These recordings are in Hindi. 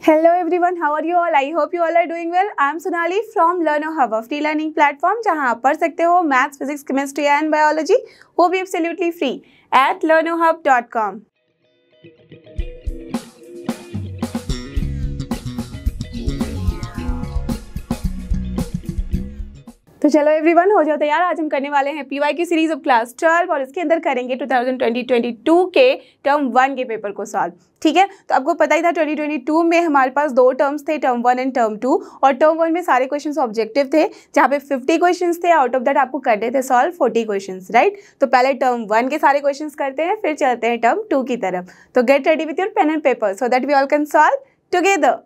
Hello everyone, how are you all? I hope you all are doing well. I am Sonali from Learno Hub, a free learning platform जहां आप पढ़ सकते हो maths, physics, chemistry and biology, वो भी एब्सोल्युटली फ्री at learnohub.com। तो चलो एवरीवन, हो जाओ तैयार। आज हम करने वाले हैं पीवाई की सीरीज ऑफ क्लास 12 और इसके अंदर करेंगे 2020-22 के टर्म 1 के पेपर को सॉल्व। ठीक है, तो आपको पता ही था 2022 में हमारे पास दो टर्म्स थे, टर्म 1 एंड टर्म 2, और टर्म 1 में सारे क्वेश्चंस ऑब्जेक्टिव थे जहाँ पे 50 क्वेश्चंस थे। आउट ऑफ दैट आपको करने थे सॉल्व 40 क्वेश्चंस, राइट। तो पहले टर्म 1 के सारे क्वेश्चंस करते हैं, फिर चलते हैं टर्म 2 की तरफ। तो get ready with your pen and paper so that we all can solve together.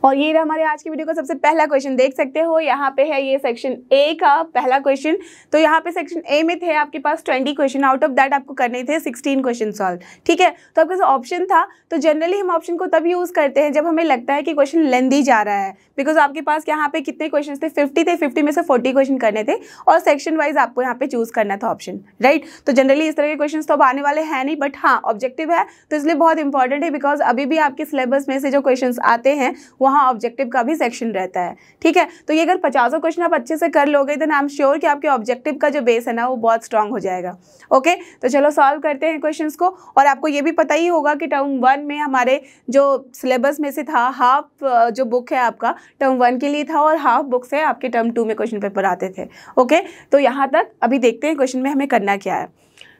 और ये रहा हमारे आज की वीडियो का सबसे पहला क्वेश्चन। देख सकते हो यहाँ पे है ये सेक्शन ए का पहला क्वेश्चन। तो यहाँ पे सेक्शन ए में थे आपके पास 20 क्वेश्चन, आउट ऑफ दैट आपको करने थे 16 क्वेश्चन सॉल्व। ठीक है, तो आपके पास ऑप्शन था। तो जनरली हम ऑप्शन को तब यूज करते हैं जब हमें लगता है कि क्वेश्चन लेंदी जा रहा है, बिकॉज आपके पास यहाँ पे कितने क्वेश्चन थे, 50 थे, 50 में से 40 क्वेश्चन करने थे और सेक्शन वाइज आपको यहाँ पे चूज करना था ऑप्शन, राइट। तो जनरली इस तरह के क्वेश्चन तो अब आने वाले हैं नहीं, बट हाँ ऑब्जेक्टिव है तो इसलिए बहुत इंपॉर्टेंट है, बिकॉज अभी भी आपके सिलेबस में से जो क्वेश्चन आते हैं वहाँ ऑब्जेक्टिव का भी सेक्शन रहता है। ठीक है, तो ये अगर 50 क्वेश्चन आप अच्छे से कर लोगे देन आई एम श्योर कि आपके ऑब्जेक्टिव का जो बेस है ना वो बहुत स्ट्रांग हो जाएगा। ओके, तो चलो सॉल्व करते हैं क्वेश्चंस को। और आपको ये भी पता ही होगा कि टर्म 1 में हमारे जो सिलेबस में से था हाफ जो बुक है आपका टर्म 1 के लिए था और हाफ बुक से आपके टर्म 2 में क्वेश्चन पेपर आते थे। ओके, तो यहाँ तक अभी देखते हैं क्वेश्चन में हमें करना क्या है।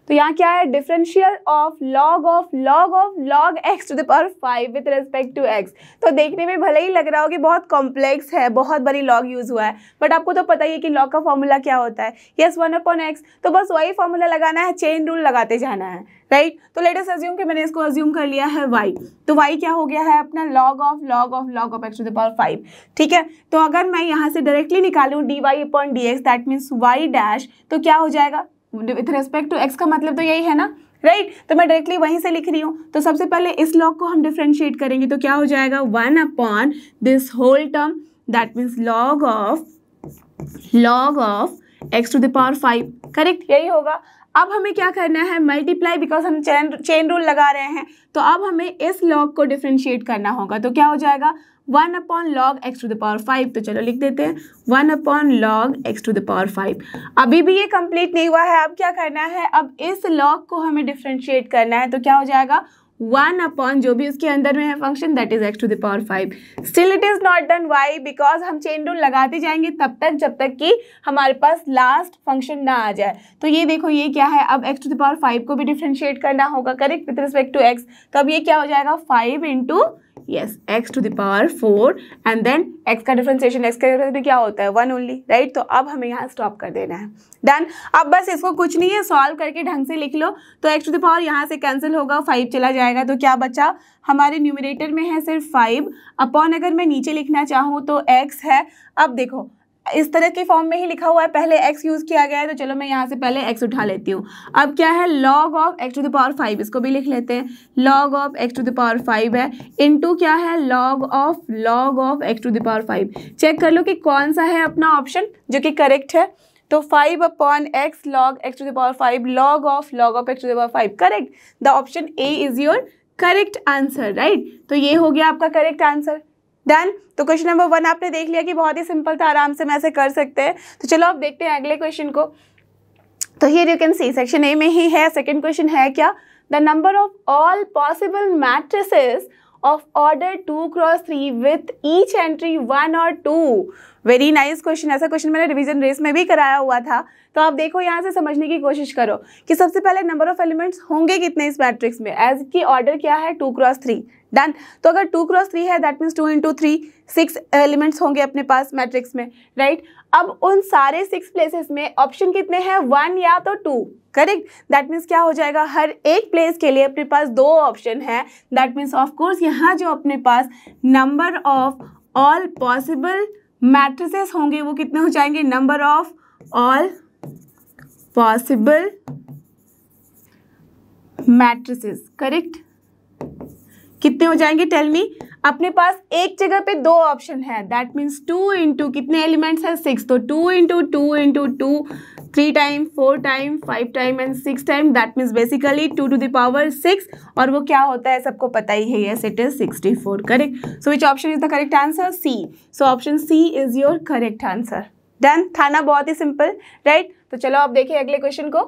तो यहाँ क्या है, differential of log x to the power 5 with respect to x. तो देखने में भले ही लग रहा हो कि बहुत कॉम्प्लेक्स है, बहुत बड़ी लॉग यूज हुआ है, बट आपको तो पता ही है कि लॉग का फॉर्मूला क्या होता है। Yes, 1/x। तो बस वही फॉर्मूला लगाना है, चेन रूल लगाते जाना है, राइट। तो लेट अस अज्यूम कि मैंने इसको अज्यूम कर लिया है y। तो y क्या हो गया है अपना log of x to the power 5। ठीक है, तो अगर मैं यहाँ से डायरेक्टली निकालूँ dy/dx, that means y dash, तो क्या हो जाएगा विथ रेस्पेक्ट टू x का मतलब तो यही है ना, राइट। तो मैं डायरेक्टली वहीं से लिख रही हूँ। तो सबसे पहले इस लॉग को हम डिफरेंशिएट करेंगे तो क्या हो जाएगा 1 this whole term, that means log of x to the power 5, correct, यही होगा। अब हमें क्या करना है, मल्टीप्लाई, बिकॉज हम चेन रूल लगा रहे हैं। तो अब हमें इस लॉग को डिफरेंशिएट करना होगा। तो क्या हो जाएगा 1/log x to the power 5। तो चलो लिख देते हैं 1/log x to the power 5। अभी भी ये कंप्लीट नहीं हुआ है, अब क्या करना है, अब इस लॉग को हमें डिफरेंशिएट करना है। तो क्या हो जाएगा 1 जो भी उसके अंदर में है function, that is x to the power 5। Still it is not done, why, because हम चेन रूल लगाते जाएंगे तब तक जब तक कि हमारे पास लास्ट फंक्शन ना आ जाए। तो ये देखो ये क्या है, अब x टू द पावर 5 को भी डिफरेंशिएट करना होगा, correct, with respect to x। तो अब ये क्या हो जाएगा 5 into x to the power 4 and then x का डिफरेंशिएशन क्या होता है 1 ओनली, राइट। तो अब हमें यहाँ स्टॉप कर देना है, डन। अब बस इसको कुछ नहीं है, सॉल्व करके ढंग से लिख लो। तो x टू द पावर यहाँ से कैंसिल होगा, 5 चला जाएगा, तो क्या बचा हमारे न्यूमरेटर में है सिर्फ 5 अपॉन, अगर मैं नीचे लिखना चाहूँ तो x है। अब देखो इस तरह के फॉर्म में ही लिखा हुआ है, पहले x यूज किया गया है, तो चलो मैं यहाँ से पहले x उठा लेती हूँ। अब क्या है log of x to the power 5, इसको भी लिख लेते हैं, log of x to the power 5 है, इनटू क्या है log of x to the power 5। Check कर लो कि कौन सा है अपना ऑप्शन जो कि करेक्ट है। तो 5/x log x to the power 5 log of x to the power 5, correct. The option A is your correct answer, right. तो ये हो गया आपका करेक्ट आंसर, डन। तो क्वेश्चन नंबर 1 आपने देख लिया कि बहुत ही सिंपल था, आराम से हम ऐसे कर सकते हैं। तो चलो अब देखते हैं अगले क्वेश्चन को। तो here you can see section A में ही है। सेकंड क्वेश्चन है क्या, the number of all possible matrices of order 2x3 with each entry 1 और 2। Very nice question. ऐसा क्वेश्चन मैंने रिवीजन रेस में भी कराया हुआ था। तो आप देखो यहाँ से समझने की कोशिश करो कि सबसे पहले नंबर ऑफ एलिमेंट्स होंगे कितने इस मैट्रिक्स में, एज की ऑर्डर क्या है 2x3, डन। तो अगर 2x3 है दैट मीन्स 2 इंटू 3, 6 एलिमेंट्स होंगे अपने पास मैट्रिक्स में, राइट। अब उन सारे 6 प्लेसेस में ऑप्शन कितने हैं, 1 या तो 2, करेक्ट। दैट मीन्स क्या हो जाएगा, हर एक प्लेस के लिए अपने पास 2 ऑप्शन है। दैट मीन्स ऑफ कोर्स यहाँ जो अपने पास number of all possible matrices होंगे वो कितने हो जाएंगे, number of all possible matrices, correct, कितने हो जाएंगे टेल मी। अपने पास एक जगह पे 2 ऑप्शन है, दैट मीन्स 2 इंटू कितने एलिमेंट्स है 6, तो 2 into 2 into 2 3 time, 4 time, 5 time and 6 time, that means basically 2 to the power 6, और वो क्या होता है सबको पता ही है, yes it is 64, correct. So which option is the correct answer? C. So option C is your correct answer. Done. था ना बहुत ही सिंपल, राइट. तो चलो आप देखिए अगले क्वेश्चन को.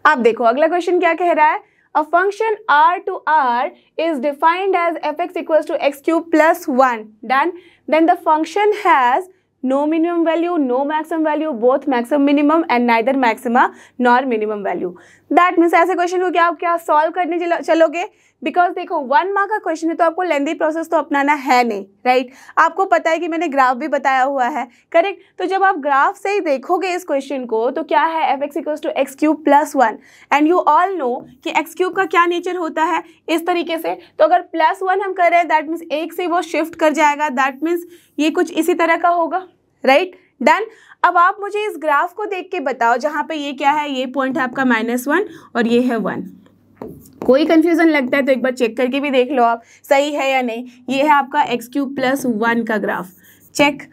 आप देखो अगला क्वेश्चन क्या कह रहा है. A function r to r is defined as fx equals to x cube plus 1. Done. Then the function has no minimum value, no maximum value, both maximum minimum and neither maxima nor minimum value. That means ऐसे क्वेश्चन को क्या आप क्या सॉल्व करने चलोगे? बिकॉज देखो 1 मार्क का क्वेश्चन है तो आपको लेंदी प्रोसेस तो अपनाना है नहीं, राइट. आपको पता है कि मैंने ग्राफ भी बताया हुआ है, करेक्ट. तो जब आप ग्राफ से ही देखोगे इस क्वेश्चन को तो क्या है, f x equals to x cube plus 1, and you all know कि एक्स क्यूब का क्या नेचर होता है इस तरीके से. तो अगर +1 हम कर रहे हैं दैट मीन्स एक से वो शिफ्ट कर जाएगा, दैट मीन्स ये कुछ इसी तरह का होगा, राइट. डन. अब आप मुझे इस ग्राफ को देख के बताओ जहाँ पे ये क्या है, ये पॉइंट है आपका -1 और ये है 1. कोई कंफ्यूजन लगता है तो एक बार चेक करके भी देख लो आप सही है या नहीं. ये है आपका x क्यूब प्लस 1 का graph. Check.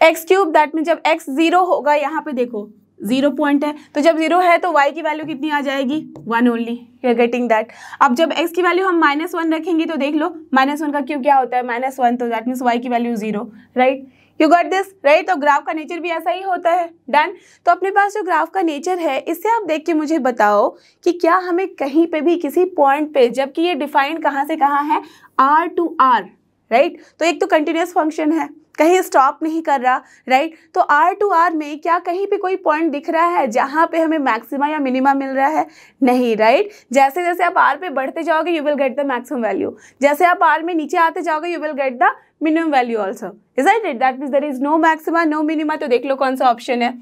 x cube that mean जब x 0 होगा, यहाँ पे देखो 0 पॉइंट है, तो जब 0 है तो y की वैल्यू कितनी आ जाएगी, 1 only. You are getting that. अब जब x की वैल्यू हम -1 रखेंगे तो देख लो -1 का क्यूब क्या होता है, -1, तो दैट मीन्स y की value 0, right. You got this, right. तो ग्राफ का नेचर भी ऐसा ही होता है. डन. तो अपने पास जो ग्राफ का नेचर है इससे आप देख के मुझे बताओ कि क्या हमें कहीं पे भी किसी पॉइंट पे, जबकि ये डिफाइंड कहाँ से कहाँ है, r to r, राइट. तो एक तो कंटिन्यूस फंक्शन है, कहीं स्टॉप नहीं कर रहा, राइट. तो r to r में क्या कहीं पे कोई पॉइंट दिख रहा है जहाँ पे हमें मैक्सिमा या मिनिमा मिल रहा है, नहीं, राइट. जैसे जैसे आप r पे बढ़ते जाओगे you will get the maximum value, जैसे आप r में नीचे आते जाओगे you will get the minimum value also, isn't it. That means there is no maxima no minima. तो देख लो कौन सा ऑप्शन है,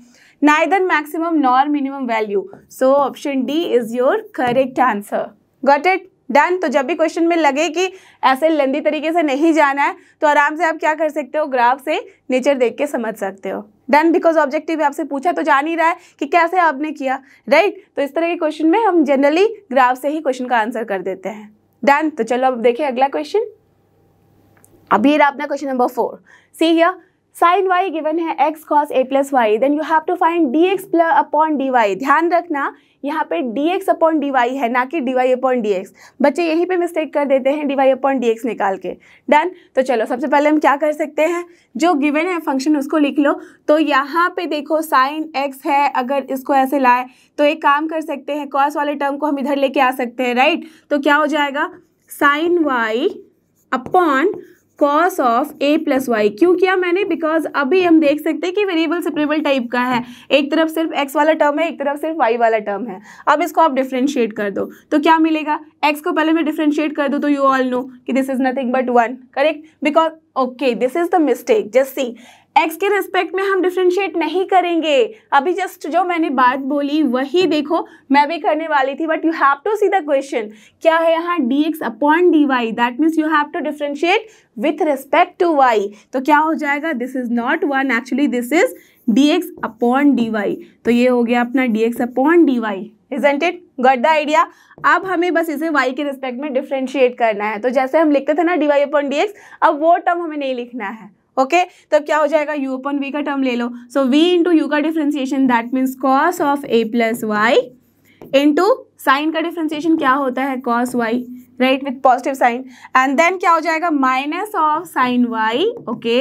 neither maximum nor minimum value. So option D is your correct answer. Got it. Done. तो जब भी क्वेश्चन में लगे कि ऐसे लेंदी तरीके से नहीं जाना है तो आराम से आप क्या कर सकते हो, ग्राफ से नेचर देख के समझ सकते हो. डन. बिकॉज ऑब्जेक्टिव आपसे पूछा तो जान ही रहा है कि कैसे आपने किया, राइट. तो इस तरह के क्वेश्चन में हम जनरली ग्राफ से ही क्वेश्चन का आंसर कर देते हैं. डन. तो चलो अब देखिए अगला क्वेश्चन. अभी रहा अपना question number 4. See here, sin y given है x cos a plus y, then you have to find dx upon dy. ध्यान रखना यहाँ पे dx अपॉन dy है, ना कि dy अपॉन dx. बच्चे यहीं पे मिस्टेक कर देते हैं dy अपॉन dx निकाल के. डन. तो चलो सबसे पहले हम क्या कर सकते हैं, जो गिवन है फंक्शन उसको लिख लो. तो यहाँ पे देखो sin x है, अगर इसको ऐसे लाए तो एक काम कर सकते हैं, cos वाले टर्म को हम इधर लेके आ सकते हैं, राइट. तो क्या हो जाएगा, sin y upon cos of a plus y. क्यों किया मैंने, बिकॉज अभी हम देख सकते हैं कि वेरिएबल सेपरेबल टाइप का है, एक तरफ सिर्फ x वाला टर्म है, एक तरफ सिर्फ y वाला टर्म है. अब इसको आप डिफ्रेंशिएट कर दो तो क्या मिलेगा, x को पहले मैं डिफ्रेंशिएट कर दूँ तो यू ऑल नो कि this is nothing but 1, correct. Because okay this is the mistake, just see x के रिस्पेक्ट में हम डिफ्रेंशिएट नहीं करेंगे. अभी जस्ट जो मैंने बात बोली वही देखो मैं भी करने वाली थी, but you have to see the question. क्या है यहाँ, dx upon dy, that means you have to differentiate with respect to y. तो क्या हो जाएगा, this is not 1, actually this is dx upon dy. तो ये हो गया अपना dx upon dy. Isn't it? Got the idea? अब हमें बस इसे y के रिस्पेक्ट में डिफ्रेंशिएट करना है. तो जैसे हम लिखते थे ना dy अपॉन dx, अब वो टर्म हमें नहीं लिखना है. ओके तब क्या हो जाएगा, u अपॉन v का टर्म ले लो. सो v इंटू यू का differentiation that means cos of a plus y into sine का डिफ्रेंसिएशन क्या होता है, cos y, right, with positive sign. And then क्या हो जाएगा, minus of sine y, okay,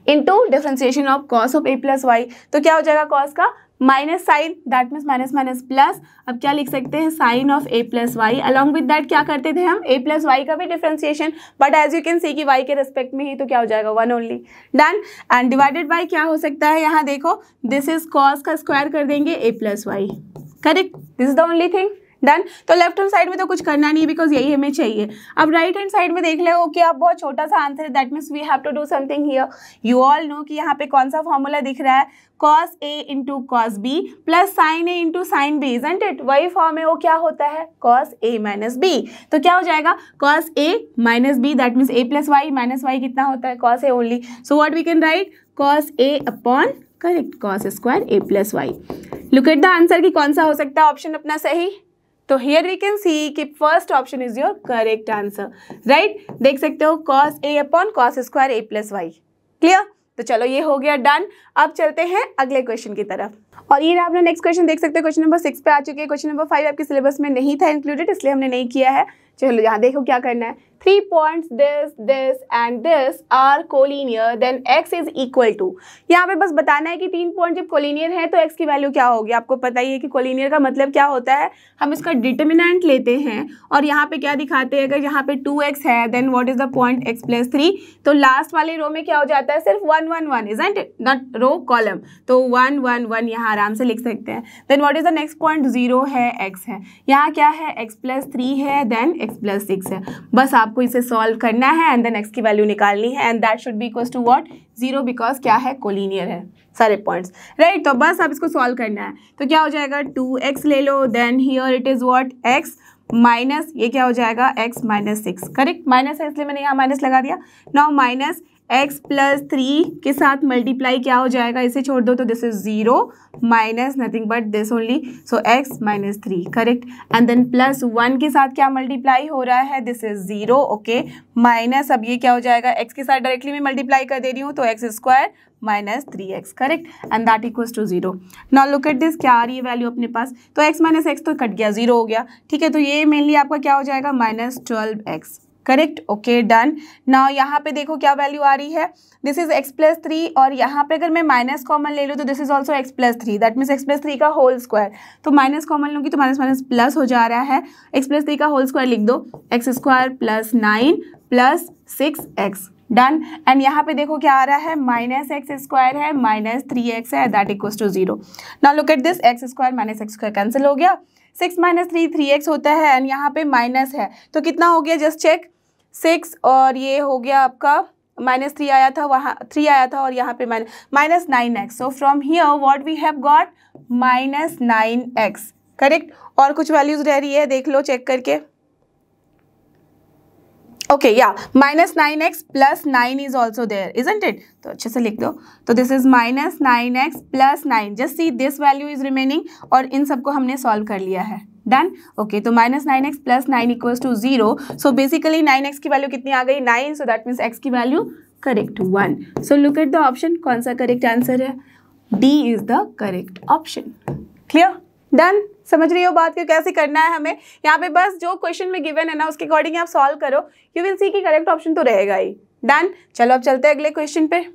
into differentiation of cos of a plus y. तो क्या हो जाएगा, कॉस का minus sine that means minus minus plus. अब क्या लिख सकते हैं, sine of a plus y. Along with that क्या करते थे हम, a प्लस वाई का भी differentiation, but as you can see कि y के रिस्पेक्ट में ही, तो क्या हो जाएगा 1 only. Done. And divided by क्या हो सकता है, यहाँ देखो दिस इज कॉस का स्क्वायर कर देंगे a plus y, correct. This is the only thing. Done. तो लेफ्ट हैंड साइड में तो कुछ करना नहीं बिकॉज यही हमें चाहिए. अब राइट हैंड साइड में देख लो कि आप बहुत छोटा सा आंसर है, that means we have to do something here. You all know कि यहाँ पे कौन सा फॉर्मूला दिख रहा है, cos a into cos b plus sine a into sine b, isn't it. वही फॉर्म है, वो क्या होता है, cos a माइनस बी. तो क्या हो जाएगा, cos a minus b that means a plus y minus y कितना होता है, cos a only. So what we can write, cos a upon, correct, cos square a plus y. Look at the answer कि कौन सा हो सकता है ऑप्शन अपना सही. तो हियर वी कैन सी कि first option is your correct answer, right. देख सकते हो cos a upon cos square a plus y. Clear. तो चलो ये हो गया डन. अब चलते हैं अगले क्वेश्चन की तरफ. और ये अपना नेक्स्ट क्वेश्चन देख सकते हैं, क्वेश्चन नंबर 6 पे आ चुके हैं। क्वेश्चन नंबर 5 आपके सिलेबस में नहीं था इंक्लूडेड, इसलिए हमने नहीं किया है। चलो यहाँ देखो क्या करना है। 3 points this and this are collinear then x is equal to। यहाँ पे बस बताना है कि 3 पॉइंट जब कोलिनियर है तो x की वैल्यू क्या होगी। आपको पता ही है कि कोलिनियर का मतलब क्या होता है, हम इसका डिटर्मिनेंट लेते हैं और यहाँ पे क्या दिखाते हैं, अगर यहाँ पे 2x है then what is the point x + 3। तो लास्ट वाले रो में क्या हो जाता है, सिर्फ 1 1 1 isn't it, not row column, तो 1 1 1 यहाँ आराम से लिख सकते हैं। Then what is the next point, 0 है, x है, यहाँ क्या है x + 3 है, देन x + 6 है। बस आपको इसे सॉल्व करना है एंड देन x की वैल्यू निकालनी है and that should be equals to what, 0, because क्या है, कोलिनियर है सारे पॉइंट्स, राइट। तो बस आप इसको सॉल्व करना है। तो क्या हो जाएगा, 2x ले लो, then here it is what, x minus ये क्या हो जाएगा, x - 6, करेक्ट। माइनस है इसलिए मैंने यहाँ माइनस लगा दिया। नाउ माइनस x + 3 के साथ मल्टीप्लाई क्या हो जाएगा, इसे छोड़ दो तो this is 0 minus nothing but this only, so x - 3, correct. And then +1 के साथ क्या मल्टीप्लाई हो रहा है, दिस इज 0, ओके, माइनस अब ये क्या हो जाएगा, x के साथ डायरेक्टली मैं मल्टीप्लाई कर दे रही हूँ तो x² - 3x, correct, and that equals to 0। Now look at this, क्या आ रही है वैल्यू अपने पास, तो x - x तो कट गया, 0 हो गया, ठीक है। तो ये मेनली आपका क्या हो जाएगा, -12x, correct, okay, done. Now यहाँ पे देखो क्या वैल्यू आ रही है, दिस इज x + 3 और यहाँ पे अगर मैं माइनस कॉमन ले लूँ तो this is also x + 3, that means x + 3 का होल स्क्वायर। तो माइनस कॉमन लूँगी तो माइनस माइनस प्लस हो जा रहा है, x + 3 का होल स्क्वायर लिख दो, x² + 9 + 6x, डन। एंड यहाँ पे देखो क्या आ रहा है, -x² है, -3x है, that equals to 0। Now look at this, x² - x² cancel हो गया, 6 - 3 3x होता है एंड यहाँ पे माइनस है तो कितना हो गया, जस्ट चेक, 6 और ये हो गया आपका -3 आया था, वहाँ 3 आया था और यहाँ पे -9x। So from here what we have got, -9x, correct. और कुछ वैल्यूज रह रही है, देख लो चेक करके, ओके या -9x + 9 is also there, isn't it. तो अच्छे से लिख दो, तो this is -9x + 9, just see this value is remaining और इन सबको हमने सॉल्व कर लिया है, डन, ओके। तो -9x + 9 equals to 0, so basically 9x की वैल्यू कितनी आ गई, 9, सो दैट मीन्स x की value correct 1। So look at the option, कौन सा करेक्ट आंसर है, D is the correct option, clear, done. समझ रही हो बात को, कैसे करना है हमें, यहाँ पे बस जो क्वेश्चन में गिवन है ना उसके अकॉर्डिंग आप सॉल्व करो, यू विल सी कि करेक्ट ऑप्शन तो रहेगा ही, डन। चलो अब चलते हैं अगले क्वेश्चन पे।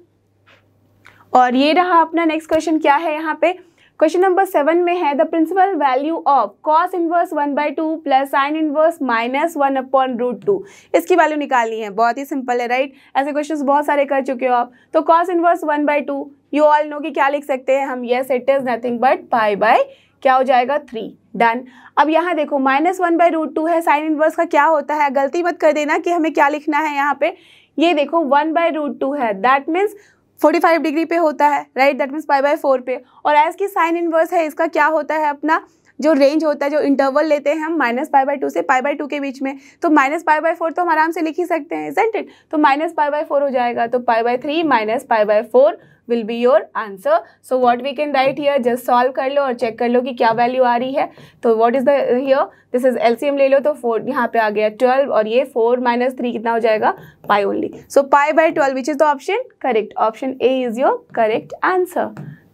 और ये रहा अपना नेक्स्ट क्वेश्चन, क्या है यहाँ पे, क्वेश्चन नंबर 7 में है, the principal value of cos inverse 1/2 + sin inverse -1/√2। इसकी वैल्यू निकालनी है, बहुत ही सिंपल है, राइट। ऐसे क्वेश्चंस बहुत सारे कर चुके हो आप। तो cos inverse 1/2 you all know कि क्या लिख सकते हैं हम, yes it is nothing but π/ क्या हो जाएगा 3, डन। अब यहाँ देखो -1/√2 है, साइन इनवर्स का क्या होता है, गलती मत कर देना कि हमें क्या लिखना है यहाँ पे, ये देखो 1/√2 है, दैट मीन्स 45 डिग्री पे होता है, राइट, दैट मीन्स π/4 पे। और एज की साइन इनवर्स है, इसका क्या होता है, अपना जो रेंज होता है, जो इंटरवल लेते हैं हम -π/2 से π/2 के बीच में, तो -π/4 तो हम आराम से लिख ही सकते हैं, इजंट इट। तो -π/4 हो जाएगा, तो π/3 - π/4 will be your answer. So what we can write here, just solve कर लो और चेक कर लो कि क्या वैल्यू आ रही है। तो what is the here, this is LCM ले लो, तो 4 यहाँ पे आ गया 12 और ये 4 - 3 कितना हो जाएगा, पाई only. So π/12 which is the option correct, option A is your correct answer,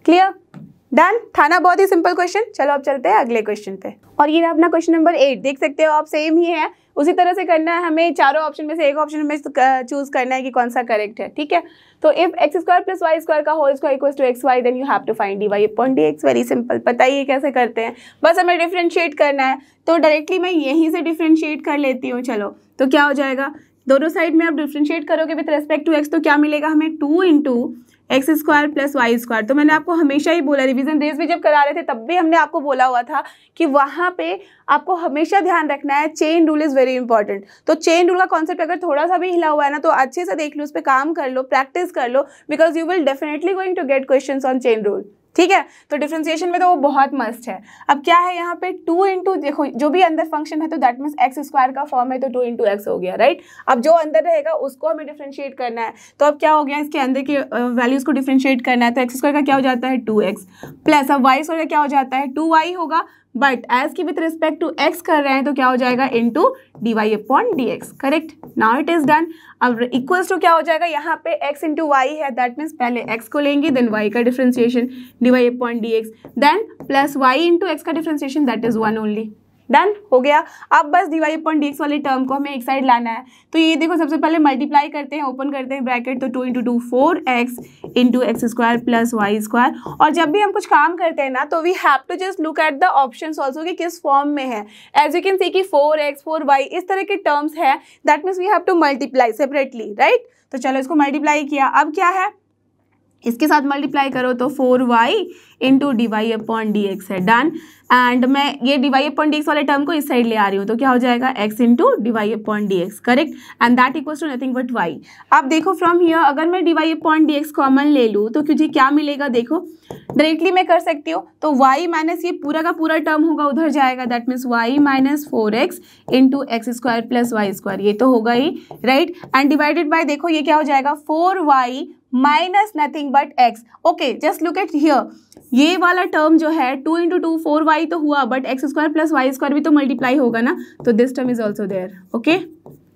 clear, done. था ना बहुत ही सिंपल क्वेश्चन। चलो अब चलते हैं अगले क्वेश्चन पे। और ये अपना क्वेश्चन नंबर 8 देख सकते हो आप, सेम ही है, उसी तरह से करना है हमें, चारों ऑप्शन में से एक ऑप्शन में चूज करना है कि कौन सा करेक्ट है, ठीक है। तो इफ x² + y² का whole square equals to xy then you have to find dy/dx, very simple, पता ही है कैसे करते हैं, बस हमें डिफरेंशिएट करना है। तो डायरेक्टली मैं यहीं से डिफरेंशिएट कर लेती हूँ, चलो। तो क्या हो जाएगा, दोनों साइड में आप डिफरेंशिएट करोगे विथ रेस्पेक्ट टू x, तो क्या मिलेगा हमें, 2 × x² + y²। तो मैंने आपको हमेशा ही बोला, रिवीजन डेज भी जब करा रहे थे तब भी हमने आपको बोला हुआ था कि वहाँ पे आपको हमेशा ध्यान रखना है, chain rule is very important. तो चेन रूल का कॉन्सेप्ट अगर थोड़ा सा भी हिला हुआ है ना, तो अच्छे से देख लो, उस पर काम कर लो, प्रैक्टिस कर लो, because you will definitely going to get questions on chain rule, ठीक है। तो डिफरेंशिएशन में तो वो बहुत मस्ट है। अब क्या है यहाँ पे, 2 देखो जो भी अंदर फंक्शन है तो दैट मीन्स x² का फॉर्म है, तो 2 × x हो गया, राइट। अब जो अंदर रहेगा उसको हमें डिफरेंशिएट करना है, तो अब क्या हो गया, इसके अंदर के वैल्यूज को डिफरेंशिएट करना है, तो x² का क्या हो जाता है 2x प्लस, अब y² का क्या हो जाता है 2y होगा, बट एज की विथ रिस्पेक्ट टू एक्स कर रहे हैं तो क्या हो जाएगा into dy upon dx, correct. Now it is done. अब इक्वल्स टू क्या हो जाएगा, यहाँ पे x इंटू वाई है, दैट मीन्स पहले x को लेंगे देन y का differentiation dy upon dx, then plus y into x का differentiation that is 1 only. Done हो गया। अब बस dy अपॉन dx वाले टर्म को हमें एक साइड लाना है, तो ये देखो सबसे पहले मल्टीप्लाई करते हैं, ओपन करते हैं ब्रैकेट, तो 2 into 2 4x into x square plus y square. और जब भी हम कुछ काम करते हैं ना तो we have to just look at the options also कि किस फॉर्म में है। एज यू कैन सी कि 4x 4y इस तरह के टर्म्स है, that means we have to multiply separately, right. तो चलो इसको मल्टीप्लाई किया, अब क्या है इसके साथ मल्टीप्लाई करो तो 4y into dy upon dx है, डन। एंड मैं ये dy अपॉन dx वाले टर्म को इस साइड ले आ रही हूँ, तो क्या हो जाएगा x into dy upon dx, correct. And that equals to nothing but y। अब देखो फ्रॉम हियर अगर मैं dy अपॉन dx कॉमन ले लूँ तो मुझे क्या मिलेगा, देखो डायरेक्टली मैं कर सकती हूँ, तो y माइनस ये पूरा का पूरा टर्म होगा उधर जाएगा, that means y minus 4x into x square plus y square, ये तो होगा ही, राइट। एंड डिवाइडेड बाय देखो ये क्या हो जाएगा 4y minus nothing but x। Okay just look at here, ये वाला टर्म जो है 2 इंटू 2 4y तो हुआ, but x square plus y square भी तो मल्टीप्लाई होगा ना, तो this term is also there. Okay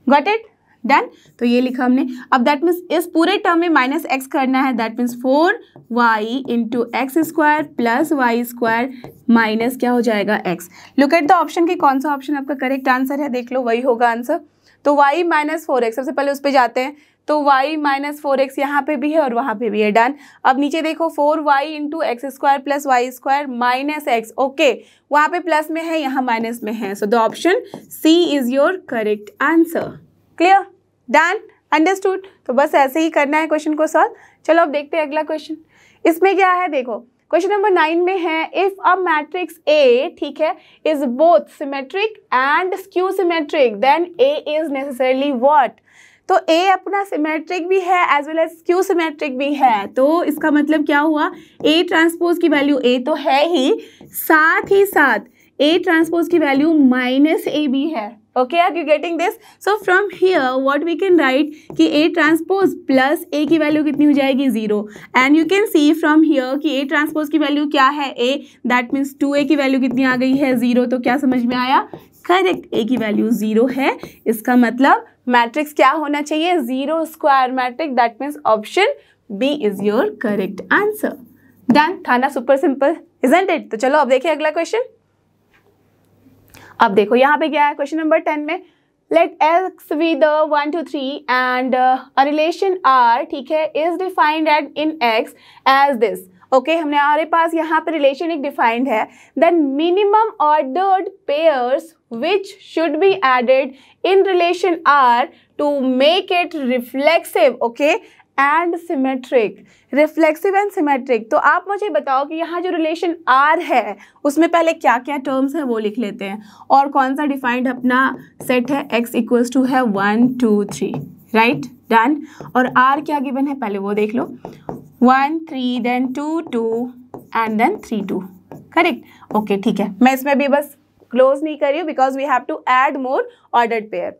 got it, done. तो ये लिखा हमने। अब दैट मीन्स इस पूरे टर्म में माइनस एक्स करना है, that means 4y into x square plus y square minus क्या हो जाएगा x। Look at the option की कौन सा ऑप्शन आपका करेक्ट आंसर है, देख लो वही होगा आंसर। तो y माइनस 4x, सबसे पहले उस पर जाते हैं, तो y माइनस 4x यहाँ पे भी है और वहाँ पे भी है, डन। अब नीचे देखो 4y into x square plus y square minus x, okay वहाँ पे प्लस में है यहाँ माइनस में है, so the option C is your correct answer. Clear, done, understood. तो बस ऐसे ही करना है क्वेश्चन को सॉल्व। चलो अब देखते हैं अगला क्वेश्चन। इसमें क्या है देखो, क्वेश्चन नंबर 9 में है इफ अ मैट्रिक्स A, ठीक है, is both symmetric and skew symmetric then A is necessarily what. तो A अपना सिमेट्रिक भी है as well as skew symmetric भी है, तो इसका मतलब क्या हुआ, A ट्रांसपोज की वैल्यू A तो है ही साथ A ट्रांसपोज की वैल्यू माइनस A भी है। Okay are you getting this. So from here what we can write कि A ट्रांसपोज प्लस A की वैल्यू कितनी हो जाएगी 0, and you can C from here कि A ट्रांसपोज की वैल्यू क्या है A, दैट मीन्स 2A की वैल्यू कितनी आ गई है 0। तो क्या समझ में आया, करेक्ट A की वैल्यू 0 है, इसका मतलब मैट्रिक्स क्या होना चाहिए, 0 square matrix, that means option B is your correct answer. Done, था ना सुपर सिंपल, इजंट इट। तो चलो अब देखिए अगला क्वेश्चन। अब देखो यहाँ पे क्या है क्वेश्चन नंबर 10 में, let x be the 1 2 3 and a relation r, ठीक है, is defined at in x as this. Okay हमने हमारे पास यहाँ पे रिलेशन एक डिफाइंड है, then minimum ordered pairs which should be added in relation R to make it reflexive, okay, and symmetric, reflexive and symmetric। तो आप मुझे बताओ कि यहाँ जो रिलेशन R है उसमें पहले क्या क्या टर्म्स हैं वो लिख लेते हैं, और कौन सा डिफाइंड अपना सेट है, x इक्वल्स टू है 1 2 3, राइट, डन। और R क्या गिवन है पहले वो देख लो, 1 3 then 2 2 and then 3 2, correct. Okay ठीक है, मैं इसमें भी बस क्लोज नहीं कर रही हूँ because we have to add more ordered pair.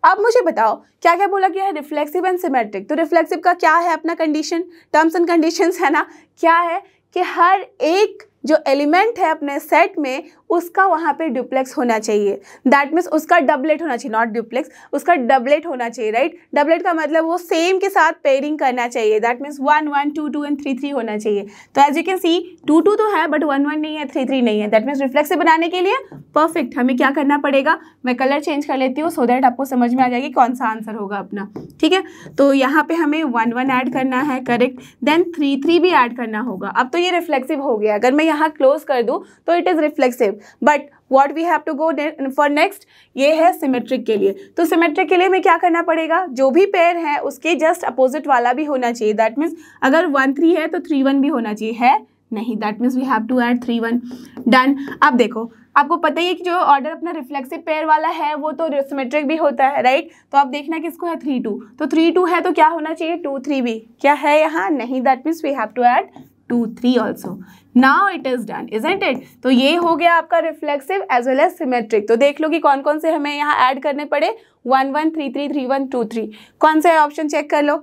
अब मुझे बताओ क्या क्या बोला गया है, रिफ्लेक्सिव एंड सिमेट्रिक। तो रिफ्लेक्सिव का क्या है अपना कंडीशन, टर्म्स एंड कंडीशंस है ना, क्या है कि हर एक जो एलिमेंट है अपने सेट में उसका वहाँ पे डुप्लेक्स होना चाहिए, दैट मीन्स उसका डबलेट होना चाहिए, नॉट डुप्लेक्स, उसका डबलेट होना चाहिए, राइट। डबलेट का मतलब वो सेम के साथ पेयरिंग करना चाहिए, दैट मीन्स 1 1 2 2 एंड 3 3 होना चाहिए। तो एज यू कैन सी 2 2 तो है बट 1 1 नहीं है, 3 3 नहीं है, दैट मीन्स रिफ्लेक्सिव बनाने के लिए परफेक्ट हमें क्या करना पड़ेगा, मैं कलर चेंज कर लेती हूँ सो दैट आपको समझ में आ जाएगी कौन सा आंसर होगा अपना, ठीक है। तो यहाँ पे हमें 1 1 ऐड करना है, करेक्ट, देन 3 3 भी ऐड करना होगा। अब तो ये रिफ्लेक्सिव हो गया, अगर मैं यहाँ क्लोज कर दूँ तो it is reflexive, but what we have to go for next, ये है सिमेट्रिक के लिए। तो सिमेट्रिक के लिए हमें क्या करना पड़ेगा, जो भी पेयर है उसके जस्ट अपोजिट वाला भी होना चाहिए, दैट मीन्स अगर 1 3 है तो 3 1 भी होना चाहिए, है नहीं, that means we have to add 3 1, done. अब देखो आपको पता ही है कि जो ऑर्डर अपना रिफ्लेक्सिव पेयर वाला है वो तो सिमेट्रिक भी होता है, राइट। तो आप देखना किसको है 3 2, तो 3 2 है तो क्या होना चाहिए 2 3 भी, क्या है यहाँ, नहीं, that means we have to add 2 3 also. Now it is done, isn't it. तो ये हो गया आपका reflexive as well as symmetric. तो देख लो कि कौन कौन से हमें यहाँ ऐड करने पड़े, 1 1 3 3 3 1 2 3, कौन सा है ऑप्शन चेक कर लो,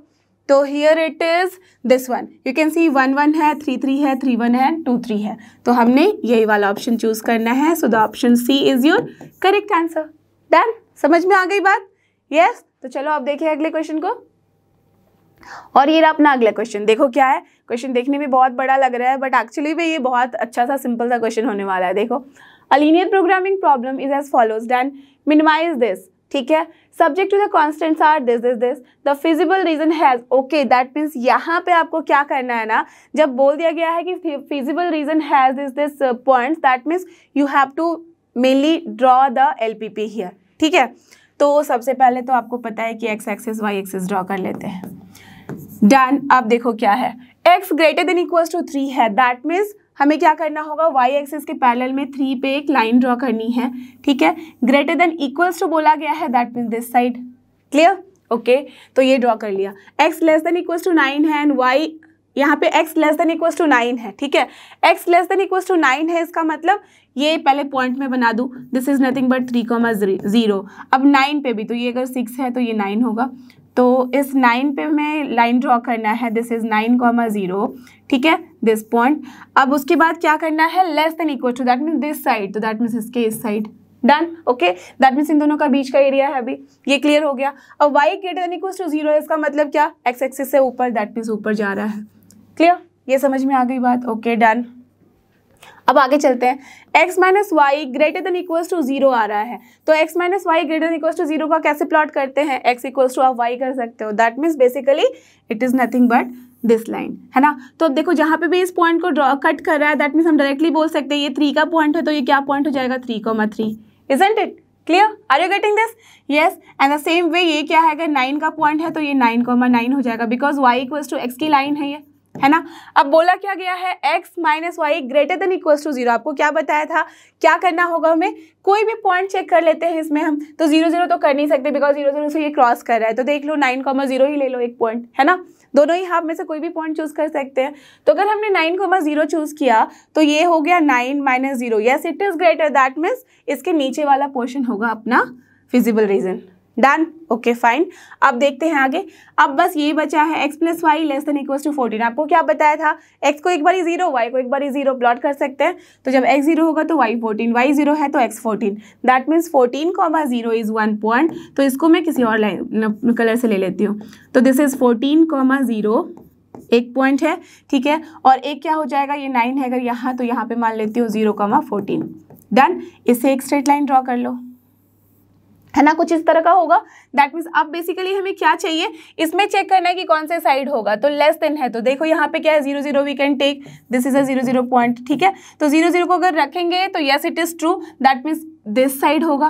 तो here it is this one, you can सी 1 1 है, 3 3 है, 3 1 है, 2 3 है, तो हमने यही वाला ऑप्शन चूज करना है। So the option C is your correct answer. Done, समझ में आ गई बात? यस, तो चलो अब देखिए अगले क्वेश्चन को। और ये रहा अपना अगला क्वेश्चन। देखो क्या है, क्वेश्चन देखने में बहुत बड़ा लग रहा है बट एक्चुअली में ये बहुत अच्छा सा सिंपल सा क्वेश्चन होने वाला है। देखो, a linear programming problem is as follows, then minimize this, ठीक है, subject to the constants are this this this, the feasible region has, okay, that means यहाँ पे आपको क्या करना है ना, जब बोल दिया गया है कि feasible region has this this points, that means you have to mainly draw the LPP here, ठीक है। तो सबसे पहले तो आपको पता है कि x axis y axis draw कर लेते हैं। डन, अब देखो क्या है, x greater than equals to 3 है, दैट मीन्स हमें क्या करना होगा, y एक्सिस के पैरेलल में 3 पे एक लाइन ड्रॉ करनी है, ठीक है। ग्रेटर देन इक्वल्स टू बोला गया है, that means this side, clear, okay, तो ये ड्रॉ कर लिया। x less than equals to 9 है एंड y, यहाँ पे x less than equals to 9 है, ठीक है, x less than equals to 9 है, इसका मतलब ये पहले पॉइंट में बना दूँ, दिस इज नथिंग बट 3,0। अब 9 पे भी, तो ये अगर 6 है तो ये 9 होगा, तो इस 9 पे हमें लाइन ड्रॉ करना है, दिस इज 9,0, ठीक है, दिस पॉइंट। अब उसके बाद क्या करना है, less than equal to, that means this side, तो दैट मीन्स इसके इस side. Done, okay, that means इन दोनों का बीच का एरिया है अभी, ये क्लियर हो गया। अब y greater than equal to 0 है, इसका मतलब क्या, x एक्सिस से ऊपर, दैट मीन्स ऊपर जा रहा है, क्लियर, ये समझ में आ गई बात? Okay, done. अब आगे चलते हैं, x minus y greater than equals to 0 आ रहा है, तो x minus y greater than equals to 0 का कैसे प्लॉट करते हैं, x इक्वल्स टू आप y कर सकते हो, that means basically it is nothing but this line, है ना। तो अब देखो जहाँ पे भी इस पॉइंट को ड्रॉ कट कर रहा है, दैट मीन्स हम डायरेक्टली बोल सकते हैं ये 3 का पॉइंट है, तो ये क्या पॉइंट हो जाएगा, 3,3, isn't it clear? Are you getting this? Yes, and the same way ये क्या है, अगर 9 का पॉइंट है तो ये 9,9 हो जाएगा, because y equals to x की लाइन है ये, है ना। अब बोला क्या गया है, x minus y greater than equals to 0, आपको क्या बताया था, क्या करना होगा हमें, कोई भी पॉइंट चेक कर लेते हैं इसमें हम, तो 0 0 तो कर नहीं सकते बिकॉज 0 0 से ये क्रॉस कर रहा है, तो देख लो 9,0 ही ले लो एक पॉइंट, है ना, दोनों ही हाफ में से कोई भी पॉइंट चूज कर सकते हैं। तो अगर हमने 9,0 चूज किया तो ये हो गया 9 minus 0, yes it is greater, that means इसके नीचे वाला पोर्शन होगा अपना feasible region. Done, okay fine. अब देखते हैं आगे, अब बस ये बचा है x plus y less than equals to 14। आपको क्या बताया था, x को एक बारी 0, y को एक बारी 0 प्लॉट कर सकते हैं, तो जब x 0 होगा तो y 14, y 0 है तो x 14, that means 14,0 is 1 point, तो इसको मैं किसी और लाइन कलर से ले लेती हूँ, तो दिस इज 14,0 एक पॉइंट है, ठीक है, और एक क्या हो जाएगा, ये 9 है अगर यहाँ, तो यहाँ पे मान लेती हूँ 0,14। डन, इससे एक स्ट्रेट लाइन ड्रॉ कर लो, है ना, कुछ इस तरह का होगा। दैट मीन्स अब बेसिकली हमें क्या चाहिए, इसमें चेक करना है कि कौन से साइड होगा, तो लेस देन है, तो देखो यहाँ पे क्या है 0 0, we can take this is a 0 0 point, ठीक है, तो 0 0 को अगर रखेंगे तो yes it is true, that means this side होगा,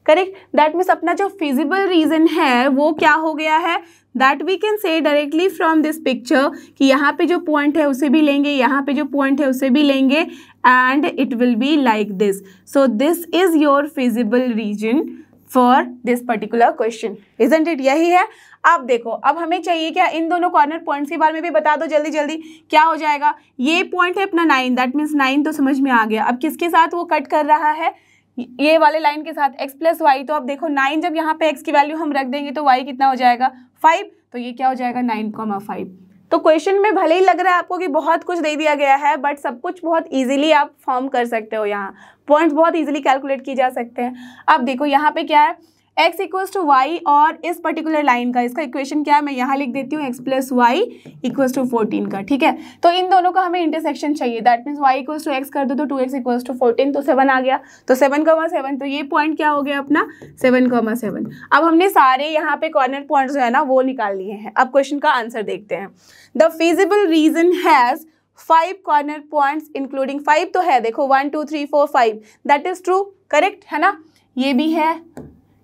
करेक्ट। दैट मीन्स अपना जो फिजिबल रीजन है वो क्या हो गया है, that we can say directly from this picture कि यहाँ पे जो पॉइंट है उसे भी लेंगे, यहाँ पे जो पॉइंट है उसे भी लेंगे, and it will be like this. So this is your feasible region for this particular question, isn't it? यही है। अब देखो, अब हमें चाहिए क्या, इन दोनों कॉर्नर पॉइंट्स के बारे में भी बता दो जल्दी जल्दी, क्या हो जाएगा, ये पॉइंट है अपना 9, दैट मीन्स 9 तो समझ में आ गया। अब किसके साथ वो कट कर रहा है, ये वाले लाइन के साथ, x प्लस वाई, तो अब देखो 9 जब यहाँ पे x की वैल्यू हम रख देंगे तो y कितना हो जाएगा 5, तो ये क्या हो जाएगा 9,5। तो क्वेश्चन में भले ही लग रहा है आपको कि बहुत कुछ दे दिया गया है, बट सब कुछ बहुत इजीली आप फॉर्म कर सकते हो, यहाँ पॉइंट्स बहुत इजीली कैलकुलेट की जा सकते हैं। अब देखो यहाँ पे क्या है, x इक्वल्स टू वाई, और इस पर्टिकुलर लाइन का इसका इक्वेशन क्या है, मैं यहाँ लिख देती हूँ x plus y equals to 14 का, ठीक है। तो इन दोनों का हमें इंटरसेक्शन चाहिए, that means y equals to x कर दो तो 2x इक्वल्स टू 14, तो 7 आ गया, तो 7,7, तो ये पॉइंट क्या हो गया अपना 7,7। अब हमने सारे यहाँ पे कॉर्नर पॉइंट्स जो है ना वो निकाल लिए हैं। अब क्वेश्चन का आंसर देखते हैं। The feasible region has 5 corner points including 5 तो है, देखो 1 2 3 4 5, दैट इज ट्रू, करेक्ट है ना, ये भी है,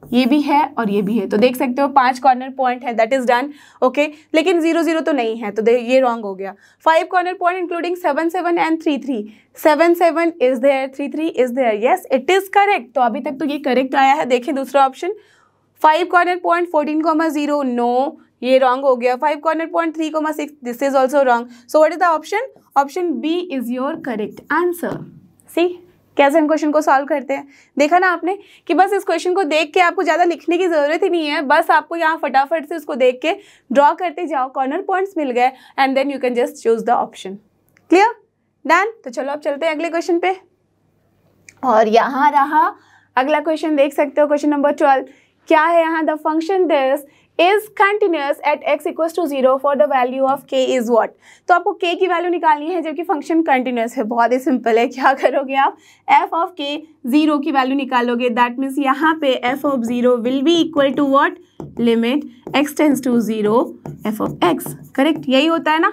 ये भी है और ये भी है, तो देख सकते हो 5 कॉर्नर पॉइंट है, दैट इज डन, ओके। लेकिन 0 0 तो नहीं है, तो ये रॉन्ग हो गया। 5 corner point including 7 7 and 3 3, 7 7 is there, 3 3 is there, yes it is correct. तो अभी तक तो ये करेक्ट आया है। देखिए दूसरा ऑप्शन, 5 कॉर्नर पॉइंट 14,0, नो ये रॉन्ग हो गया। 5 corner point 3,6, this is also wrong. So what is the option, option B is your correct answer. See कैसे हम क्वेश्चन को सॉल्व करते हैं। देखा ना आपने कि बस इस क्वेश्चन को देख के आपको ज़्यादा लिखने की ज़रूरत ही नहीं है, बस आपको यहाँ फटाफट से उसको देख के ड्रॉ करते जाओ, कॉर्नर पॉइंट्स मिल गए and then you can just choose the option. Clear, done. तो चलो अब चलते हैं अगले क्वेश्चन पे। और यहाँ रहा अगला क्वेश्चन, देख सकते हो क्वेश्चन नंबर 12। क्या है यहाँ, the function this is continuous at x equals to 0 for the value of k is what. तो आपको k की वैल्यू निकालनी है जबकि फंक्शन कंटिन्यूस है। बहुत ही सिंपल है, क्या करोगे आप, f ऑफ k 0 की वैल्यू निकालोगे। दैट मीन्स यहाँ पे f of 0 will be equal to what, limit x tends to 0 f of x। Correct, यही होता है ना,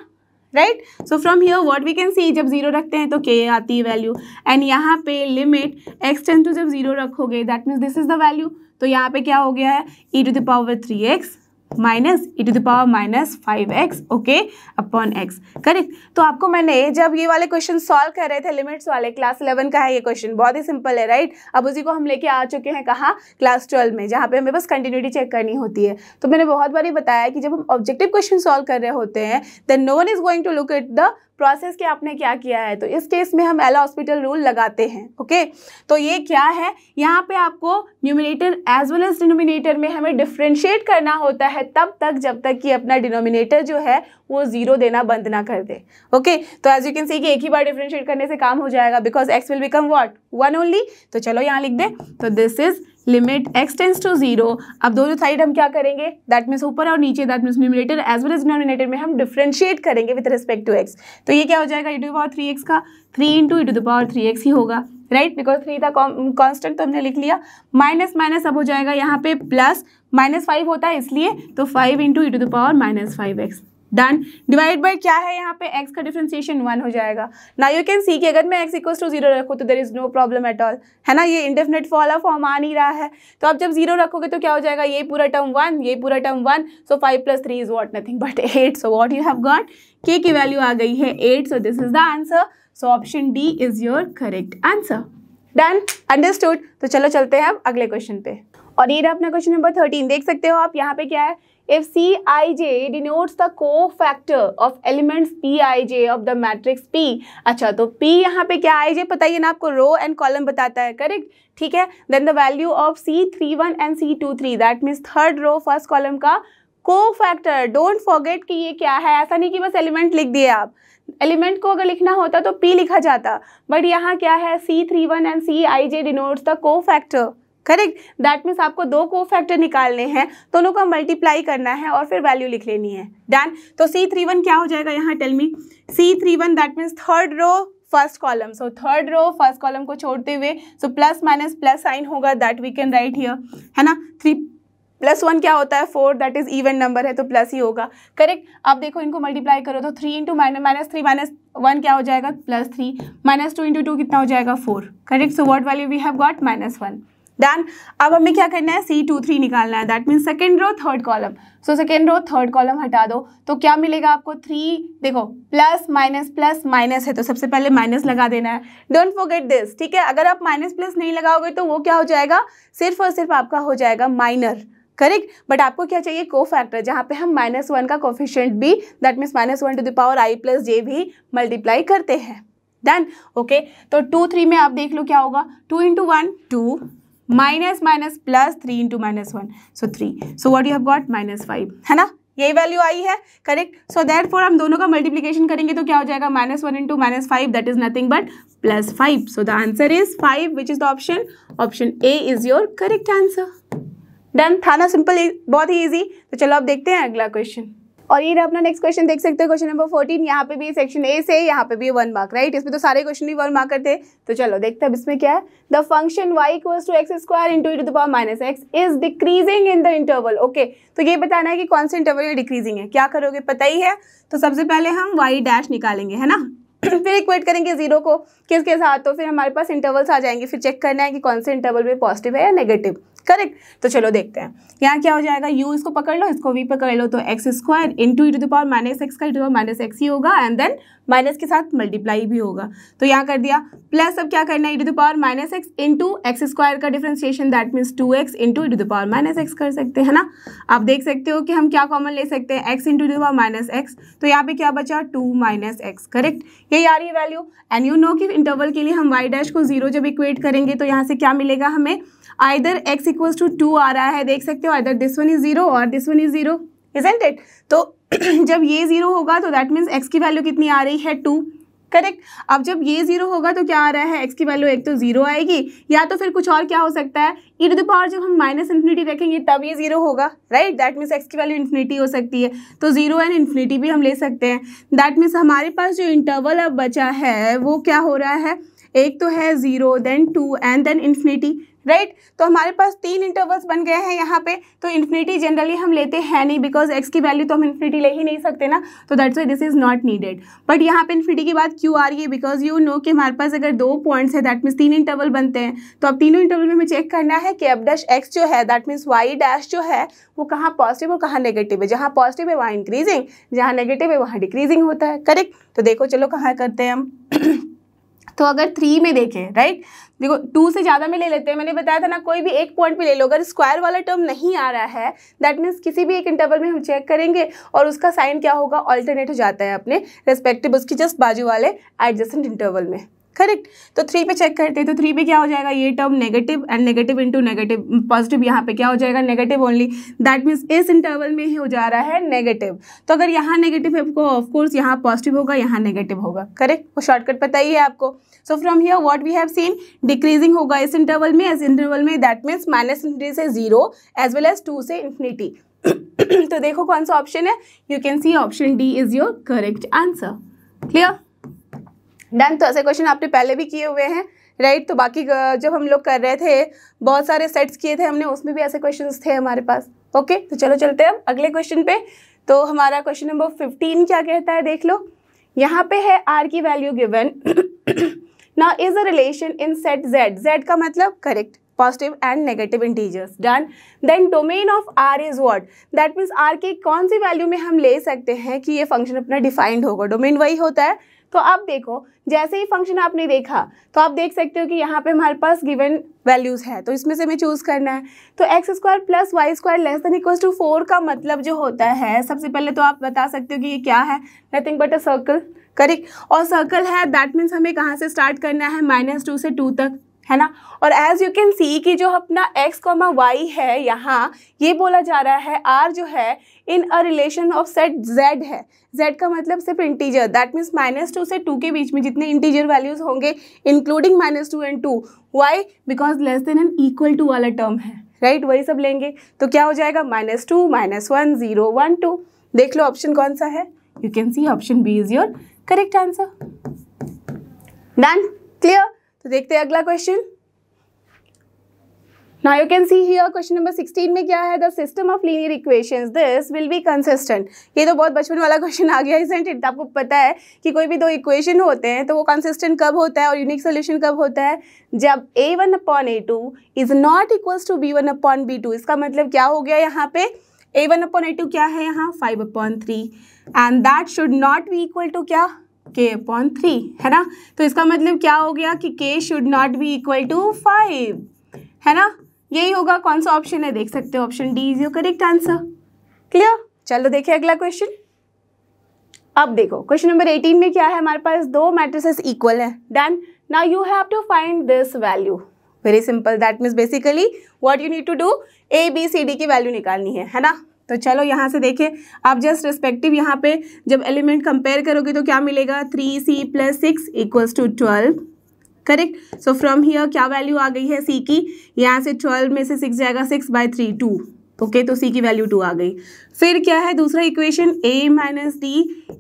right. So from here what we can see, जब 0 रखते हैं तो k आती है वैल्यू, एंड यहाँ पे लिमिट x टेंड्स टू जब 0 रखोगे that means this is the value. तो यहाँ पे क्या हो गया है, e to the power 3x minus e to the power minus 5x, okay, upon x। Correct. तो आपको मैंने जब ये वाले क्वेश्चन सॉल्व कर रहे थे लिमिट्स वाले, क्लास 11 का है ये क्वेश्चन, बहुत ही सिंपल है, राइट। अब उसी को हम लेके आ चुके हैं कहाँ, क्लास 12 में, जहाँ पे हमें बस कंटिन्यूटी चेक करनी होती है। तो मैंने बहुत बारी बताया कि जब हम ऑब्जेक्टिव क्वेश्चन सॉल्व कर रहे होते हैं then no one is going to look at the process कि आपने क्या किया है। तो इस केस में हम एल हॉस्पिटल रूल लगाते हैं, ओके। तो ये क्या है, यहाँ पे आपको numerator as well as denominator में हमें डिफ्रेंशिएट करना होता है तब तक जब तक कि अपना डिनोमिनेटर जो है वो 0 देना बंद ना कर दे, ओके। तो एज यू कैन सी कि एक ही बार डिफ्रेंशिएट करने से काम हो जाएगा because x will become what, 1 only. तो चलो यहाँ लिख दे, तो this is limit x tends to 0। अब दोनों साइड हम क्या करेंगे, दैट मीन्स ऊपर और नीचे, that means numerator as well as denominator में हम डिफरेंशिएट करेंगे विद रिस्पेक्ट टू x। तो ये क्या हो जाएगा, e to the power 3x का 3 into e to the power 3x ही होगा, राइट, बिकॉज 3 था कांस्टेंट तो हमने लिख लिया। माइनस माइनस अब हो जाएगा यहाँ पे प्लस, -5 होता है इसलिए, तो 5 into e to the power minus 5x, done. Divide by क्या है यहाँ पे, x का डिफरेंशिएशन 1 हो जाएगा। नाउ यू कैन सी कि अगर मैं x इक्वल्स टू 0 रखूँ तो there is no problem at all, है ना, ये इंडेफिनिट फॉर्म आ नहीं रहा है। तो अब जब 0 रखोगे तो क्या हो जाएगा, ये पूरा टर्म 1, ये पूरा term 1, so 5 + 3 is what, nothing but 8। So what you have got, k की वैल्यू आ गई है 8, सो this is the answer. So option D is your correct answer, done, understood. तो चलो चलते हैं अब अगले क्वेश्चन पे। और ये रहा अपना क्वेश्चन नंबर 13, देख सकते हो आप यहाँ पे क्या है, if Cij denotes the cofactor of elements Pij of the matrix P। अच्छा, तो P यहाँ पे क्या, Ij पता ही है ना आपको, रो एंड कॉलम बताता है, करेक्ट, ठीक है। Then the value of C31 and C23, that means third row first column का कोफैक्टर। डोंट फॉरगेट कि ये क्या है, ऐसा नहीं कि बस एलिमेंट लिख दिए आप, एलिमेंट को अगर लिखना होता तो P लिखा जाता, बट यहाँ क्या है, C31 and Cij denotes the cofactor, correct. That means आपको दो कोफैक्टर निकालने हैं, दोनों का मल्टीप्लाई करना है और फिर वैल्यू लिख लेनी है, डन। तो C31 क्या हो जाएगा यहाँ, tell me, C31 that means third row first column, so third row first column को छोड़ते हुए so plus minus plus sign होगा, that we can write here, है ना। 3 + 1 क्या होता है, 4, दैट इज इवन नंबर है तो प्लस ही होगा, करेक्ट। अब देखो इनको मल्टीप्लाई करो तो 3 इंटू -3 -1 क्या हो जाएगा, +3, -2 इंटू 2 कितना हो जाएगा, 4, correct. So what value we have got, -1, done. अब हमें क्या करना है, C23 निकालना है, that means second row third column. So second row third column हटा दो तो क्या मिलेगा आपको, 3, देखो प्लस माइनस है तो सबसे पहले माइनस लगा देना है, डोंट फॉरगेट दिस, ठीक है। अगर आप माइनस प्लस नहीं लगाओगे तो वो क्या हो जाएगा, सिर्फ और सिर्फ आपका हो जाएगा माइनर, करेक्ट। बट आपको क्या चाहिए, कोफैक्टर, जहाँ पे हम -1 का कोफिशिएंट भी, that means -1 to the power i + j भी मल्टीप्लाई करते हैं, डन, ओके। तो 2 3 में आप देख लो क्या होगा, 2 into 1 2, minus minus plus 3 into -1, so 3, so what you have got, -5, है ना, यही वैल्यू आई है, करेक्ट। सो देयरफॉर हम दोनों का मल्टीप्लिकेशन करेंगे तो क्या हो जाएगा, -1 into -5, that is nothing but +5। So the answer is 5, which is the option A is your correct answer, done. था ना सिंपल, बहुत ही ईजी। तो चलो अब देखते हैं अगला क्वेश्चन। और ये अपना नेक्स्ट क्वेश्चन देख सकते हो, क्वेश्चन नंबर 14, यहाँ पे भी सेक्शन ए से, यहाँ पे भी 1 मार्क, राइट। इसमें तो सारे क्वेश्चन भी 1 मार्क थे। तो चलो देखते हैं अब इसमें क्या है, the function y = x² into e to the power -x is decreasing in the interval, okay. तो ये बताना है कि कौन से इंटरवल में डिक्रीजिंग है, क्या करोगे पता ही है। तो सबसे पहले हम y' निकालेंगे, है ना, फिर इक्वेट करेंगे 0 को किसके साथ, तो फिर हमारे पास इंटरवल्स आ जाएंगे, फिर चेक करना है कि कौन से इंटरवल में पॉजिटिव है या नेगेटिव, करेक्ट। तो चलो देखते हैं यहाँ क्या हो जाएगा, u इसको पकड़ लो, इसको v पकड़ लो, तो x square into e to the power minus x का e to the power minus x ही होगा एंड देन माइनस के साथ मल्टीप्लाई भी होगा। तो यहाँ कर दिया प्लस, अब क्या करना है, e to the power minus x into x square का differentiation that means 2x into e to the power minus x कर सकते हैं ना। आप देख सकते हो कि हम क्या कॉमन ले सकते हैं, x into e to the power minus x, तो यहाँ पे क्या बचा 2 माइनस एक्स, करेक्ट। यही आ रही है वैल्यू एंड यू नो कि इंटरवल के लिए हम y डैश को 0 जब इक्वेट करेंगे तो यहाँ से क्या मिलेगा हमें, आइदर x इक्वल्स टू 2 आ रहा है, देख सकते हो, आइदर दिस वन इज 0 और this one is 0, isn't it. तो जब ये 0 होगा तो दैट मीन्स x की वैल्यू कितनी आ रही है 2, करेक्ट। अब जब ये 0 होगा तो क्या आ रहा है, x की वैल्यू एक तो 0 आएगी, या तो फिर कुछ और क्या हो सकता है, ई टू द पावर जब हम माइनस इन्फिनिटी रखेंगे तब ये 0 होगा, राइट। दैट मीन्स x की वैल्यू इन्फिनिटी हो सकती है, तो 0 एंड इन्फिनिटी भी हम ले सकते हैं। दैट मीन्स हमारे पास जो इंटरवल अब बचा है वो क्या हो रहा है, एक तो है 0 then 2 and then infinity, right. तो हमारे पास 3 इंटरवल्स बन गए हैं यहाँ पे। तो इन्फिनिटी जनरली हम लेते हैं नहीं, बिकॉज x की वैल्यू तो हम इन्फिनिटी ले ही नहीं सकते ना, तो that's why this is not needed. But यहाँ पे इन्फिनिटी की बात क्यों आ रही है, बिकॉज यू नो कि हमारे पास अगर 2 पॉइंट्स है दैट मीन्स 3 इंटरवल बनते हैं, तो अब तीनों इंटरवल में हमें चेक करना है कि एफ डैश एक्स जो है दैट मीन्स वाई डैश जो है वो कहाँ पॉजिटिव और कहाँ नेगेटिव है। जहाँ पॉजिटिव है वहाँ इंक्रीजिंग, जहाँ नेगेटिव है वहाँ डिक्रीजिंग होता है, करेक्ट। तो देखो चलो कहाँ करते हैं हम तो अगर 3 में देखें, राइट, देखो 2 से ज़्यादा में ले लेते हैं, मैंने बताया था ना कोई भी एक पॉइंट पे ले लो, अगर स्क्वायर वाला टर्म नहीं आ रहा है दैट मीन्स किसी भी एक इंटरवल में हम चेक करेंगे और उसका साइन क्या होगा, ऑल्टरनेट हो जाता है अपने रेस्पेक्टिव उसकी जस्ट बाजू वाले एडजेसेंट इंटरवल में, करेक्ट। तो 3 पे चेक करते हैं, तो 3 पे क्या हो जाएगा, ये term negative and negative into negative, positive यहाँ पे क्या हो जाएगा नेगेटिव ओनली, दैट मीन्स इस इंटरवल में ही हो जा रहा है नेगेटिव। तो अगर यहाँ नेगेटिव है आपको ऑफकोर्स यहाँ पॉजिटिव होगा, यहाँ नेगेटिव होगा, करेक्ट। वो शॉर्टकट पता ही है आपको। So from here what we have seen, decreasing होगा इस इंटरवल में, इस इंटरवल में दैट मीन्स माइनस इन्फिनिटी से 0 एज वेल एज 2 से इन्फिनिटी। तो देखो कौन सा ऑप्शन है, you can see option D is your correct answer. Clear, done. तो ऐसे क्वेश्चन आपने पहले भी किए हुए हैं, राइट। तो बाकी जब हम लोग कर रहे थे बहुत सारे सेट्स किए थे हमने, उसमें भी ऐसे क्वेश्चंस थे हमारे पास, ओके। तो चलो चलते हैं अगले क्वेश्चन पे। तो हमारा क्वेश्चन नंबर 15 क्या कहता है, देख लो। यहाँ पे है आर की value given, now is a relation in set Z, Z का मतलब correct positive and negative integers, done. Then domain of R is what, that means R की कौन सी वैल्यू में हम ले सकते हैं कि ये फंक्शन अपना डिफाइंड होगा, डोमेन वही होता है। तो अब देखो जैसे ही फंक्शन आपने देखा तो आप देख सकते हो कि यहाँ पे हमारे पास गिवन वैल्यूज़ है, तो इसमें से हमें चूज़ करना है। तो x square plus y square less than equals to 4 का मतलब जो होता है, सबसे पहले तो आप बता सकते हो कि ये क्या है, nothing but a circle, correct. और सर्कल है दैट मीन्स हमें कहाँ से स्टार्ट करना है, -2 से 2 तक, है ना। और एज यू कैन सी कि जो अपना x, y है यहाँ, ये बोला जा रहा है r जो है in a relation of set z है। z का मतलब सिर्फ इंटीजर, दैट मीन्स -2 से 2 के बीच में जितने इंटीजर वैल्यूज होंगे including -2 and 2, why because less than and equal to वाला टर्म है, राइट, वही सब लेंगे। तो क्या हो जाएगा -2 -1 0 1 2। देख लो ऑप्शन कौन सा है, you can see option B is your correct answer. Done, clear. तो देखते हैं अगला question. Now you can see here question number 16 में क्या है, the system of linear equations this will be consistent. ये तो बहुत बचपन वाला क्वेश्चन आ गया, इसंट इट। आपको पता है कि कोई भी दो इक्वेशन होते हैं तो वो कंसिस्टेंट कब होता है और यूनिक सोल्यूशन कब होता है, जब a1/a2 is not equals to b1/b2। इसका मतलब क्या हो गया, यहाँ पे a1/a2 क्या है, यहाँ 5/3 and that should not be equal to क्या, k/3, है ना। तो इसका मतलब क्या हो गया कि k should not be equal to 5, है ना। यही होगा, कौन सा ऑप्शन है, देख सकते हो option D is your correct answer. Clear, चलो देखिए अगला क्वेश्चन। अब देखो क्वेश्चन नंबर 18 में क्या है, हमारे पास दो मैट्रिसेस इक्वल है, done. Now you have to find this value, very simple, that means basically what you need to do, A B C D की वैल्यू निकालनी है ना। तो चलो यहाँ से देखिए, आप जस्ट रिस्पेक्टिव यहाँ पे जब एलिमेंट कंपेयर करोगे तो क्या मिलेगा, 3c + 6 = 12, correct. So from here क्या वैल्यू आ गई है c की, यहाँ से 12 में से 6 जाएगा, 6/3 2, ओके। तो c की वैल्यू 2 आ गई। फिर क्या है दूसरा इक्वेशन, a - d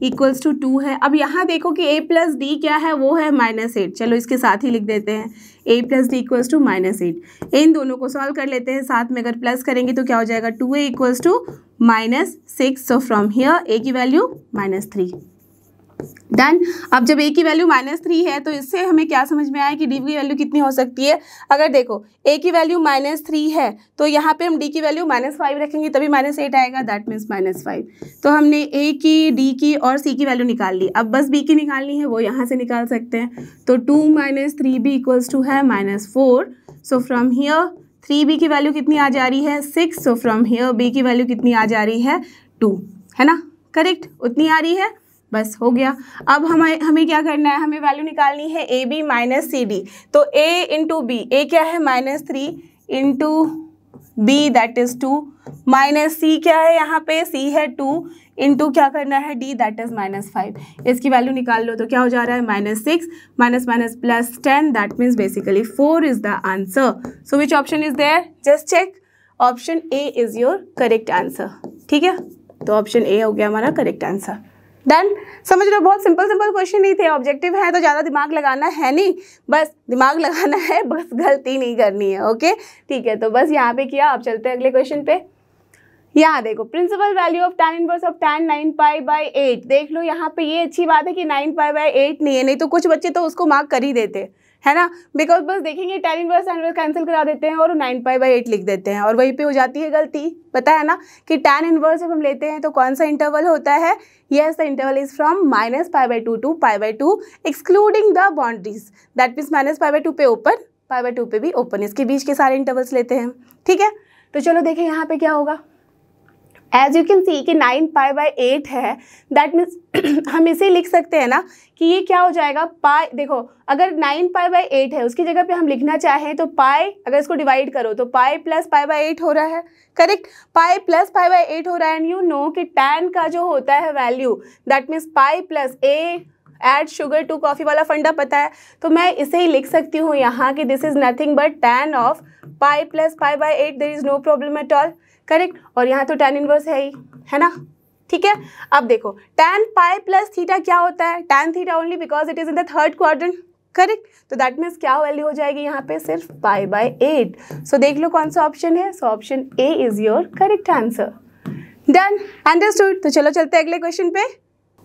= 2 है। अब यहाँ देखो कि a + d क्या है, वो है -8। चलो इसके साथ ही लिख देते हैं, a + d = -8। इन दोनों को सॉल्व कर लेते हैं, साथ में अगर प्लस करेंगे तो क्या हो जाएगा, 2a = -6। So from here a की वैल्यू -3, डन। अब जब a की वैल्यू -3 है तो इससे हमें क्या समझ में आया कि d की वैल्यू कितनी हो सकती है। अगर देखो a की वैल्यू -3 है तो यहाँ पे हम d की वैल्यू -5 रखेंगे तभी -8 आएगा, दैट मीन्स -5। तो हमने a की, d की और c की वैल्यू निकाल ली। अब बस b की निकालनी है, वो यहाँ से निकाल सकते हैं। तो 2 - 3b इक्वल्स टू है -4। सो फ्रॉम हियर 3b की वैल्यू कितनी आ जा रही है 6। सो फ्रॉम हियर b की वैल्यू कितनी आ जा रही है 2, है ना, करेक्ट, उतनी आ रही है, बस हो गया। अब हमें क्या करना है, हमें वैल्यू निकालनी है a b minus c d. तो a इंटू बी, ए क्या है -3 into b that is 2, minus c क्या है यहाँ पे, सी है 2 इंटू क्या करना है डी दैट इज -5। इसकी वैल्यू निकाल लो तो क्या हो जा रहा है -6 minus minus plus 10, that means basically 4 is the answer. So which option is there, just check, option A is your correct answer. ठीक है, तो ऑप्शन ए हो गया हमारा करेक्ट आंसर। डन। समझ लो, बहुत सिंपल क्वेश्चन नहीं थे। ऑब्जेक्टिव है तो ज़्यादा दिमाग लगाना है नहीं, बस दिमाग लगाना है, बस गलती नहीं करनी है। ओके ठीक है, तो बस यहाँ पे किया। अब चलते हैं अगले क्वेश्चन पे। यहाँ देखो, principal value of tan inverse of tan 9π/8। देख लो यहाँ पे, ये अच्छी बात है कि 9π/8 नहीं है, नहीं तो कुछ बच्चे तो उसको मार्क कर ही देते, है ना, बिकॉज बस देखेंगे tan इनवर्स कैंसिल करा देते हैं और 9π/8 लिख देते हैं और वहीं पे हो जाती है गलती। पता है ना कि tan इनवर्स जब हम लेते हैं तो कौन सा इंटरवल होता है, yes the interval is from -π/2 to π/2 excluding the boundaries, that means -π/2 पे ओपन, π/2 पे भी ओपन, इसके बीच के सारे इंटरवल्स लेते हैं। ठीक है, तो चलो देखें यहाँ पे क्या होगा। एज यू कैन सी कि 9π/8 है, दैट मीन्स हम इसे लिख सकते हैं ना कि ये क्या हो जाएगा, पाई। देखो अगर 9π/8 है उसकी जगह पे हम लिखना चाहें तो पाई, अगर इसको डिवाइड करो तो पाई प्लस π/8 हो रहा है, करेक्ट, पाई प्लस π/8 हो रहा है। एंड यू नो कि tan का जो होता है value, that means pi plus a add sugar to coffee वाला फंडा पता है, तो मैं इसे ही लिख सकती हूँ यहाँ कि this is nothing but tan of pi plus π/8, there is no problem at all, correct. और यहाँ तो tan इनवर्स है ही, है ना। ठीक है, अब देखो tan पाई प्लस थीटा क्या होता है, tan theta only because it is in the third quadrant, correct. तो दैट मीन्स क्या वैल्यू हो जाएगी यहाँ पे, सिर्फ π/8। सो देख लो कौन सा ऑप्शन है, सो option A is your correct answer. Done, understood. तो चलो चलते हैं अगले क्वेश्चन पे।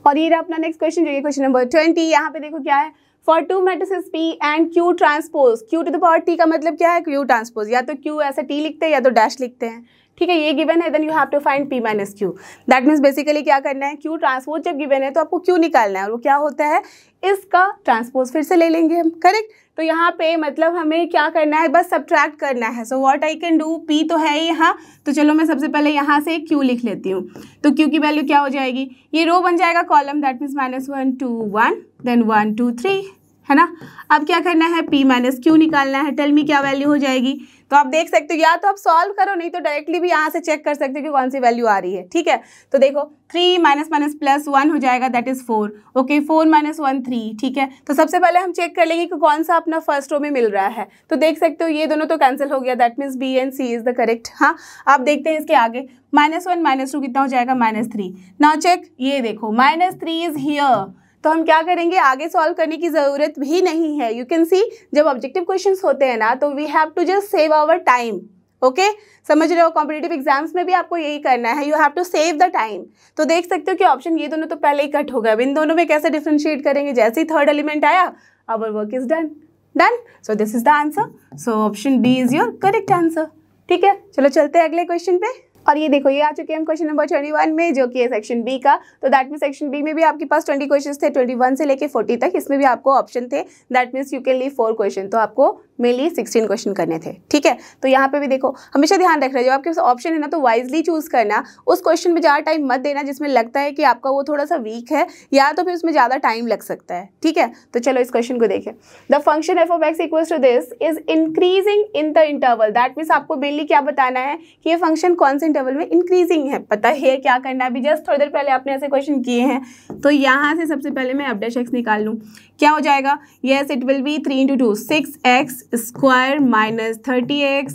और ये रहा अपना नेक्स्ट क्वेश्चन, जो ये क्वेश्चन नंबर 20। यहाँ पे देखो क्या है, for two matrices P and Q transpose, Q to the power T का मतलब क्या है, Q ट्रांसपोज, या तो Q ऐसे T लिखते हैं या तो डैश लिखते हैं। ठीक है, ये गिवन है, then you have to find P minus Q। That means basically क्या करना है, Q ट्रांसपोज जब गिवन है तो आपको Q निकालना है, और वो क्या होता है, इसका ट्रांसपोज फिर से ले लेंगे हम, करेक्ट। तो यहाँ पे मतलब हमें क्या करना है, बस सब्ट्रैक्ट करना है। So what I can do, P तो है यहाँ, तो चलो मैं सबसे पहले यहाँ से Q लिख लेती हूँ। तो Q की वैल्यू क्या हो जाएगी, ये रो बन जाएगा कॉलम, दैट मीन्स -1 2 1 देन 1 2 3, है ना। अब क्या करना है, P माइनस Q निकालना है। टेल मी क्या वैल्यू हो जाएगी। तो आप देख सकते हो, या तो आप सॉल्व करो, नहीं तो डायरेक्टली भी यहाँ से चेक कर सकते हो कि कौन सी वैल्यू आ रही है। ठीक है, तो देखो 3 माइनस माइनस प्लस 1 हो जाएगा, दैट इज 4। Okay, 4 minus 1 3। ठीक है, तो सबसे पहले हम चेक कर लेंगे कि कौन सा अपना फर्स्ट रो में मिल रहा है। तो देख सकते हो ये दोनों तो कैंसिल हो गया, that means B and C is the correct. हाँ, आप देखते हैं इसके आगे -1 -2 कितना हो जाएगा, -3। नाउ चेक, ये देखो -3 इज हियर, तो हम क्या करेंगे, आगे सॉल्व करने की ज़रूरत भी नहीं है। यू कैन सी, जब ऑब्जेक्टिव क्वेश्चंस होते हैं ना तो we have to just save our time. Okay, समझ रहे हो, कॉम्पिटिटिव एग्जाम्स में भी आपको यही करना है, you have to save the time. तो देख सकते हो कि ऑप्शन ये दोनों तो पहले ही कट हो गए, अब इन दोनों में कैसे डिफ्रेंशिएट करेंगे, जैसे ही थर्ड एलिमेंट आया our work is done. Done, so this is the answer. So option B is your correct answer. ठीक है, चलो चलते हैं अगले क्वेश्चन पे। और ये देखो, ये आ चुके हैं हम क्वेश्चन नंबर 21 में, जो कि है सेक्शन बी का। तो दैट मीन सेक्शन बी में भी आपके पास 20 क्वेश्चंस थे, 21 से लेके 40 तक। इसमें भी आपको ऑप्शन थे, that means you can leave 4 question, तो आपको मेनली 16 क्वेश्चन करने थे। ठीक है, तो यहाँ पे भी देखो, हमेशा ध्यान रखना, जो आपके पास ऑप्शन है ना तो वाइजली चूज करना। उस क्वेश्चन में ज़्यादा टाइम मत देना जिसमें लगता है कि आपका वो थोड़ा सा वीक है, या तो फिर उसमें ज़्यादा टाइम लग सकता है। ठीक है, तो चलो इस क्वेश्चन को देखें। The function f of x equals to this is increasing in the interval, that means आपको मेनली क्या बताना है कि ये फंक्शन कौन से इंटरवल में इंक्रीजिंग है। पता है क्या करना है, अभी जस्ट थोड़ी देर पहले आपने ऐसे क्वेश्चन किए हैं। तो यहाँ से सबसे पहले मैं f' निकाल लूँ, क्या हो जाएगा, yes it will be 3 × 2 6x² minus 30x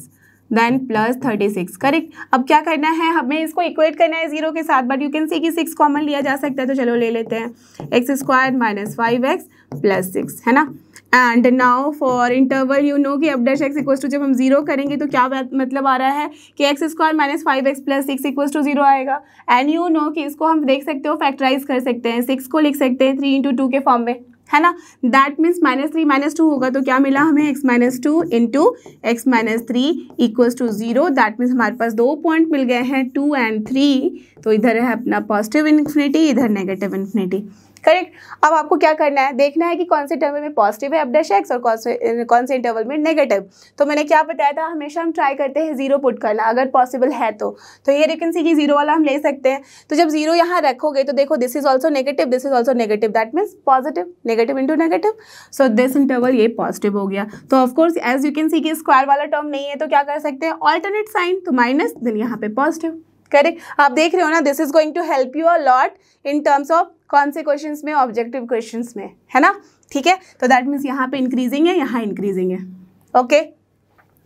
then plus 36, correct. अब क्या करना है, हमें इसको इक्वेट करना है 0 के साथ, बट यू कैन सी कि 6 कॉमन लिया जा सकता है, तो चलो ले लेते हैं x² माइनस 5x प्लस 6, है ना। And now for interval you know कि f dash x equal to जब हम जीरो करेंगे तो क्या मतलब आ रहा है कि x square minus 5x plus 6 equal to zero आएगा। एंड यू नो कि इसको हम देख सकते हो फैक्टराइज कर सकते हैं, 6 को लिख सकते हैं 3 इंटू 2 के फॉर्म में, है ना। दैट मीन्स -3 -2 होगा तो क्या मिला हमें x minus 2 into x minus 3 equals to 0। That means हमारे पास 2 पॉइंट मिल गए हैं 2 and 3। तो इधर है अपना पॉजिटिव इन्फिनिटी, इधर नेगेटिव इन्फिनिटी, करेक्ट। अब आपको क्या करना है, देखना है कि कौन से इंटरवल में पॉजिटिव है एफ डैश एक्स और कौन से इंटरवल में नेगेटिव। तो मैंने क्या बताया था, हमेशा हम ट्राई करते हैं जीरो पुट करना अगर पॉसिबल है तो ये यू कैन सी कि जीरो वाला हम ले सकते हैं। तो जब जीरो यहाँ रखोगे तो देखो this is also negative, this is also negative, that means positive, negative into negative. So this interval ये पॉजिटिव हो गया। तो of course as you can see कि स्क्वायर वाला टर्म नहीं है तो क्या कर सकते हैं, ऑल्टरनेट साइन, तो माइनस देन यहाँ पे पॉजिटिव, करेक्ट। आप देख रहे हो ना, this is going to help you a lot in terms of कौन से क्वेश्चंस में, ऑब्जेक्टिव क्वेश्चंस में, है ना, ठीक है। तो दैट मीन्स यहाँ पे इंक्रीजिंग है, यहाँ इंक्रीजिंग है, ओके।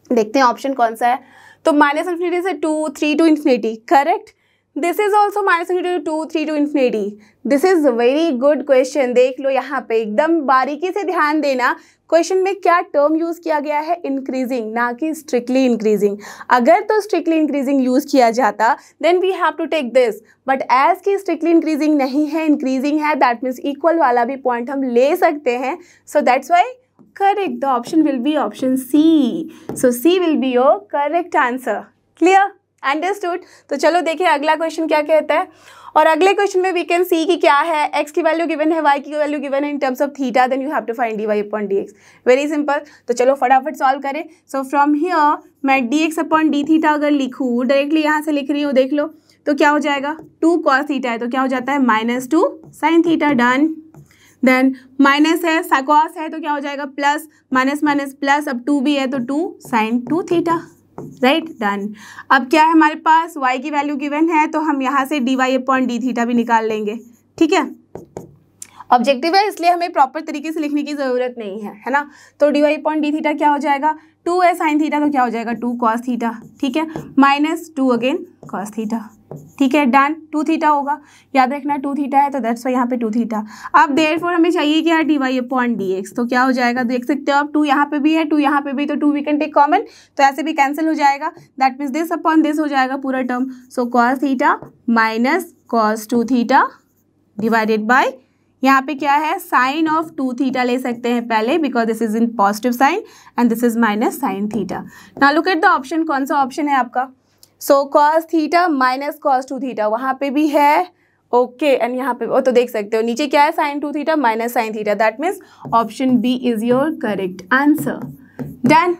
देखते हैं ऑप्शन कौन सा है। तो माइनस इन्फिनिटी से 2 3 to infinity, correct. This is also minus infinity to 2 3 to infinity. This is very good question. देख लो यहाँ पे एकदम बारीकी से ध्यान देना, क्वेश्चन में क्या टर्म यूज किया गया है, इंक्रीजिंग, ना कि स्ट्रिक्टली इंक्रीजिंग। अगर तो स्ट्रिक्टली इंक्रीजिंग यूज किया जाता then we have to take this, but as की स्ट्रिक्टली इंक्रीजिंग नहीं है, इंक्रीजिंग है, दैट मीन्स इक्वल वाला भी पॉइंट हम ले सकते हैं। So that's why correct the option will be option C. So C will be your correct answer. Clear, understood. तो चलो देखिए अगला क्वेश्चन क्या कहता है। और अगले क्वेश्चन में वी कैन सी कि क्या है, x की वैल्यू गिवन है, y की वैल्यू गिवन है in terms of theta, then you have to find dy upon dx। Very simple. तो चलो फटाफट सॉल्व करें। सो फ्रॉम हियर मैं dx अपॉन डी थीटा अगर लिखूँ, डायरेक्टली यहाँ से लिख रही हूँ, देख लो तो क्या हो जाएगा, 2 cos थीटा है तो क्या हो जाता है -2 sin theta, done. Then minus है, cos है तो क्या हो जाएगा प्लस, माइनस माइनस प्लस, अब 2 भी है तो 2 sin 2 थीटा, राइट, डन। अब क्या है हमारे पास, y की वैल्यू गिवन है तो हम यहाँ से dy अपॉन डी थीटा भी निकाल लेंगे, ठीक है। ऑब्जेक्टिव है इसलिए हमें प्रॉपर तरीके से लिखने की ज़रूरत नहीं है ना। तो dy अपॉन डी थीटा क्या हो जाएगा, 2 है साइन थीटा तो क्या हो जाएगा 2 cos थीटा, ठीक है, -2 अगेन cos थीटा, ठीक है, डन। 2 थीटा होगा, याद रखना 2 थीटा है तो दैट्स वाई यहाँ पे 2 थीटा। अब देयरफॉर हमें चाहिए क्या, dy अपॉन dx। तो क्या हो जाएगा, देख सकते हो आप 2 यहाँ पे भी है, 2 यहाँ पे भी, तो 2 वी कैन टेक कॉमन, तो ऐसे भी कैंसिल हो जाएगा। That means this upon this हो जाएगा पूरा term. So cos theta minus cos 2 theta divided by, यहाँ पे क्या है, साइन ऑफ 2 थीटा ले सकते हैं पहले, because this is in positive sign and this is minus sine theta. Now look at the option, कौन सा ऑप्शन है आपका। So cos theta minus cos 2 theta वहाँ पे भी है, ओके, एंड यहाँ पे तो देख सकते हो नीचे क्या है, sine 2 theta minus sine theta, that means option B is your correct answer, done.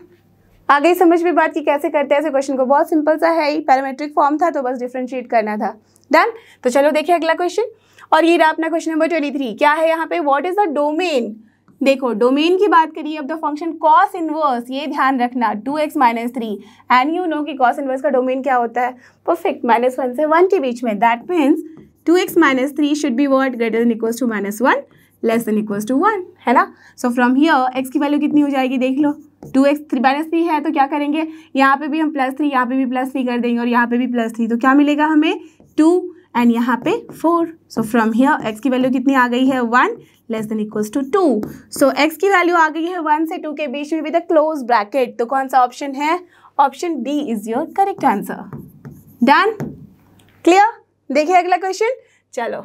आ गई समझ में बात की कैसे करते हैं ऐसे क्वेश्चन को, बहुत सिंपल सा है ही, पैरामेट्रिक फॉर्म था तो बस डिफरेंशिएट करना था, डन। तो चलो देखिए अगला क्वेश्चन, और ये रहा अपना क्वेश्चन नंबर 23। क्या है यहाँ पे, व्हाट इज द डोमेन। देखो डोमेन की बात करिए अब द फंक्शन कॉस इनवर्स, ये ध्यान रखना 2x minus 3, and you know कि कॉस इनवर्स का डोमेन क्या होता है, परफेक्ट, -1 से 1 के बीच में। That means 2x minus 3 should be what, greater than equals to -1 less than equals to 1, है ना। सो फ्रॉम हियर x की वैल्यू कितनी हो जाएगी, देख लो 2x माइनस 3 है तो क्या करेंगे, यहाँ पे भी हम +3, यहाँ पे भी +3 कर देंगे और यहाँ पे भी +3, तो क्या मिलेगा हमें 2 एंड यहाँ पे 4। सो फ्रॉम हियर x की वैल्यू कितनी आ गई है, 1 less than equals to 2। So x की वैल्यू आ गई है 1 से 2 के बीच में विद अ क्लोज ब्रैकेट, तो कौन सा ऑप्शन है, option D is your correct answer, done, clear. देखिए अगला क्वेश्चन, चलो,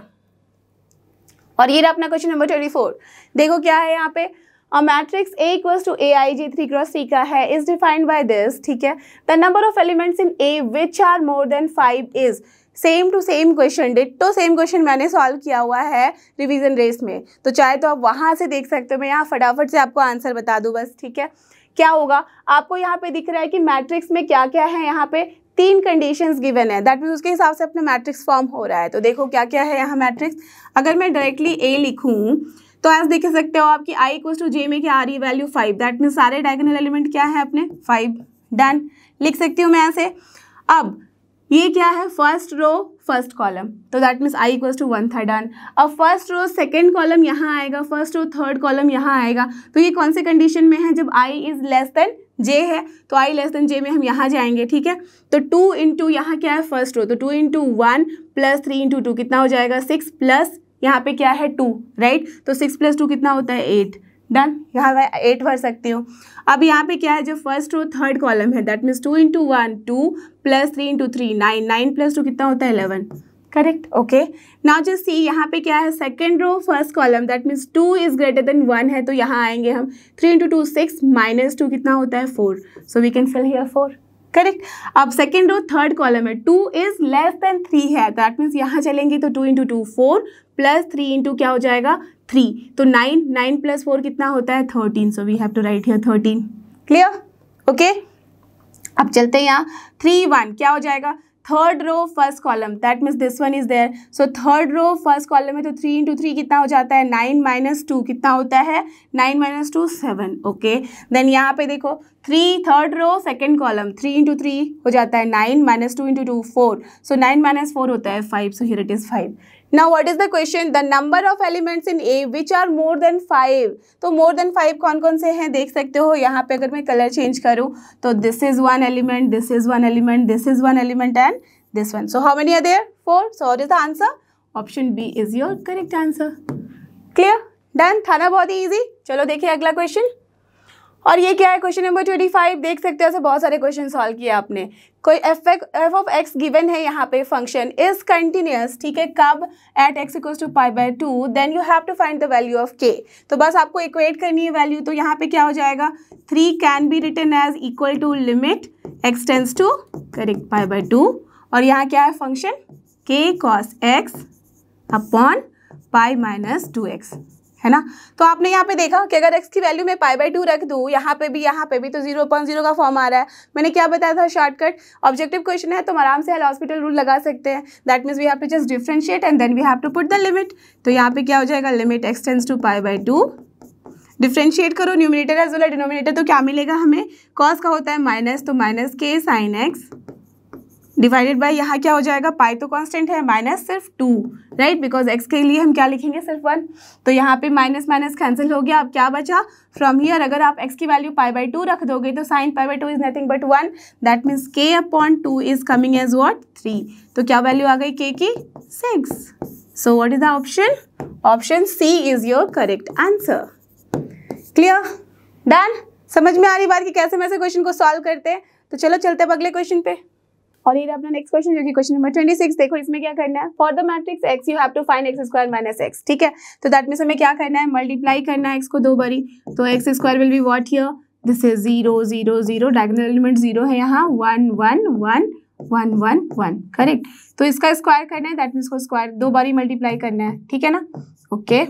और ये रहा अपना क्वेश्चन नंबर 24। देखो क्या है यहाँ पे, a matrix A equals to AIJ 3x3 का है, इज डिफाइंड बाय दिस, ठीक है। The number of elements in A which are more than 5 is, same to same question, ditto same question मैंने सॉल्व किया हुआ है रिवीजन रेस में, तो चाहे तो आप वहाँ से देख सकते हो, मैं यहाँ फटाफट से आपको आंसर बता दूँ बस, ठीक है। क्या होगा, आपको यहाँ पे दिख रहा है कि मैट्रिक्स में क्या क्या है, यहाँ पे 3 कंडीशंस गिवन है, दैट मीन्स उसके हिसाब से अपना मैट्रिक्स फॉर्म हो रहा है। तो देखो क्या क्या है यहाँ मैट्रिक्स, अगर मैं डायरेक्टली A लिखूँ तो ऐसे देख सकते हो आपकी i इक्वल्स टू j में क्या आ रही है, वैल्यू 5, दैट मीन्स सारे डायगोनल एलिमेंट क्या है अपने 5, डन, लिख सकती हूँ मैं ऐसे। अब ये क्या है, फर्स्ट रो फर्स्ट कॉलम, तो that means i equals to 1 था, डन। अब फर्स्ट रो सेकंड कॉलम यहाँ आएगा, फर्स्ट रो थर्ड कॉलम यहाँ आएगा, तो ये कौन से कंडीशन में है, जब i is less then j है, तो i लेस देन j में हम यहाँ जाएंगे, ठीक है। तो 2 इंटू यहाँ क्या है फर्स्ट रो, तो 2 इंटू 1 प्लस 3 इंटू 2 कितना हो जाएगा 6 प्लस यहाँ पे क्या है 2, राइट, तो 6 + 2 कितना होता है 8, डन, यहाँ मैं 8 भर सकती हूँ। अब यहाँ पे क्या है, जो फर्स्ट रो थर्ड कॉलम है that means 2 into 1 2 plus 3 into 3 9 9 plus 2 कितना होता है 11, correct. Okay, now just see यहाँ पे क्या है, second row first column that means 2 is greater than 1 है, तो यहाँ आएंगे हम 3 इंटू 2 6 माइनस 2 कितना होता है 4, so we can fill here 4, correct. अब सेकेंड रो थर्ड कॉलम है 2 इज लेस देन 3 है, दैट मीन्स यहाँ चलेंगे तो 2 इंटू 2 4 प्लस 3 इंटू क्या हो जाएगा 3, तो 9 9 प्लस 4 कितना होता है 13, so we have to write here 13, clear. Okay, अब चलते हैं यहाँ 3 1 क्या हो जाएगा, third row first column that means this one is there, so third row first column है तो 3 इंटू 3 कितना हो जाता है 9 माइनस 2 कितना होता है 9 माइनस 2 7, ओके। देन यहाँ पे देखो 3 third row second column 3 into 3 हो जाता है 9 माइनस 2 इंटू 2 4, सो 9 माइनस 4 होता है 5, so here it is 5। Now what is the question, the number of elements in A which are more than 5, तो मोर देन 5 कौन कौन से हैं देख सकते हो। यहाँ पे अगर मैं कलर चेंज करूँ तो this is one element, this is one element, this is one element and this one, so how many are there, 4, so what is the answer, option B is your correct answer, clear, done, था ना बहुत ही easy। चलो देखिए अगला क्वेश्चन, और ये क्या है क्वेश्चन नंबर 25, देख सकते हो ऐसे बहुत सारे क्वेश्चन सॉल्व किए आपने। कोई एफ ऑफ एक्स गिवन है, यहाँ पे फंक्शन इज कंटिन्यूअस, ठीक है, कब at x equals to pi by 2, then you have to find the value of k, तो बस आपको इक्वेट करनी है वैल्यू, तो यहाँ पे क्या हो जाएगा 3 can be written as equal to limit x tends to correct pi by 2, और यहाँ क्या है function k cos x upon pi minus 2x, है ना। तो आपने यहाँ पे देखा कि अगर x की वैल्यू में पाई बाय 2 रख दूँ, यहाँ पे भी तो 0.0 का फॉर्म आ रहा है। मैंने क्या बताया था शॉर्टकट, ऑब्जेक्टिव क्वेश्चन है तो हम आराम से एल हॉस्पिटल रूल लगा सकते हैं, that means we have to just differentiate and then we have to put the limit, तो यहाँ पे क्या हो जाएगा limit x tends to pi by 2, differentiate करो numerator as well as denominator, तो क्या मिलेगा हमें, कॉस का होता है माइनस, तो माइनस के साइन एक्स डिवाइडेड बाय यहाँ क्या हो जाएगा, पाई तो कांस्टेंट है माइनस सिर्फ 2, राइट, बिकॉज एक्स के लिए हम क्या लिखेंगे सिर्फ 1, तो यहाँ पे माइनस माइनस कैंसिल हो गया। अब क्या बचा फ्रॉम हियर, अगर आप एक्स की वैल्यू पाई बाय 2 रख दोगे तो sine pi by 2 is nothing but 1, that means k upon 2 is coming as what 3, तो क्या वैल्यू आ गई के की 6, so what is the option, option C is your correct answer, clear, done. समझ में आ रही बात कि कैसे मैं ऐसे क्वेश्चन को सॉल्व करते हैं, तो चलो चलते हैं अगले क्वेश्चन पे। और ये अपना नेक्स्ट क्वेश्चन जो कि क्वेश्चन नंबर 26, देखो इसमें क्या करना है, for the matrix x you have to find x square minus x, ठीक है, तो दैट मीन्स हमें क्या करना है, मल्टीप्लाई करना है x को 2 बारी, तो x square will be what here, this is 0 0 0, diagonal element 0 है यहाँ, 1 1 1 1 1 1, करेक्ट, तो इसका स्क्वायर करना है, दैट मीन्स को स्क्वायर 2 बारी मल्टीप्लाई करना है, ठीक है ना। ओके,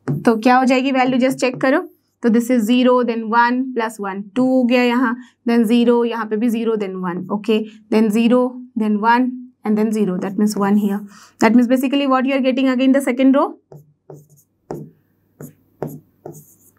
तो क्या हो जाएगी वैल्यू, जस्ट चेक करो, तो दिस इज 0 देन 1 प्लस 1 2 हो गया यहाँ, देन 0, यहाँ पे भी 0 then 1, okay, then 0 then 1 and then 0, that means 1 here, that means basically what you are getting again the second row,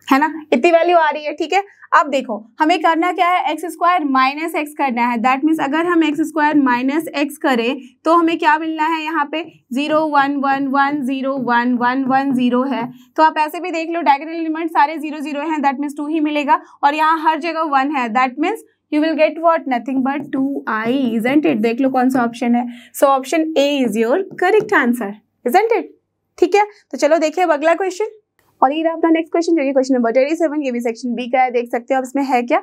है ना, इतनी वैल्यू आ रही है, ठीक है। अब देखो हमें करना क्या है, एक्स स्क्वायर माइनस एक्स करना है, दैट मीन्स अगर हम एक्स स्क्वायर माइनस एक्स करें तो हमें क्या मिलना है, यहाँ पे 0 1 1 1 0 1 1 1 0 है, तो आप ऐसे भी देख लो डायगोनल एलिमेंट सारे 0 0 हैं, दैट मीन्स 2 ही मिलेगा, और यहाँ हर जगह 1 है, that means you will get what, nothing but 2i, isn't it, देख लो कौन सा ऑप्शन है, so option A is your correct answer, isn't it, ठीक है। तो चलो देखिए अब अगला क्वेश्चन, और ये अपना नेक्स्ट क्वेश्चन जो कि क्वेश्चन नंबर 27, ये भी सेक्शन बी का है, देख सकते हो अब इसमें है क्या,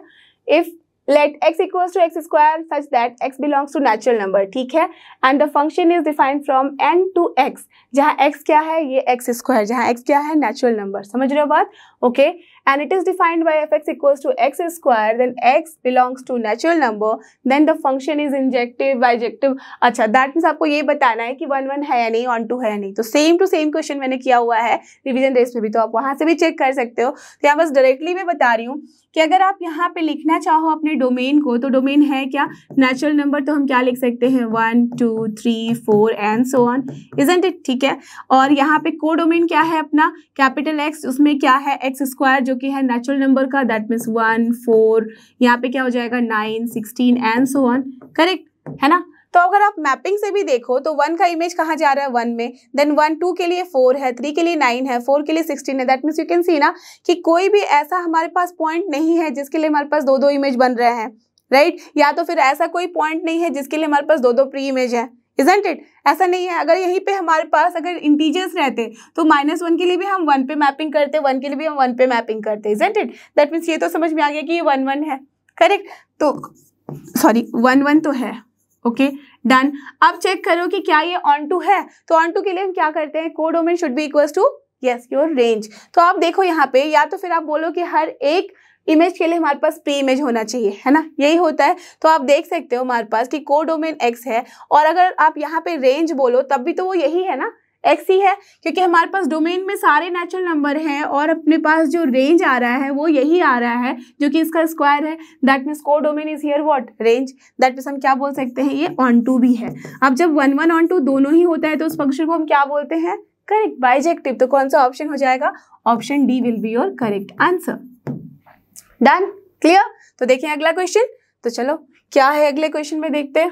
if let x equals to x square such that x belongs to natural number, ठीक है, and the function is defined from n to x, जहाँ x क्या है, ये x स्क्वायर, जहाँ x क्या है नेचुरल नंबर, समझ रहे हो बात, okay, and it is defined by fx equals to x square, then x belongs to natural number, then the function is injective bijective, अच्छा दैट मीन्स आपको ये बताना है कि 1 1 है या नहीं, 1 2 है या नहीं, तो सेम टू सेम क्वेश्चन मैंने किया हुआ है रिवीजन रेस में भी, तो आप वहाँ से भी चेक कर सकते हो, तो यहाँ बस डायरेक्टली मैं बता रही हूँ कि अगर आप यहाँ पे लिखना चाहो अपने डोमेन को, तो डोमेन है क्या नेचुरल नंबर, तो हम क्या लिख सकते हैं 1 2 3 4 and so on, isn't it, ठीक है। और यहाँ पे को डोमेन क्या है अपना कैपिटल एक्स, उसमें क्या है एक्स स्क्वायर जो कि है नेचुरल नंबर का, दैट मीन्स 1 4, यहाँ पे क्या हो जाएगा 9 16 एंड सो ऑन, करेक्ट है ना। तो अगर आप मैपिंग से भी देखो तो 1 का इमेज कहाँ जा रहा है 1 में, देन 1 2 के लिए 4 है, 3 के लिए 9 है, 4 के लिए 16 है, दैट मीन्स यू कैन सी ना कि कोई भी ऐसा हमारे पास पॉइंट नहीं है जिसके लिए हमारे पास 2 2 इमेज बन रहे हैं, राइट, या तो फिर ऐसा कोई पॉइंट नहीं है जिसके लिए हमारे पास 2 2 प्री इमेज है, isn't it? ऐसा नहीं है, अगर यहीं पे हमारे पास अगर इंटीजर्स रहते तो -1 के लिए भी हम 1 पे मैपिंग करते, 1 के लिए भी हम 1 पे मैपिंग करते, isn't it? दैट मीन्स ये तो समझ में आ गया कि ये 1 1 है, करेक्ट? तो सॉरी 1 1 तो है, ओके डन। अब चेक करो कि क्या ये ऑन टू है, तो ऑन टू के लिए हम क्या करते हैं, codomain should be equals to yes your range. तो आप देखो यहाँ पे, या तो फिर आप बोलो कि हर एक इमेज के लिए हमारे पास प्री इमेज होना चाहिए, है ना, यही होता है। तो आप देख सकते हो हमारे पास कि कोडोमेन x है, और अगर आप यहाँ पे रेंज बोलो तब भी तो वो यही है ना, x ही है, क्योंकि हमारे पास डोमेन में सारे नेचुरल नंबर हैं और अपने पास जो रेंज आ रहा है वो यही आ रहा है जो कि इसका स्क्वायर है। That means codomain is here what, range. That means हम क्या बोल सकते हैं, ये ऑन टू भी है। अब जब 1 1 ऑन टू दोनों ही होता है तो उस फंक्शन को हम क्या बोलते हैं, करेक्ट बाइजेक्टिव। तो कौन सा ऑप्शन हो जाएगा, option D will be your correct answer. Done, clear? तो देखिए अगला क्वेश्चन, तो चलो क्या है अगले क्वेश्चन में देखते हैं।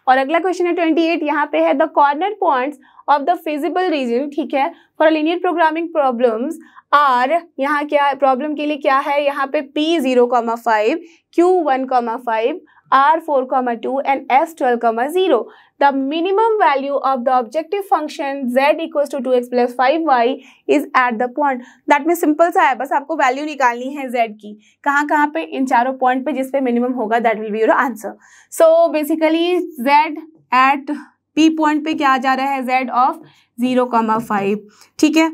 और अगला क्वेश्चन है 28, यहाँ पे है the corner points of the feasible region, ठीक है, for linear programming problems are, यहाँ क्या प्रॉब्लम के लिए क्या है, यहाँ पे P0,5, Q1,5, R4,2 and S12,0. The minimum value of the objective function z equals to 2x plus 5y is at the point. That means simple सा है, बस आपको वैल्यू निकालनी है z की, कहाँ पे, इन चारों पॉइंट पे जिस पे मिनिमम होगा, that will be your answer. So basically z at p point पे क्या जा रहा है, z ऑफ 0,5, ठीक है।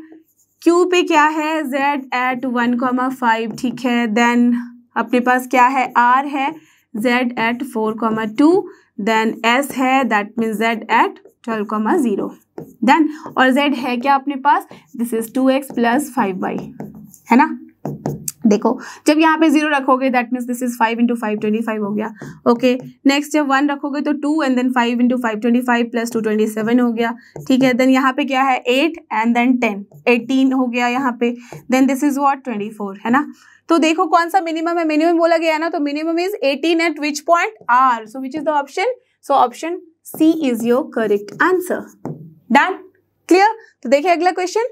q पे क्या है, z एट 1,5, ठीक है। देन अपने पास क्या है, r है, z एट 4,2, देन s है, that means z at 12,0, then और z है क्या अपने पास, this is 2x plus 5y, है ना। देखो जब यहाँ पे 0 रखोगे that means this is 5 into 5 25 हो गया, ओके। नेक्स्ट जब 1 रखोगे तो 2 एंड देन 5 इंटू 5 25 प्लस 2 27 हो गया, ठीक है। देन यहाँ पे क्या है 8 एंड देन 10 18 हो गया यहाँ पे, देन दिस इज व्हाट 24, है ना। तो देखो कौन सा मिनिमम है, मिनिमम बोला गया है ना, तो minimum is 18 at which point, R. So which is the option, so option C is your correct answer. Done, clear? तो देखिए अगला क्वेश्चन,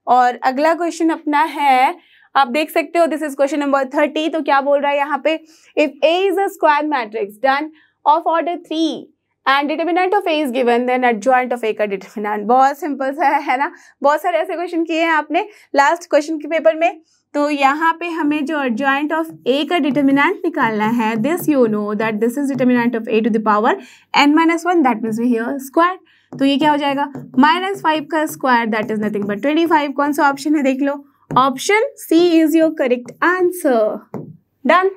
और अगला क्वेश्चन अपना है, आप देख सकते हो, दिस इज क्वेश्चन नंबर 30। तो क्या बोल रहा है यहाँ पे, if A is a square matrix done of order 3 and determinant of A is given, then adjoint of A का डिटर्मिनेंट। बहुत सिंपल सा है ना, बहुत सारे ऐसे क्वेश्चन किए हैं आपने लास्ट क्वेश्चन के पेपर में। तो यहाँ पे हमें जो एडजॉइंट ऑफ A का डिटर्मिनेंट निकालना है, this you know that this is determinant of A to the power n-1, that means here square. तो ये क्या हो जाएगा, -5 का square, that is nothing but 25। कौन सा ऑप्शन है, देख लो, option C is your correct answer. Done.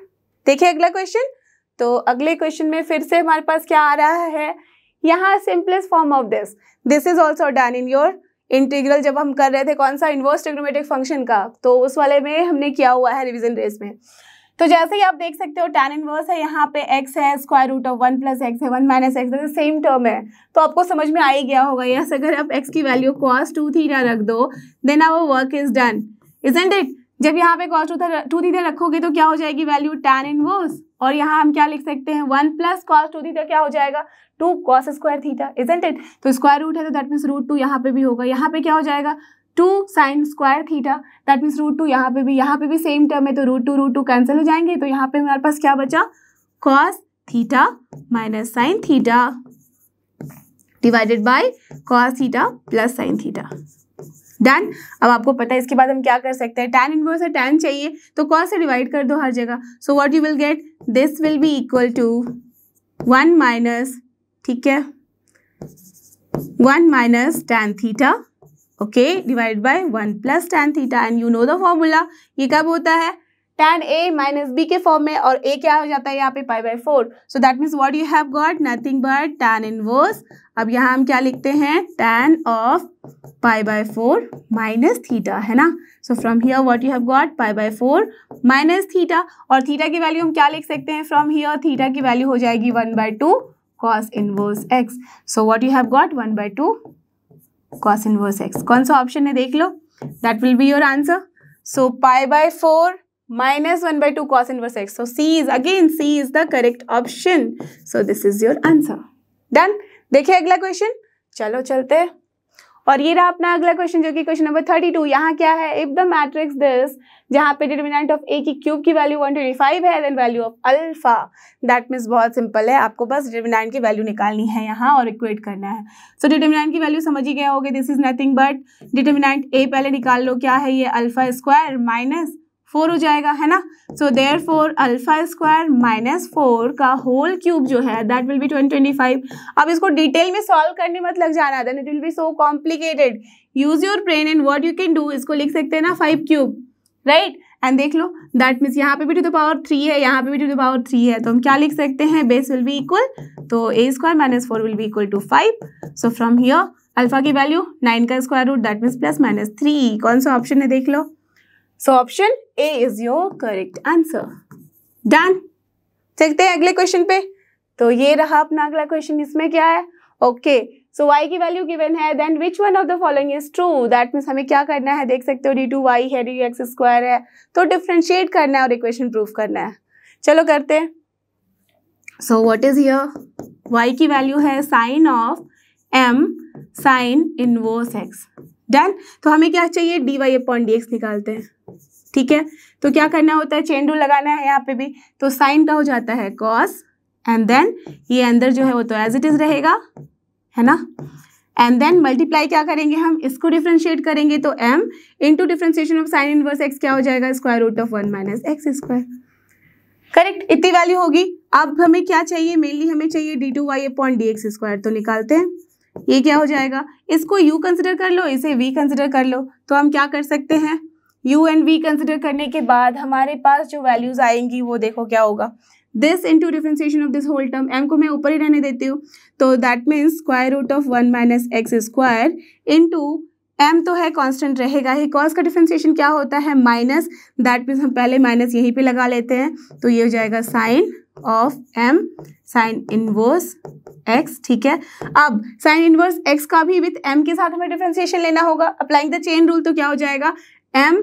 देखिए अगला क्वेश्चन, तो अगले क्वेश्चन में फिर से हमारे पास क्या आ रहा है, यहाँ simplest form of this is also done in your integral. जब हम कर रहे थे कौन सा, इनवर्स ट्रिग्नोमेट्रिक फंक्शन का, तो उस वाले में हमने किया हुआ है रिवीजन रेस में। तो जैसे ही आप देख सकते हो tan इनवर्स है, यहाँ पे x है, square root of 1 plus x है, 1 माइनस एक्स, सेम टर्म है, तो आपको समझ में आ ही गया होगा। यस, अगर आप x की वैल्यू cos 2 थीटा रख दो, then our work is done, isn't it. जब यहाँ पे cos 2 थीटा रखोगे तो क्या हो जाएगी वैल्यू, tan इनवर्स, और यहाँ हम क्या लिख सकते हैं, 1 प्लस cos 2 थीटा क्या हो जाएगा, 2 cos square theta, isn't it. तो स्क्वायर रूट है तो दैट मीन्स √2 यहाँ पे भी होगा, यहाँ पे क्या हो जाएगा 2 sin square theta, that means √2 यहाँ पे भी सेम टर्म है, तो √2 कैंसिल हो जाएंगे। तो यहाँ पे हमारे पास क्या बचा, cos theta minus sin theta divided by cos theta plus sin theta. Done. अब आपको पता है इसके बाद हम क्या कर सकते हैं, tan इनवर्स है, tan चाहिए तो cos से डिवाइड कर दो हर जगह। So what you will get, this will be equal to 1 minus, ठीक है, 1 minus tan theta, okay, divide by 1 plus tan theta, and you know the formula, ये कब होता है, tan a माइनस b के फॉर्म में, और a क्या हो जाता है यहाँ पे π/4। So that means what you have got, nothing but tan inverse. अब यहाँ हम क्या लिखते हैं, tan ऑफ π/4 माइनस थीटा, है ना। So from here what you have got, π/4 minus theta, और थीटा की वैल्यू हम क्या लिख सकते हैं, फ्रॉम हियर थीटा की वैल्यू हो जाएगी 1/2 cos inverse x। So what you have got, 1/2 cos inverse x। कौन सा ऑप्शन है देख लो, that will be your answer. सो π/4 minus 1/2 cos inverse x. So C is the correct option. So this is your answer. Done. देखिए अगला क्वेश्चन, चलो चलते हैं। और ये रहा अपना अगला क्वेश्चन जो कि क्वेश्चन नंबर 32। यहाँ क्या है, इफ द मैट्रिक्स दिस, जहाँ पे डिटरमिनेंट ऑफ ए की क्यूब की वैल्यू 125 है, then value of alpha, that means बहुत सिंपल है, आपको बस डिटरमिनेंट की वैल्यू निकालनी है यहाँ और इक्वेट करना है। सो डिटरमिनेंट की वैल्यू समझ ही गए होगे, this is nothing but determinant A पहले निकाल लो, क्या है ये अल्फा स्क्वायर माइनस 4 हो जाएगा, है ना। So therefore alpha square minus 4 का होल क्यूब जो है दैट विल बी 125। अब इसको डिटेल में सॉल्व करने मत लग जाना, then it will be so complicated. Use your brain and what you can do, इसको लिख सकते हैं ना 5 क्यूब, राइट। एंड देख लो दैट मीन्स यहाँ पे भी टू द पावर 3 है, यहाँ पे भी टू द पावर 3 है, तो हम क्या लिख सकते हैं, बेस विल बी इक्वल, तो a square minus 4 will be equal to 5। So from here alpha की वैल्यू 9 का square root that means plus minus 3। कौन सा ऑप्शन है देख लो। So option A is your correct answer. Done. चलते हैं अगले क्वेश्चन पे। तो ये रहा अपना अगला क्वेश्चन, इसमें क्या है, ओके सो y की वैल्यू गिवन है, then which one of the following is true, that means हमें क्या करना है, देख सकते हो d2y है, dx स्क्वायर है, तो डिफ्रेंशिएट करना है और इक्वेशन प्रूफ करना है। चलो करते हैं। So what is here, y की वैल्यू है sine of m sine inverse x। Done. तो हमें क्या चाहिए, dy अपॉन dx निकालते हैं, ठीक है। तो क्या करना होता है, चेन रूल लगाना है यहाँ पे भी, तो साइन का हो जाता है कॉस, एंड देन ये अंदर जो है वो तो एज इट इज रहेगा, है ना। एंड देन मल्टीप्लाई क्या करेंगे हम, इसको डिफ्रेंशिएट करेंगे, तो m into differentiation of sine inverse x क्या हो जाएगा, square root of 1 minus x square. Correct, इतनी वैल्यू होगी। अब हमें क्या चाहिए, मेनली हमें चाहिए d2y अपॉन dx स्क्वायर, तो निकालते हैं। ये क्या हो जाएगा, इसको u कंसिडर कर लो, इसे v कंसिडर कर लो, तो हम क्या कर सकते हैं, u एंड v कंसिडर करने के बाद हमारे पास जो वैल्यूज आएंगी वो देखो क्या होगा, this into differentiation of this whole term, m को मैं ऊपर ही रहने देती हूँ, तो that means square root of 1 minus x square into m तो है कांस्टेंट रहेगा ही, cos का डिफ्रेंशिएशन क्या होता है माइनस, दैट मीन्स हम पहले माइनस यहीं पे लगा लेते हैं, तो ये हो जाएगा sine of m sine inverse x, ठीक है। अब साइन इनवर्स x का भी विथ m के साथ हमें डिफ्रेंशिएशन लेना होगा, अप्लाइंग द चेन रूल, तो क्या हो जाएगा m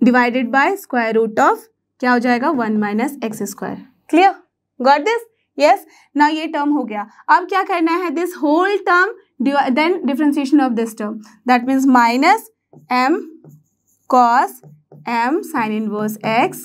divided by square root of क्या हो जाएगा 1 minus x square. Clear, got this, yes. Now ये टर्म हो गया, अब क्या करना है, this whole term then differentiation of this term, that means minus m cos m sine inverse x,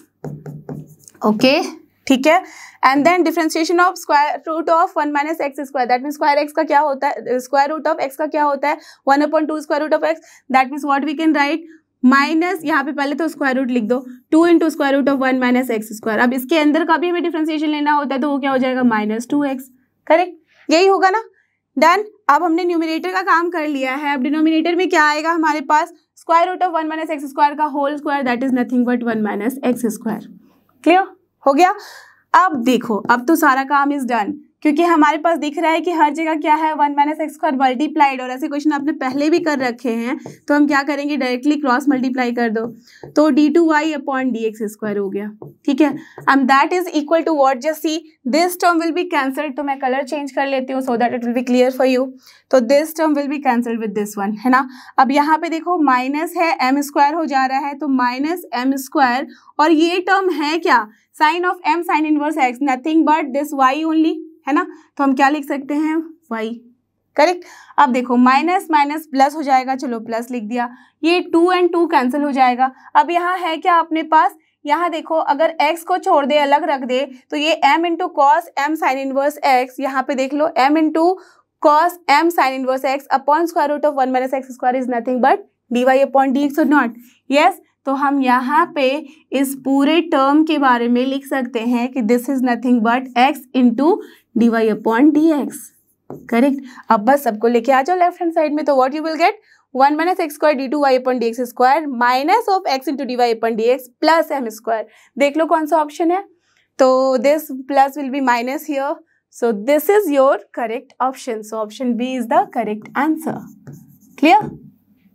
okay, ठीक है। And then differentiation of square root of 1 minus x square, that means square x का क्या होता है, स्क्वायर रूट ऑफ x का क्या होता है 1/2 square root of x, that means what we can write minus, यहाँ पे पहले तो स्क्वायर रूट लिख दो, 2 into square root of 1 minus x square. अब इसके अंदर का भी हमें डिफरेंशिएशन लेना होता है, तो वो क्या हो जाएगा माइनस 2x। करेक्ट, यही होगा ना। डन। अब हमने न्यूमरेटर का काम कर लिया है, अब डिनोमिनेटर में क्या आएगा हमारे पास, square root of 1 minus x square का whole square, that is nothing but 1 minus x square. Clear हो गया। अब देखो, अब तो सारा काम इज डन, क्योंकि हमारे पास दिख रहा है कि हर जगह क्या है 1 माइनस एक्स स्क्वायर मल्टीप्लाइड, और ऐसे क्वेश्चन आपने पहले भी कर रखे हैं, तो हम क्या करेंगे, डायरेक्टली क्रॉस मल्टीप्लाई कर दो, तो d2y अपॉन dx स्क्वायर हो गया, ठीक है। And that is equal to what, just see this term will be cancelled, तो मैं कलर चेंज कर लेती हूँ so that it will be clear for you. तो this term will be cancelled with this one, है ना। अब यहाँ पे देखो माइनस है, m स्क्वायर हो जा रहा है, तो माइनस m स्क्वायर, और ये टर्म है क्या, sine of m sine inverse x, nothing but this y only, है ना। तो हम क्या लिख सकते हैं, y। करेक्ट। अब देखो माइनस माइनस प्लस हो जाएगा, चलो प्लस लिख दिया, ये 2 and 2 कैंसिल हो जाएगा। अब यहाँ है क्या अपने पास, यहाँ देखो अगर x को छोड़ दे, अलग रख दे, तो ये m into cos m sine inverse x, यहाँ पे देख लो m into cos m sine inverse x upon square root of 1 minus x square is nothing but dy upon dx और नॉट, यस। तो हम यहाँ पे इस पूरे टर्म के बारे में लिख सकते हैं कि this is nothing but x into dy upon dx। Correct. अब बस सबको लेके आ जाओ लेफ्ट हैंड साइड में, तो what you will get 1 minus x square d2y upon dx square minus of x into dy upon dx plus m square. देख लो कौन सा ऑप्शन है, तो this plus will be minus here, so this is your correct option, so option B is the correct answer. Clear,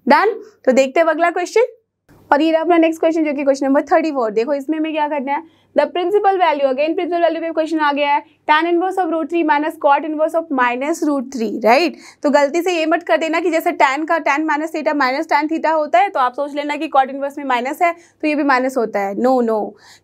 done. तो देखते हैं अगला क्वेश्चन। और ये अपना नेक्स्ट क्वेश्चन जो कि क्वेश्चन नंबर 34। देखो इसमें हमें क्या करना है, the principal value, again principal value पे क्वेश्चन आ गया है, tan inverse of √3 minus cot inverse of -√3, right. तो गलती से ये मत कर देना कि जैसे tan minus theta minus tan theta होता है तो आप सोच लेना कि कॉट इनवर्स में माइनस है तो ये भी माइनस होता है। नो नो,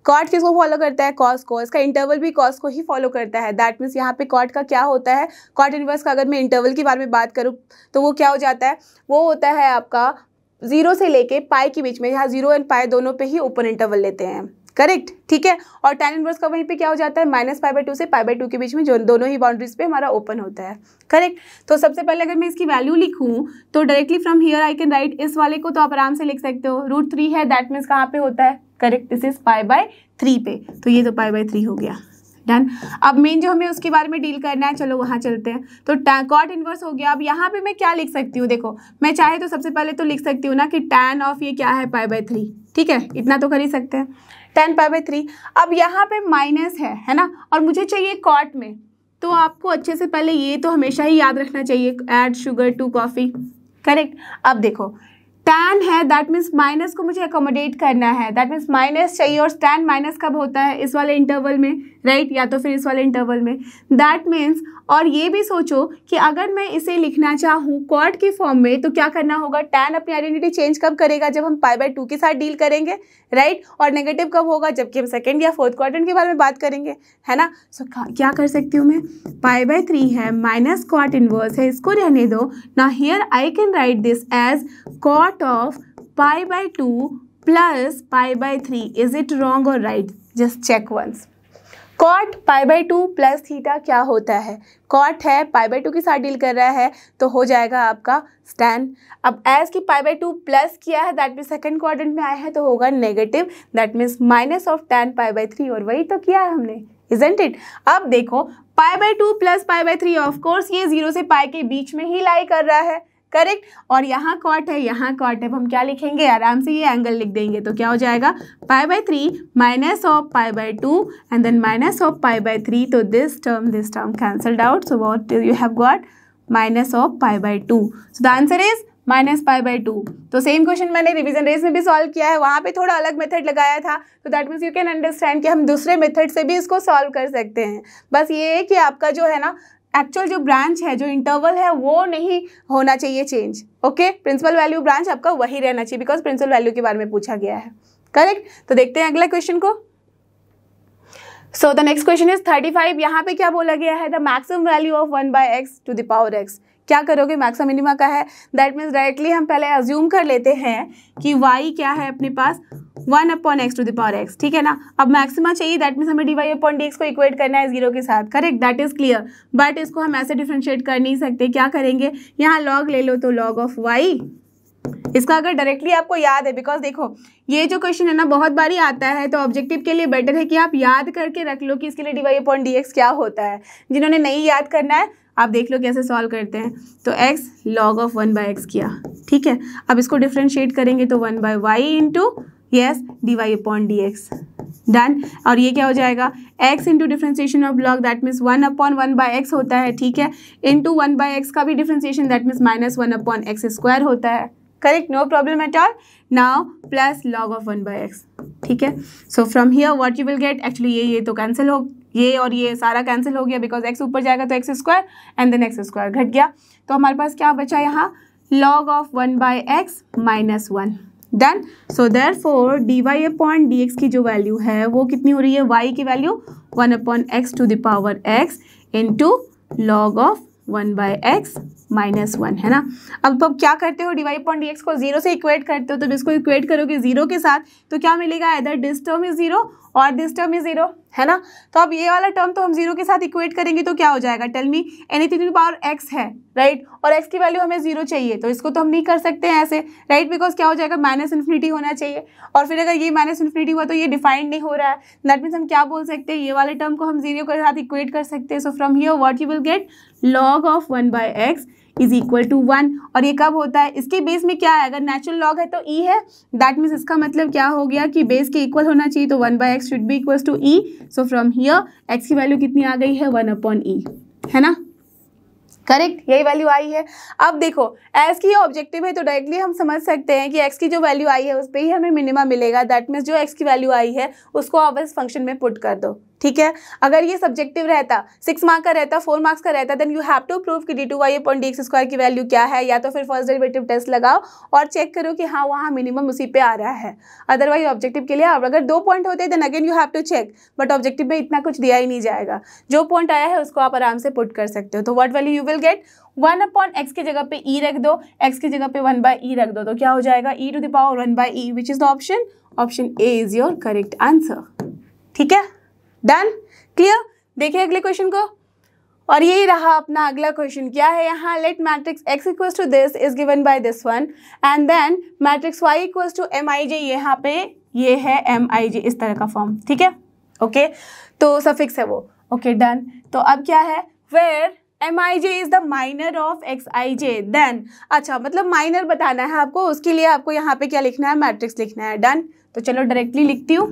कॉट किसको फॉलो करता है, कॉस को, इसका इंटरवल भी कॉस को ही फॉलो करता है। दैट मीन्स यहाँ पे कॉट का क्या होता है, कॉट इनवर्स का अगर मैं इंटरवल के बारे में बात करूँ तो वो क्या हो जाता है, वो होता है आपका 0 से लेके पाई के बीच में, यहाँ 0 एंड पाई दोनों पे ही ओपन इंटरवल लेते हैं, करेक्ट, ठीक है। और tan इनवर्स का वहीं पे क्या हो जाता है, -π/2 से π/2 के बीच में, जो दोनों ही बाउंड्रीज पे हमारा ओपन होता है, करेक्ट। तो सबसे पहले अगर मैं इसकी वैल्यू लिखूं तो directly from here I can right, इस वाले को तो आप आराम से लिख सकते हो, √3 है, दैट मीन्स कहाँ पे होता है, करेक्ट, दिस इज π/3 पे, तो ये तो π/3 हो गया, डन। अब मेन जो हमें उसके बारे में डील करना है, चलो वहाँ चलते हैं। तो कॉट इनवर्स हो गया। अब यहाँ पे मैं क्या लिख सकती हूँ, देखो मैं चाहे तो सबसे पहले तो लिख सकती हूँ ना कि tan ऑफ ये क्या है, π/3, ठीक है, इतना तो कर ही सकते हैं, tan π/3। अब यहाँ पे माइनस है ना, और मुझे चाहिए कॉट में, तो आपको अच्छे से पहले ये तो हमेशा ही याद रखना चाहिए, add sugar to coffee, correct. अब देखो tan है, दैट मीन्स माइनस को मुझे अकोमोडेट करना है, दैट मीन्स माइनस चाहिए, और tan माइनस कब होता है, इस वाले इंटरवल में, राइट, या तो फिर इस वाले इंटरवल में, दैट मीन्स। और ये भी सोचो कि अगर मैं इसे लिखना चाहूँ कॉट की फॉर्म में तो क्या करना होगा, tan अपनी आइडेंटिटी चेंज कब करेगा, जब हम π/2 के साथ डील करेंगे, राइट, और नेगेटिव कब होगा, जबकि हम सेकेंड या फोर्थ क्वाड्रेंट के बारे में बात करेंगे, है ना। सो क्या कर सकती हूँ मैं, π/3 है माइनस कॉट इनवर्स है, इसको रहने दो ना, here I can write this as cot of π/2 plus π/3, is it wrong और right, just check once. Cot π/2 plus theta क्या होता है, कॉट है π/2 के साथ डील कर रहा है तो हो जाएगा आपका tan। अब एज की π/2 प्लस किया है, दैट मीन्स सेकंड क्वाड्रेंट में आया है तो होगा negative, that means minus of tan π/3, और वही तो किया है हमने, इजंट इट। अब देखो π/2 प्लस π/3 ऑफ कोर्स ये 0 से पाई के बीच में ही लाई कर रहा है, करेक्ट, और यहाँ कॉट है, यहाँ कॉट है, हम क्या लिखेंगे, आराम से ये एंगल लिख देंगे, तो क्या हो जाएगा π/3 minus of π/2 and then minus of π/3, तो this term cancelled out, so what you have got, minus of π/2, so the answer is -π/2। तो सेम क्वेश्चन मैंने रिवीजन रेस में भी सॉल्व किया है, वहाँ पे थोड़ा अलग मेथड लगाया था, तो that means you can understand कि हम दूसरे मेथड से भी इसको सॉल्व कर सकते हैं। बस ये है कि आपका जो है ना एक्चुअल जो ब्रांच है, जो इंटरवल है, वो नहीं होना चाहिए change, okay. Principal value branch आपका वही रहना चाहिए, बिकॉज प्रिंसिपल वैल्यू के बारे में पूछा गया है, करेक्ट। तो देखते हैं अगला क्वेश्चन को। So the next question is 35। यहाँ पे क्या बोला गया है, the maximum value of 1/x to the power x। क्या करोगे, मैक्सिमम मिनिमा का है, दैट मीन्स डायरेक्टली हम पहले अज्यूम कर लेते हैं कि y क्या है अपने पास, 1/x to the power x, ठीक है ना। अब मैक्सिमा चाहिए, दैट मीन्स हमें dy/dx को इक्वेट करना है 0 के साथ, correct, that is clear. But इसको हम ऐसे डिफ्रेंशिएट कर नहीं सकते, क्या करेंगे, यहाँ लॉग ले लो, तो log ऑफ y, इसका अगर डायरेक्टली आपको याद है, बिकॉज देखो ये जो क्वेश्चन है ना बहुत बारी आता है, तो ऑब्जेक्टिव के लिए बेटर है कि आप याद करके रख लो कि इसके लिए dy/dx क्या होता है। जिन्होंने नहीं याद करना है आप देख लो कैसे सॉल्व करते हैं। तो x log ऑफ 1/x किया, ठीक है। अब इसको डिफ्रेंशिएट करेंगे तो 1/y into yes dy/dx, done. और ये क्या हो जाएगा, x into differentiation of log, that means 1/1/x होता है, ठीक है, इंटू 1/x का भी डिफ्रेंशिएशन, दैट मीन्स -1/x² होता है, correct, no problem at all. Now plus log of 1/x, ठीक है। So from here what you will get, actually ये तो कैंसिल हो, ये और ये सारा कैंसिल हो गया, बिकॉज x ऊपर जाएगा तो x² एंड देन x² घट गया, तो हमारे पास क्या बचा यहाँ, log of 1/x - 1, done. So therefore dy/dx की जो वैल्यू है वो कितनी हो रही है, y की value 1/x to the power x into log of 1/x - 1, है ना। अब क्या करते हो, dy/dx को 0 से इक्वेट करते हो, तो जिसको इक्वेट करोगे 0 के साथ तो क्या मिलेगा, इधर दिस टर्म इज 0 और दिस टर्म इज 0, है ना। तो अब ये वाला टर्म तो हम 0 के साथ इक्वेट करेंगे तो क्या हो जाएगा, tell me, anything to the power x है, राइट, और x की वैल्यू हमें 0 चाहिए, तो इसको तो हम नहीं कर सकते हैं ऐसे, राइट, बिकॉज क्या हो जाएगा, -∞ होना चाहिए, और फिर अगर ये -∞ हुआ तो ये डिफाइंड नहीं हो रहा है, दैट मीन्स हम क्या बोल सकते हैं, ये वाले टर्म को हम 0 के साथ इक्वेट कर सकते हैं। So from here what you will get, log of 1/x is equal to 1, और ये कब होता है, इसके बेस में क्या है, अगर नेचुरल लॉग है तो e है, दैट मीन्स इसका मतलब क्या हो गया कि बेस के इक्वल होना चाहिए, तो 1/x should be equals to e। So from here x की वैल्यू कितनी आ गई है, 1/e, है ना। करेक्ट, यही वैल्यू आई है। अब देखो एक्स की ऑब्जेक्टिव है तो डायरेक्टली हम समझ सकते हैं कि एक्स की जो वैल्यू आई है उस पर ही हमें मिनिमम मिलेगा। दैट मीन्स जो एक्स की वैल्यू आई है उसको आप इस फंक्शन में पुट कर दो, ठीक है। अगर ये सब्जेक्टिव रहता, 6 मार्क्स का रहता, 4 मार्क्स का रहता, then you have to prove कि d2y अपॉन dx² की वैल्यू क्या है, या तो फिर फर्स्ट डेरिवेटिव टेस्ट लगाओ और चेक करो कि हाँ वहाँ मिनिमम उसी पे आ रहा है। अदरवाइज ऑब्जेक्टिव के लिए अगर 2 पॉइंट होते then again you have to check, but objective में इतना कुछ दिया ही नहीं जाएगा। जो पॉइंट आया है उसको आप आराम से पुट कर सकते हो। तो what value you will gate, 1/x की जगह पे e रख दो, x की जगह पे 1/e रख दो, तो क्या हो जाएगा e to the power 1/e, which is the option, option A is your correct answer. ठीक है, डन, क्लियर। देखिए अगले क्वेश्चन को, और यही रहा अपना अगला क्वेश्चन। क्या है यहाँ, let matrix x equals to this is given by this one and then matrix y equals to mij, यहाँ पे ये है mij, इस तरह का फॉर्म, ठीक है, ओके। तो सफिक्स है वो, ओके डन। तो अब क्या है, where mij is the minor of xij, then अच्छा मतलब माइनर बताना है आपको, उसके लिए आपको यहाँ पे क्या लिखना है, मैट्रिक्स लिखना है। डन, तो चलो डायरेक्टली लिखती हूँ,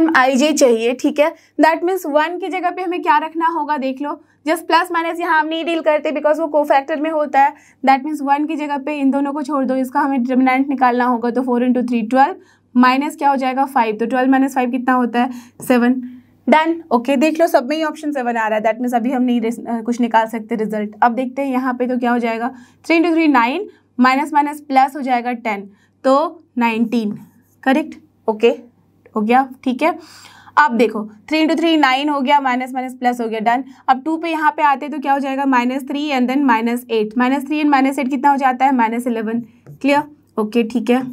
mij चाहिए, ठीक है। दैट मीन्स 1 की जगह पे हमें क्या रखना होगा, देख लो, जस्ट प्लस माइनस यहाँ हम नहीं डील करते बिकॉज वो कोफैक्टर में होता है। दैट मीन्स 1 की जगह पे इन दोनों को छोड़ दो, इसका हमें डिटरमिनेंट निकालना होगा, तो 4 × 3 12 माइनस क्या हो जाएगा 5, तो 12 - 5 कितना होता है 7। डन, ओके, देख लो सब में ही ऑप्शन 7 आ रहा है, दैट मीन्स अभी हम नहीं कुछ निकाल सकते रिजल्ट। अब देखते हैं यहाँ पे, तो क्या हो जाएगा 3 × 3 9, माइनस माइनस प्लस हो जाएगा 10, तो 19, करेक्ट, ओके हो गया, ठीक है। अब देखो 3 × 3 9 हो गया, माइनस माइनस प्लस हो गया, डन। अब 2 पे यहाँ पे आते तो क्या हो जाएगा -3 एंड देन -8, -3 एंड -8 कितना हो जाता है -11, क्लियर, ओके, ठीक है।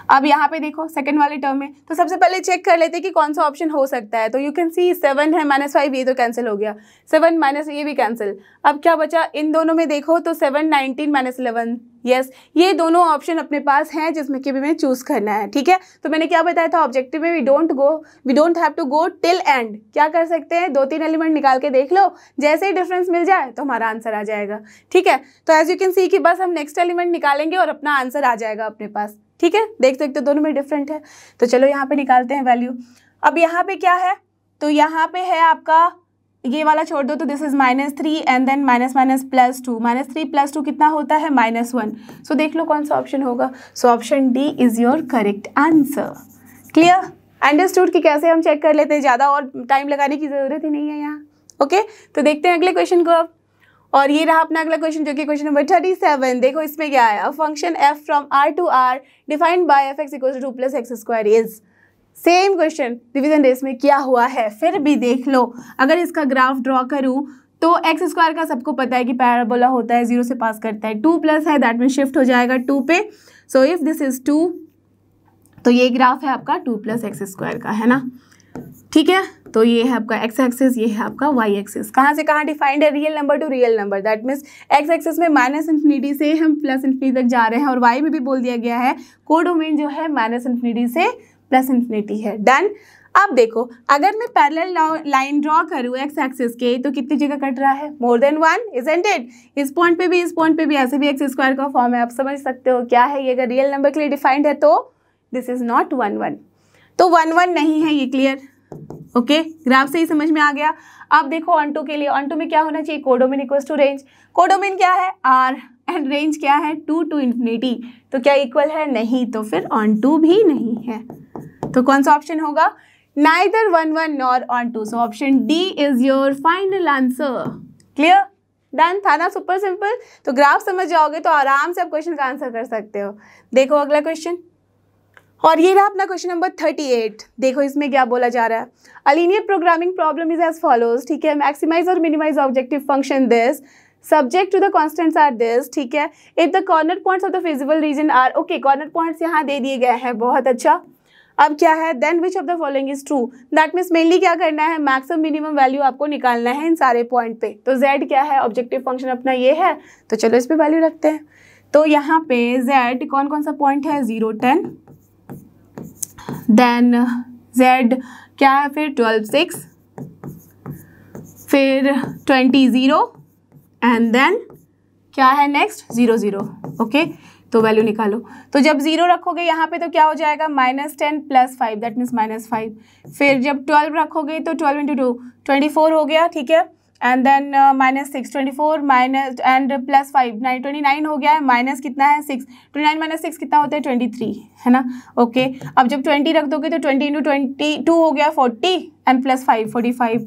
अब यहाँ पे देखो सेकंड वाले टर्म में, तो सबसे पहले चेक कर लेते हैं कि कौन सा ऑप्शन हो सकता है। तो यू कैन सी 7 है, -5 ये तो कैंसिल हो गया, 7 माइनस ये भी कैंसिल। अब क्या बचा इन दोनों में, देखो तो 7 19 -11, यस ये दोनों ऑप्शन अपने पास हैं जिसमें कि भी हमें चूज करना है, ठीक है। तो मैंने क्या बताया था ऑब्जेक्टिव में, we don't have to go till end, क्या कर सकते हैं 2-3 एलिमेंट निकाल के देख लो, जैसे ही डिफरेंस मिल जाए तो हमारा आंसर आ जाएगा, ठीक है। तो एज यू कैन सी कि बस हम नेक्स्ट एलिमेंट निकालेंगे और अपना आंसर आ जाएगा अपने पास, ठीक है। देख सकते हो दोनों में डिफरेंट है, तो चलो यहाँ पे निकालते हैं वैल्यू। अब यहाँ पे क्या है, तो यहाँ पे है आपका ये वाला छोड़ दो, तो this is -3 and then minus minus plus 2, -3 + 2 कितना होता है -1। सो देख लो कौन सा ऑप्शन होगा, सो option D is your correct answer. Clear, understood कि कैसे हम चेक कर लेते हैं, ज़्यादा और टाइम लगाने की ज़रूरत ही नहीं है यहाँ, ओके। तो देखते हैं अगले क्वेश्चन को अब, और ये रहा अपना अगला क्वेश्चन जो कि क्वेश्चन नंबर 37। देखो इसमें क्या है, a function f from r to r defined by fx = 2 + x² is, same question revision days में किया हुआ है, फिर भी देख लो अगर इसका ग्राफ ड्रॉ करूँ तो x² का सबको पता है कि पैराबोला होता है, 0 से पास करता है, 2 प्लस है दैट मीन शिफ्ट हो जाएगा 2 पे। सो इफ दिस इज 2 तो ये ग्राफ है आपका 2 + x² का, है ना, ठीक है। तो ये है आपका x एक्सिस, ये है आपका y एक्सिस। कहाँ से कहाँ डिफाइंड है, real number two real number, that means x axis में -∞ से हम +∞ तक जा रहे हैं, और y में भी बोल दिया गया है कोडोमेन जो है -∞ से +∞ है। डन। अब देखो अगर मैं पैरेलल लाइन ड्रॉ करूँ x एक्सिस के, तो कितनी जगह कट रहा है, मोर देन 1, इजंट इट। इस पॉइंट पे भी, इस पॉइंट पे भी, ऐसे भी x² का फॉर्म है, आप समझ सकते हो क्या है ये, अगर रियल नंबर के लिए डिफाइंड है तो दिस इज नॉट 1 1, तो 1 1 नहीं है ये, क्लियर, ओके। ग्राफ से ही समझ में आ गया। अब देखो ऑन टू के लिए, ऑन टू में क्या होना चाहिए, codomain equals to range. Codomain क्या है r एंड रेंज क्या है 2 to ∞, तो क्या इक्वल है, नहीं, तो फिर ऑन टू भी नहीं है। तो कौन सा ऑप्शन होगा, neither 1 1 nor onto, so option D is your final answer. Clear, done था ना, सुपर सिंपल। तो ग्राफ समझ जाओगे तो आराम से आप क्वेश्चन का आंसर कर सकते हो। देखो अगला क्वेश्चन, और ये रहा अपना क्वेश्चन नंबर 38। देखो इसमें क्या बोला जा रहा है, a linear programming problem is as follows, ठीक है। मैक्सिमाइज और minimize objective function this, subject to the constants are this, ठीक है। If the corner points of the feasible region are, okay corner points यहाँ दे दिए गए हैं, बहुत अच्छा। अब क्या है, then which of the following is true, that means mainly क्या करना है, मैक्सिमम मिनिमम वैल्यू आपको निकालना है इन सारे पॉइंट पे। तो z क्या है, ऑब्जेक्टिव फंक्शन अपना ये है, तो चलो इस पे वैल्यू रखते हैं। तो यहाँ पे z कौन कौन सा पॉइंट है, 0 10, देन z क्या है फिर 12 6, फिर 20 0 एंड देन क्या है नेक्स्ट 0 0, ओके। तो वैल्यू निकालो, तो जब 0 रखोगे यहाँ पे तो क्या हो जाएगा -10 + 5 दैट मीन्स -5। फिर जब 12 रखोगे तो 12 × 2 24 हो गया, ठीक है। एंड देन -6 24 माइनस एंड +5 9 29 हो गया है, माइनस कितना है 6, 29 - 6 कितना होता है 23, है ना। ओके अब जब 20 रख दोगे तो 20 × 22 हो गया 40 एंड +5 45।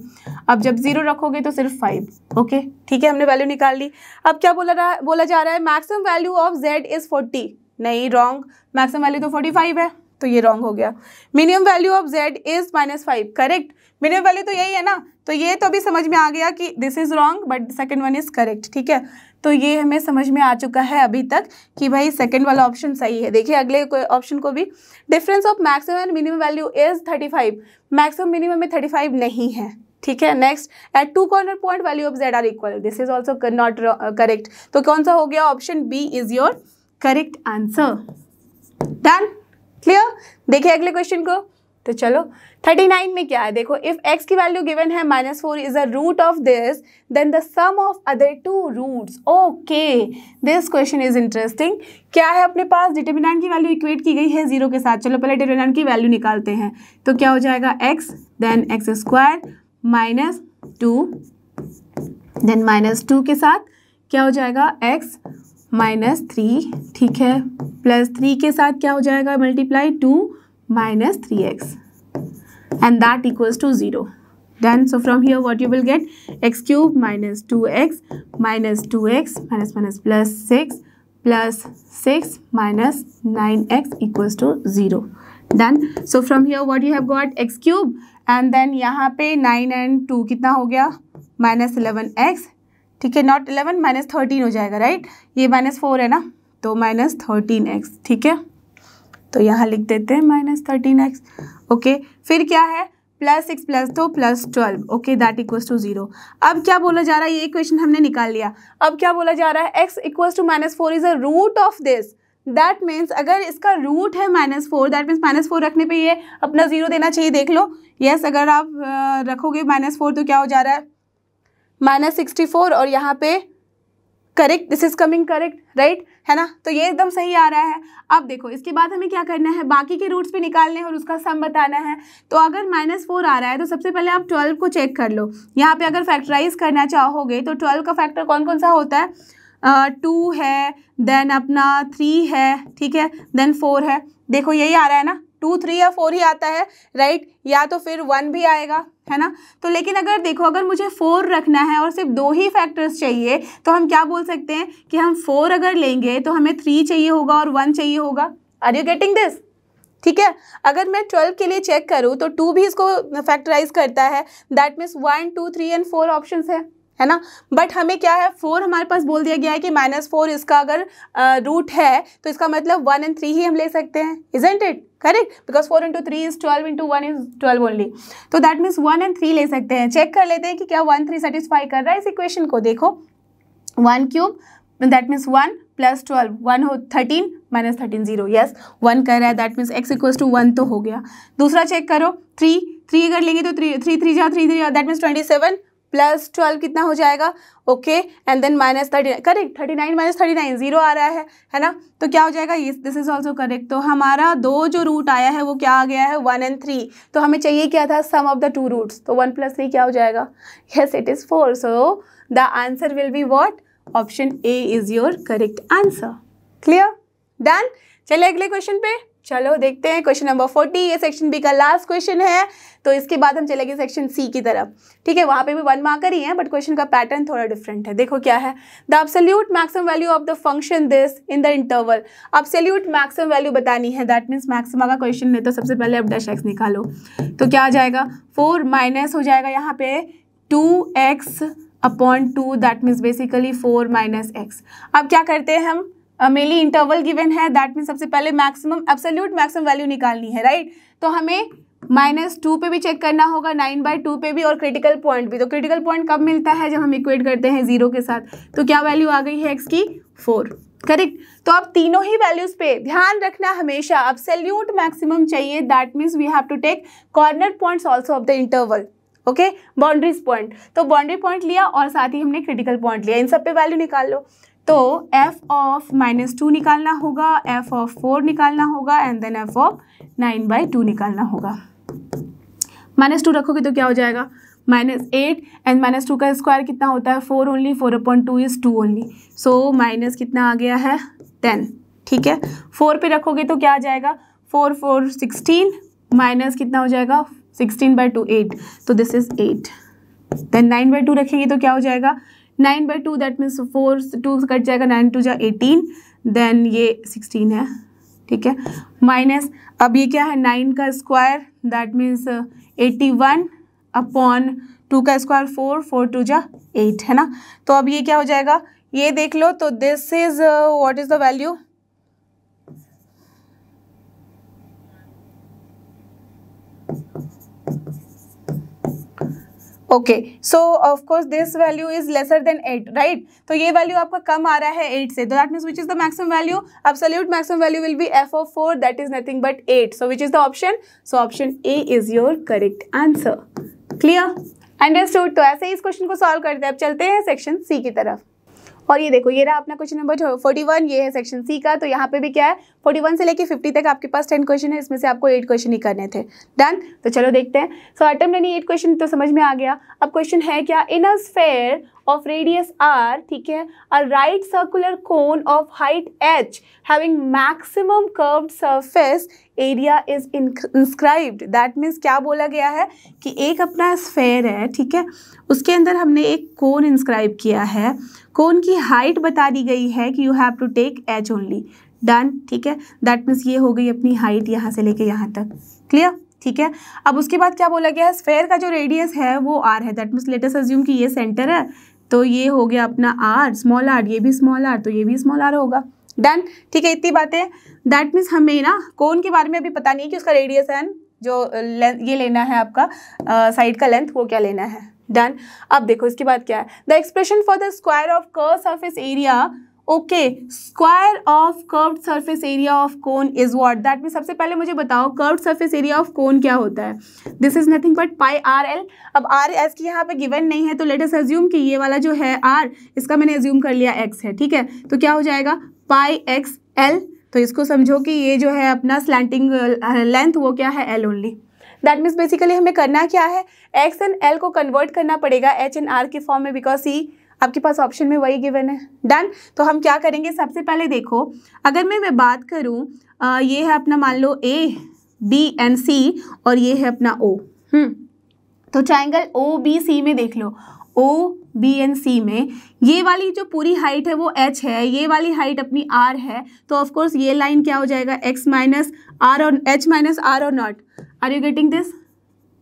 अब जब 0 रखोगे तो सिर्फ 5। ओके ठीक है, हमने वैल्यू निकाल ली। अब क्या बोला जा रहा है, maximum value of z is 40। नहीं, रॉन्ग, मैक्सिमम वैल्यू तो 45 है, तो ये रॉन्ग हो गया। Minimum value of z is -5, correct. Minimum value तो यही है ना, तो ये तो अभी समझ में आ गया कि this is wrong but second one is correct. ठीक है, तो ये हमें समझ में आ चुका है अभी तक कि भाई सेकंड वाला ऑप्शन सही है। देखिए अगले ऑप्शन को भी, difference of maximum and minimum value is 35। Maximum minimum में 35 नहीं है। ठीक है, next, at 2 corner point value of z are equal, this is also not correct. तो कौन सा हो गया, option B is your correct answer. Done, clear. देखिए अगले क्वेश्चन को, तो चलो 39 में क्या है, देखो इफ x की वैल्यू गिवन है -4 is a root of this, then the sum of other 2 roots. Okay, this question is interesting. क्या है अपने पास, डिटर्मिनेंट की वैल्यू इक्वेट की गई है 0 के साथ। चलो पहले डिटर्मिनेंट की वैल्यू निकालते हैं, तो क्या हो जाएगा x, देन x² -2, देन -2 के साथ क्या हो जाएगा x -3, ठीक है, +3 के साथ क्या हो जाएगा, multiply 2 -3x and that equals to 0. Then so from here what you will get, x³ -2x -2x +6 +6 -9x equals to 0. Done. So from here what you have got, x³ and then यहाँ पे 9 and 2 कितना हो गया, -11x, ठीक है, नॉट 11 -13 हो जाएगा, राइट। ये -4 है ना, तो -13x, ठीक है, तो यहाँ लिख देते हैं -13x। ओके, फिर क्या है, +6 + 2 +12, ओके, दैट इक्वल्स टू 0। अब क्या बोला जा रहा है, ये इक्वेशन हमने निकाल लिया। अब क्या बोला जा रहा है, x equals to -4 is a root of this. That means अगर इसका रूट है -4, दैट मीन्स -4 रखने पे ये अपना 0 देना चाहिए। देख लो, यस, अगर आप रखोगे -4 तो क्या हो जा रहा है, -64, और यहाँ पे correct, this is coming correct, right, है ना, तो ये एकदम सही आ रहा है। अब देखो इसके बाद हमें क्या करना है, बाकी के रूट्स पे निकालने हैं और उसका सम बताना है। तो अगर -4 आ रहा है तो सबसे पहले आप 12 को चेक कर लो। यहाँ पे अगर फैक्टराइज करना चाहोगे तो 12 का फैक्टर कौन कौन सा होता है, 2 है, देन अपना 3 है, ठीक है, देन 4 है। देखो यही आ रहा है ना, 2 3 या 4 ही आता है, राइट, या तो फिर 1 भी आएगा, है ना। तो लेकिन अगर देखो, अगर मुझे 4 रखना है और सिर्फ 2 ही फैक्टर्स चाहिए, तो हम क्या बोल सकते हैं कि हम 4 अगर लेंगे तो हमें 3 चाहिए होगा और 1 चाहिए होगा। Are you getting this? ठीक है, अगर मैं 12 के लिए चेक करूँ तो 2 भी इसको फैक्टराइज करता है, दैट मीन्स 1 2 3 एंड 4 ऑप्शंस है ना। बट हमें क्या है, 4 हमारे पास बोल दिया गया है कि -4 इसका अगर रूट है तो इसका मतलब 1 and 3 ही हम ले सकते हैं, isn't it correct, because 4 × 3 is 12 × 1 is 12 only. तो दैट मीन्स 1 and 3 ले सकते हैं। चेक कर लेते हैं कि क्या 1 3 सेटिस्फाई कर रहा है इस इक्वेशन को। देखो 1³ दैट मीन्स 1 + 12 1 हो 13 -13 0, यस 1 कर रहा है, that means x equals to 1 तो हो गया। दूसरा चेक करो, 3 अगर लेंगे तो 3 3 जा 3 3, दैट मीन्स 27 + 12 कितना हो जाएगा, ओके, एंड देन -39, करेक्ट, 39 - 39 0 आ रहा है ना, तो क्या हो जाएगा, दिस इज ऑल्सो करेक्ट। तो हमारा 2 जो रूट आया है वो क्या आ गया है, 1 and 3। तो हमें चाहिए क्या था, सम ऑफ द 2 रूट्स, तो 1 + 3 क्या हो जाएगा, yes it is 4। So the answer will be what, option A is your correct answer. Clear, done. चलिए अगले क्वेश्चन पे चलो देखते हैं, क्वेश्चन नंबर 40। ये सेक्शन बी का लास्ट क्वेश्चन है, तो इसके बाद हम चलेंगे सेक्शन सी की तरफ। ठीक है, वहाँ पे भी 1 मार्कर ही है, बट क्वेश्चन का पैटर्न थोड़ा डिफरेंट है। देखो क्या है, the absolute maximum value of the function this in the interval. Absolute maximum value बतानी है, दैट मीन्स मैक्सिमा का क्वेश्चन है, तो सबसे पहले अब -x निकालो। तो क्या आ जाएगा, 4 माइनस हो जाएगा यहाँ पे 2x/2, that means basically 4 - x। अब क्या करते हैं हम, मेनली इंटरवल गिवन है, दैट मीन्स सबसे पहले मैक्सिमम एब्सोल्यूट मैक्सिमम वैल्यू निकालनी है, राइट। तो हमें -2 पे भी चेक करना होगा, 9/2 पे भी, और क्रिटिकल पॉइंट भी। तो क्रिटिकल पॉइंट कब मिलता है, जब हम इक्वेट करते हैं 0 के साथ। तो क्या वैल्यू आ गई है x की, 4, करेक्ट। तो अब तीनों ही वैल्यूज पे ध्यान रखना, हमेशा एब्सोल्यूट मैक्सिमम चाहिए, that means we have to take corner points also of the interval, okay, boundaries point. तो बाउंड्री पॉइंट लिया और साथ ही हमने क्रिटिकल पॉइंट लिया, इन सब पे वैल्यू निकाल लो। तो f ऑफ -2 निकालना होगा, f ऑफ 4 निकालना होगा, एंड देन f ऑफ 9/2 निकालना होगा। -2 रखोगे तो क्या हो जाएगा, -8 एंड -2 का स्क्वायर कितना होता है 4 only, 4/2 is 2 only, so minus कितना आ गया है 10, ठीक है। 4 पे रखोगे तो क्या आ जाएगा 4 4 16 माइनस कितना हो जाएगा 16/2 8, तो दिस इज 8। देन 9/2 रखेंगे तो क्या हो जाएगा 9/2, दैट मीन्स 4 2 कट जाएगा, 9 2 जा 18, देन ये 16 है, ठीक है। माइनस अब ये क्या है 9 का स्क्वायर दैट मीन्स 81/2 का स्क्वायर 4 4 2 जा 8 है ना। तो अब ये क्या हो जाएगा ये देख लो, तो this is what is the value, okay, so of course this value is lesser than 8, right. तो ये वैल्यू आपका कम आ रहा है 8 से, तो that means which is the maximum value, absolute maximum value will B f of 4 that is nothing but 8, so which is the option, so option A is your correct answer. Clear, understood. तो ऐसे ही इस क्वेश्चन को सॉल्व करते हैं। अब चलते हैं सेक्शन सी की तरफ, और ये देखो ये रहा अपना क्वेश्चन नंबर 41, ये है सेक्शन सी का। तो यहाँ पे भी क्या है 41 से लेके 50 तक आपके पास 10 क्वेश्चन है, इसमें से आपको 8 क्वेश्चन ही करने थे। डन, तो चलो देखते हैं। सो अटेम्प्ट एनी 8 क्वेश्चन तो समझ में आ गया। अब क्वेश्चन है क्या, in a sphere of radius r, ठीक है, a right circular cone of height h having maximum curved surface area is inscribed. That means क्या बोला गया है कि एक अपना स्फेयर है, ठीक है, उसके अंदर हमने एक कोन इंस्क्राइब किया है, कोन की हाइट बता दी गई है कि you have to take h only. Done, ठीक है, दैट मीन्स ये हो गई अपनी हाइट यहाँ से लेके यहाँ तक। क्लियर, ठीक है। अब उसके बाद क्या बोला गया है, स्फेयर का जो रेडियस है वो r है, that means let us assume कि ये सेंटर है, तो ये हो गया अपना r, स्मॉल r, ये भी स्मॉल r, तो ये भी स्मॉल r होगा। डन, ठीक है, इतनी बातें। दैट मीन्स हमें ना कोन के बारे में अभी पता नहीं है कि उसका रेडियस है जो ये लेना है आपका साइड का लेंथ, वो क्या लेना है। डन, अब देखो इसके बाद क्या है, the expression for the square of curve surface area, okay, square of curved surface area of cone is what. That mean सबसे पहले मुझे बताओ curved surface area of cone क्या होता है। This is nothing but pi R L. अब आर एस की यहाँ पे गिवन नहीं है, तो लेट अस अज्यूम कि ये वाला जो है आर, इसका मैंने अज्यूम कर लिया एक्स है, ठीक है, तो क्या हो जाएगा पाई एक्स एल। तो इसको समझो कि ये जो है अपना स्लैंटिंग लेंथ वो क्या है L only. That means basically हमें करना क्या है, एक्स एंड एल को कन्वर्ट करना पड़ेगा एच एंड आर के फॉर्म में, बिकॉज सी आपके पास ऑप्शन में वही गिवन है। डन, तो हम क्या करेंगे, सबसे पहले देखो अगर मैं बात करूं, ये है अपना मान लो ए बी एंड सी, और ये है अपना ओ। तो ट्राइंगल ओ बी सी में देख लो, ओ बी एंड सी में ये वाली जो पूरी हाइट है वो h है, ये वाली हाइट अपनी r है, तो ऑफ कोर्स ये लाइन क्या हो जाएगा x माइनस आर और h माइनस आर और not. Are you getting this?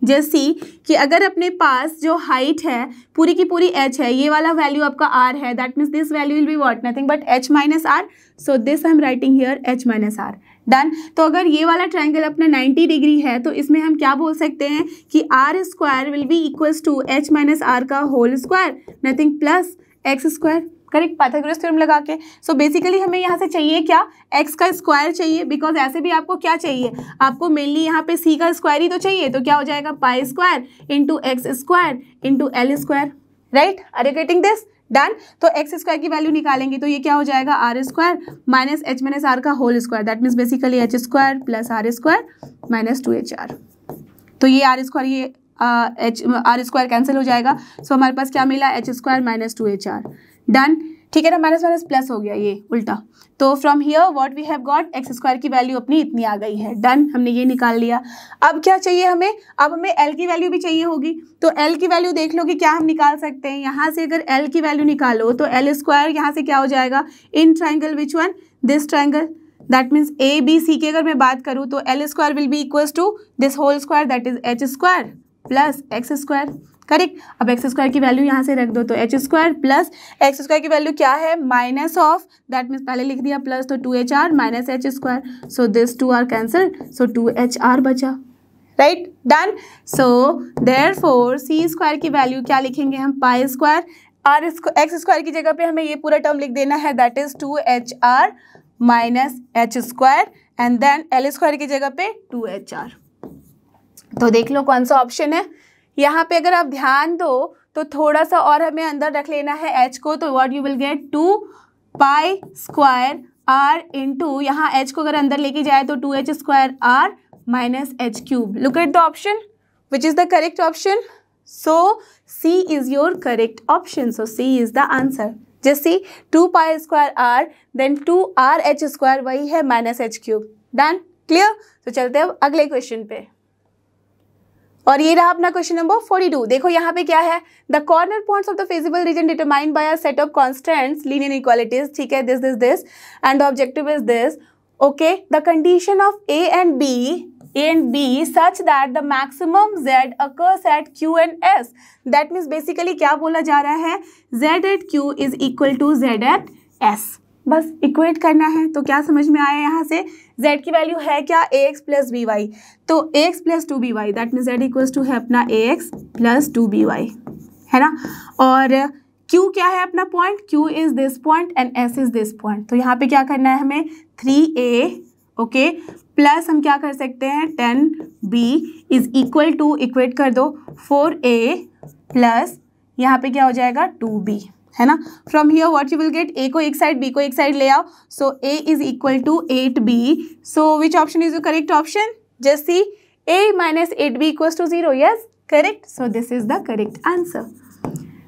Just see कि अगर अपने पास जो हाइट है पूरी की पूरी h है, ये वाला वैल्यू आपका r है, that means this value will be what, nothing but h minus r, so this I am writing here h minus r. Done, तो अगर ये वाला ट्राइंगल अपना 90 डिग्री है, तो इसमें हम क्या बोल सकते हैं कि r square will be equals to h minus r का whole square, nothing plus x square. Correct, Pythagoras theorem लगा के। सो बेसिकली हमें यहाँ से चाहिए क्या, x का स्क्वायर चाहिए, बिकॉज ऐसे भी आपको क्या चाहिए, आपको मेनली यहाँ पे c का स्क्वायर ही तो चाहिए, तो क्या हो जाएगा pi square into x square into l square. Right, are you getting this? Done, तो एक्स स्क्वायर की वैल्यू निकालेंगे तो ये क्या हो जाएगा r square minus h minus r का whole square, that means basically h square plus r square minus 2hr। तो ये आर स्क्वायर ये एच आर स्क्वायर कैंसिल हो जाएगा, सो हमारे पास क्या मिला H square minus 2hr। Done, ठीक है ना, माइनस माइनस प्लस हो गया ये उल्टा, तो from here what we have got x square की वैल्यू अपनी इतनी आ गई है। डन, हमने ये निकाल लिया। अब क्या चाहिए हमें, अब हमें एल की वैल्यू भी चाहिए होगी, तो एल की वैल्यू देख लो कि क्या हम निकाल सकते हैं। यहाँ से अगर एल की वैल्यू निकालो तो एल स्क्वायर यहाँ से क्या हो जाएगा, in triangle which one, this triangle, that means A B C की अगर मैं बात करूँ तो l square will be equals to this whole square that is h square plus x square. Correct, अब एक्स स्क्वायर की वैल्यू यहाँ से रख दो, तो h square plus x square की वैल्यू क्या है माइनस ऑफ, दैट मीन्स पहले लिख दिया प्लस, तो 2hr minus h square, so this 2r cancel, so 2hr बचा। Right, done, so therefore c square की वैल्यू क्या लिखेंगे हम, pi square, r x square की जगह पे हमें ये पूरा टर्म लिख देना है, that is 2hr minus h square, and then l square की जगह पे 2hr। तो देख लो कौन सा ऑप्शन है। यहाँ पे अगर आप ध्यान दो तो थोड़ा सा और हमें अंदर रख लेना है h को, तो what you will gate 2 pi square r into, यहाँ h को अगर अंदर लेके जाए तो 2h square r minus h cube. Look at the option which is the correct option, So C is your correct option. So C is the answer. Just see 2 pi square r then 2 r h square वही है minus h cube. Done, clear. तो चलते हैं अब अगले क्वेश्चन पे. और ये रहा अपना क्वेश्चन नंबर 42. देखो यहाँ पे क्या है, the corner points of the feasible region determined by a set of constants linear equalities. ठीक है, this and the objective is this. Okay, the condition of A and B such that the maximum Z occurs at Q and S. That means basically क्या बोला जा रहा है, Z at Q is equal to Z at S. बस इक्वेट करना है. तो क्या समझ में आया यहाँ से, Z की वैल्यू है क्या, AX प्लस BY. तो AX plus 2BY that means Z equals to है अपना AX प्लस 2BY, है ना. और Q क्या है अपना point, Q is this point and S is this point. तो यहाँ पे क्या करना है हमें, 3A ओके प्लस हम क्या कर सकते हैं 10B is equal to, equate कर दो 4A प्लस यहाँ पे क्या हो जाएगा 2B, है ना. From here what you will gate, A को एक साइड B को एक साइड ले आओ. So A is equal to 8B. So which option is your correct option, just see A minus 8B equals to 0. Yes, correct. So this is the correct answer.